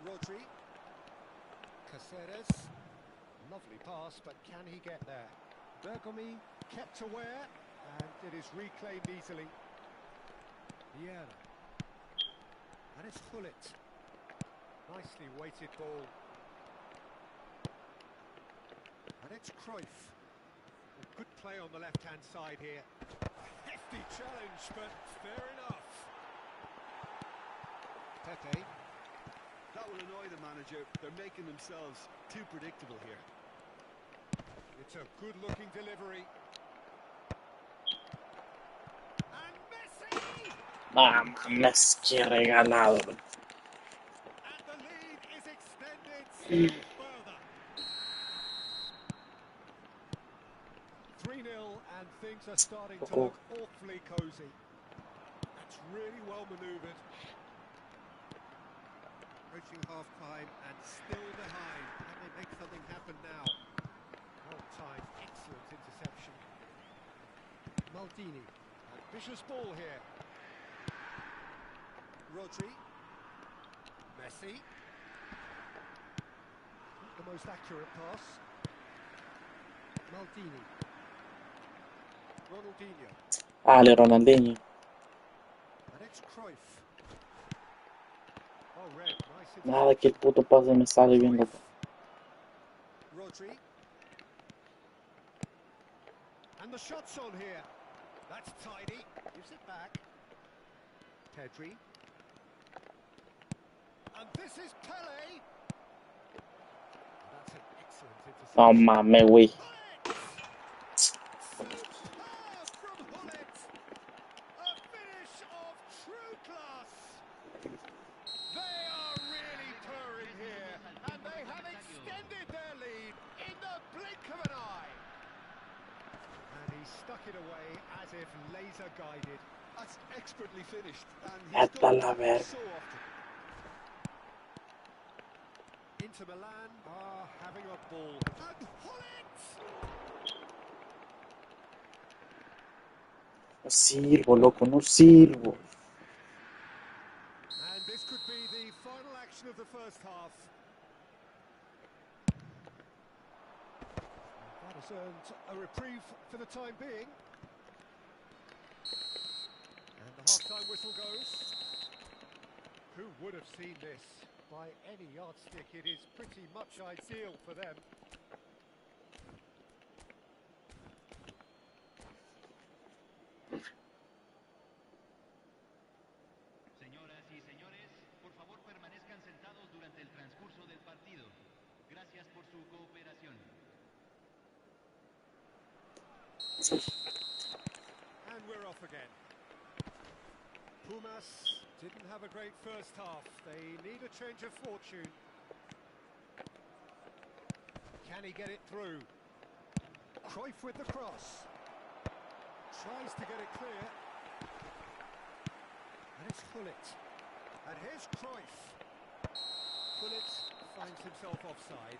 Rodri. Caceres. Lovely pass, but can he get there? Bergomi kept aware, and it is reclaimed easily. Vieira. And it's Hullet. Nicely weighted ball. And it's Cruyff. Good play on the left-hand side here. A hefty challenge, but fair enough. Pepe. That will annoy the manager. They're making themselves too predictable here. It's a good-looking delivery. And Messi! Mames, qué regalado. And the lead is extended still further. 3-0, and things are starting to look awfully cosy. That's really well manoeuvred. Approaching half-time and still behind. Can they make something happen now? Well-timed, excellent interception. Maldini. Ambitious ball here. Rodri. Messi. Not the most accurate pass. Maldini. Ronaldinho. Ale, Ronaldinho. And it's Cruyff. Oh, red. Nice Nada que el puto pase me sale bien, loco. Rodri. And the shot's on here. That's tidy. Gives it back. Pedri. And this is Pele. That's an excellent interception. No mames, güey. Superb from Hullet. A finish of true class. They are really purring here, and they have extended their lead in the blink of an eye. And he stuck it away as if laser guided. That's expertly finished, and he's Vete a done la that verga. so often. Inter Milan are having a ball. And Hullet! No sirvo, loco, no sirvo. And this could be the final action of the first half. That has earned a reprieve for the time being. And the half-time whistle goes. Who would have seen this? By any yardstick, it is pretty much ideal for them. Señoras y señores, por favor permanezcan sentados durante el transcurso del partido. Gracias por su cooperación. And we're off again. Pumas didn't have a great first half. They need a change of fortune. Can he get it through? Cruyff with the cross. Tries to get it clear. And it's Hullet. And here's Cruyff. Hullet finds himself offside.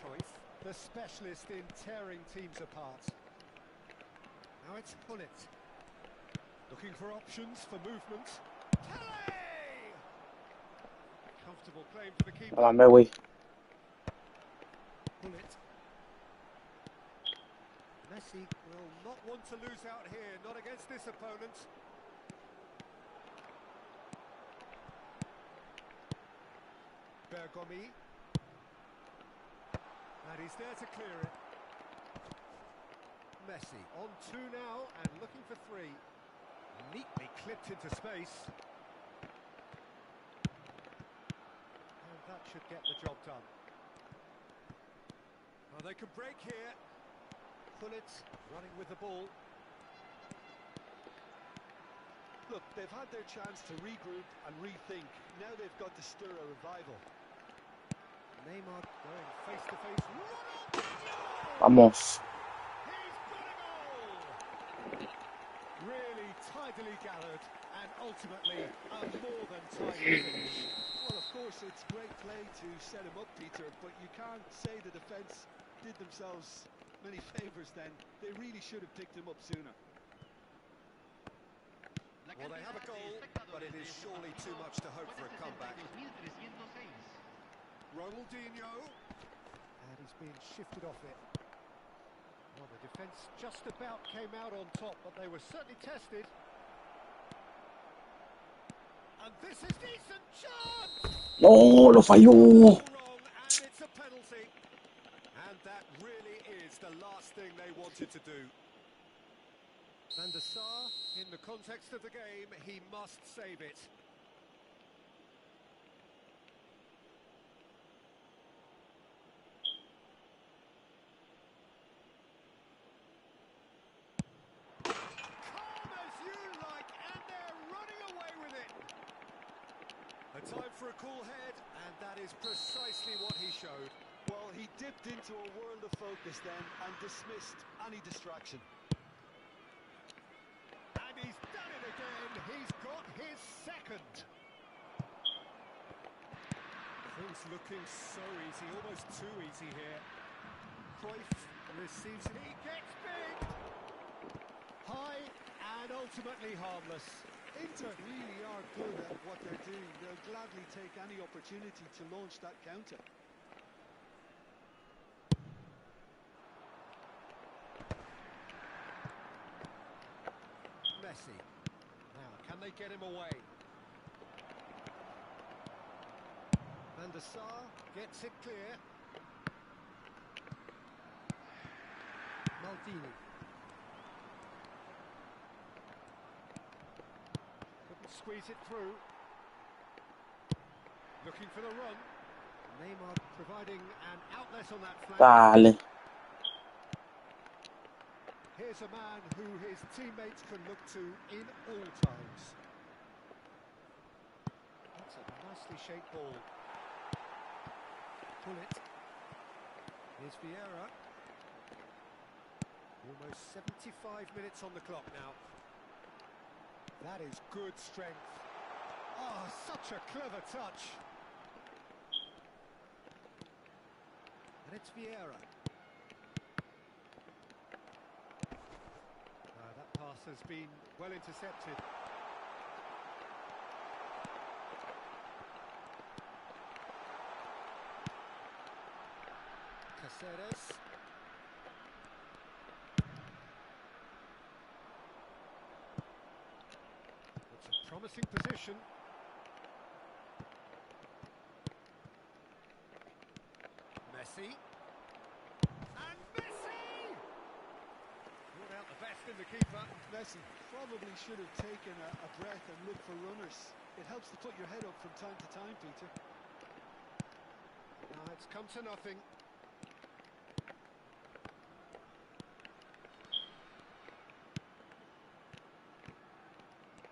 Cruyff, the specialist in tearing teams apart. Now it's Hullet. Looking for options for movement. Pele! Comfortable claim for the keeper. No mames, güey. Hullet. Messi will not want to lose out here, not against this opponent. Bergomi. And he's there to clear it. Messi on two now and looking for three. Neatly clipped into space. And that should get the job done. Oh, they can break here. Hullet running with the ball. Look, they've had their chance to regroup and rethink. Now they've got to stir a revival. Neymar going face to face. Ronaldinho! Vamos. He's got a goal! Really tidily gathered and ultimately a more than tidy finish. Well, of course, it's great play to set him up, Peter, but you can't say the defence did themselves many favours then. They really should have picked him up sooner. Well, they have a goal, but it is surely too much to hope for a comeback. Ronaldinho. And he's being shifted off it. Well, the defence just about came out on top, but they were certainly tested. And this is decent chance! ¡No! ¡Lo falló! Wrong, and it's a penalty. And that really is the last thing they wanted to do. Van der Sar, in the context of the game, he must save it. Calm as you like, and they're running away with it. A time for a cool head, and that is precisely what he showed. Well, he dipped into a world of focus then and dismissed any distraction. And he's done it again. He's got his second. Things looking so easy, almost too easy here. Cruyff receives it. He gets big. High and ultimately harmless. Inter really are good at what they're doing. They'll gladly take any opportunity to launch that counter. Messi. Now, can they get him away? Van der Sar gets it clear. Maldini. Couldn't squeeze it through. Looking for the run. Neymar providing an outlet on that flank. Dale. Here's a man who his teammates can look to in all times. That's a nicely shaped ball. Pull it. Here's Vieira. Almost 75 minutes on the clock now. That is good strength. Oh, such a clever touch. And it's Vieira. That pass has been well intercepted. Caceres. It's a promising position. Messi. And Messi! Brought out the best in the keeper. Messi probably should have taken a breath and looked for runners. It helps to put your head up from time to time, Peter. Now it's come to nothing.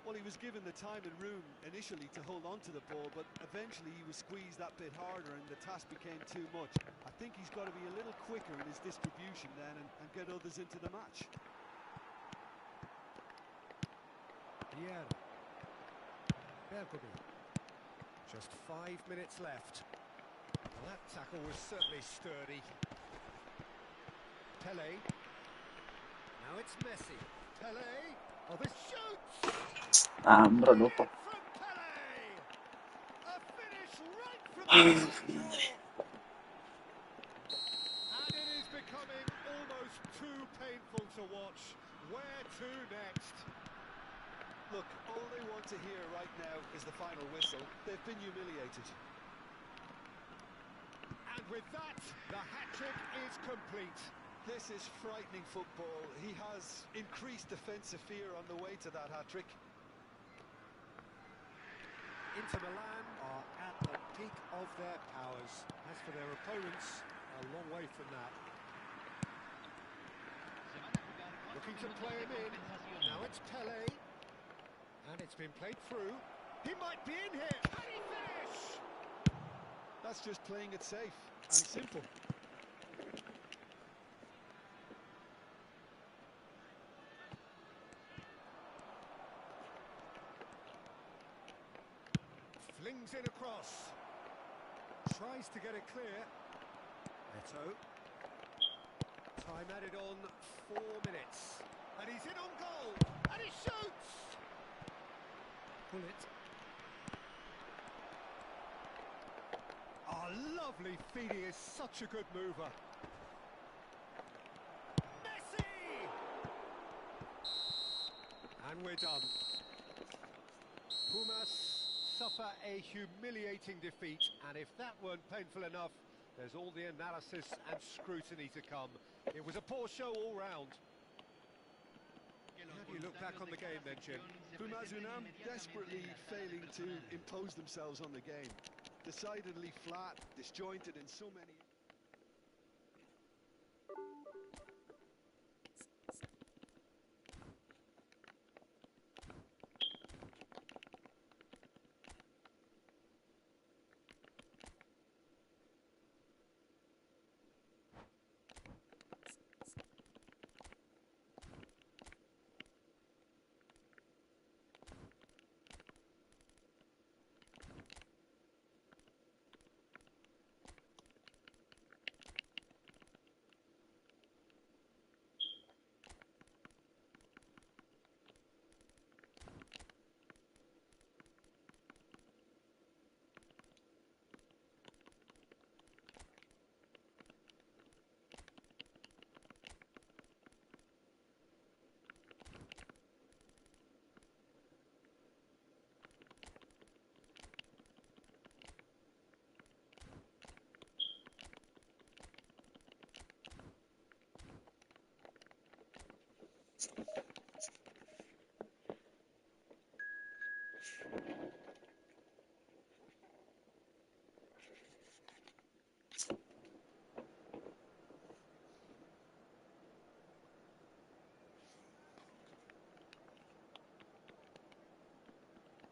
Well, he was given the time and room initially to hold on to the ball, but eventually he was squeezed that bit harder and the task became too much. I think he's got to be a little quicker in his distribution then and get others into the match. Vieira. Bergomi. Just 5 minutes left. Well, that tackle was certainly sturdy. Pele. Now it's Messi. Pele. Oh, this shoots! Ah, bro, no. From Pele! A finish right from the jaw! And it is becoming almost too painful to watch. Where to next? Look, all they want to hear right now is the final whistle. They've been humiliated. And with that, the hat-trick is complete. This is frightening football. He has increased defensive fear on the way to that hat-trick. Inter Milan are at the peak of their powers. As for their opponents, a long way from that. Looking to play him in. Now it's Pele. And it's been played through. He might be in here. Can he finish? That's just playing it safe and simple. Flings in across. Tries to get it clear. Neto. Time added on 4 minutes. And he's in on goal. And he shoots! Pull it. Oh, Oh, lovely feet. He is such a good mover. Messi! And we're done. Pumas suffer a humiliating defeat, and if that weren't painful enough, there's all the analysis and scrutiny to come. It was a poor show all round. How do you look back on the game then, Jim? Pumas Unam desperately failing to impose themselves on the game. Decidedly flat, disjointed in so many...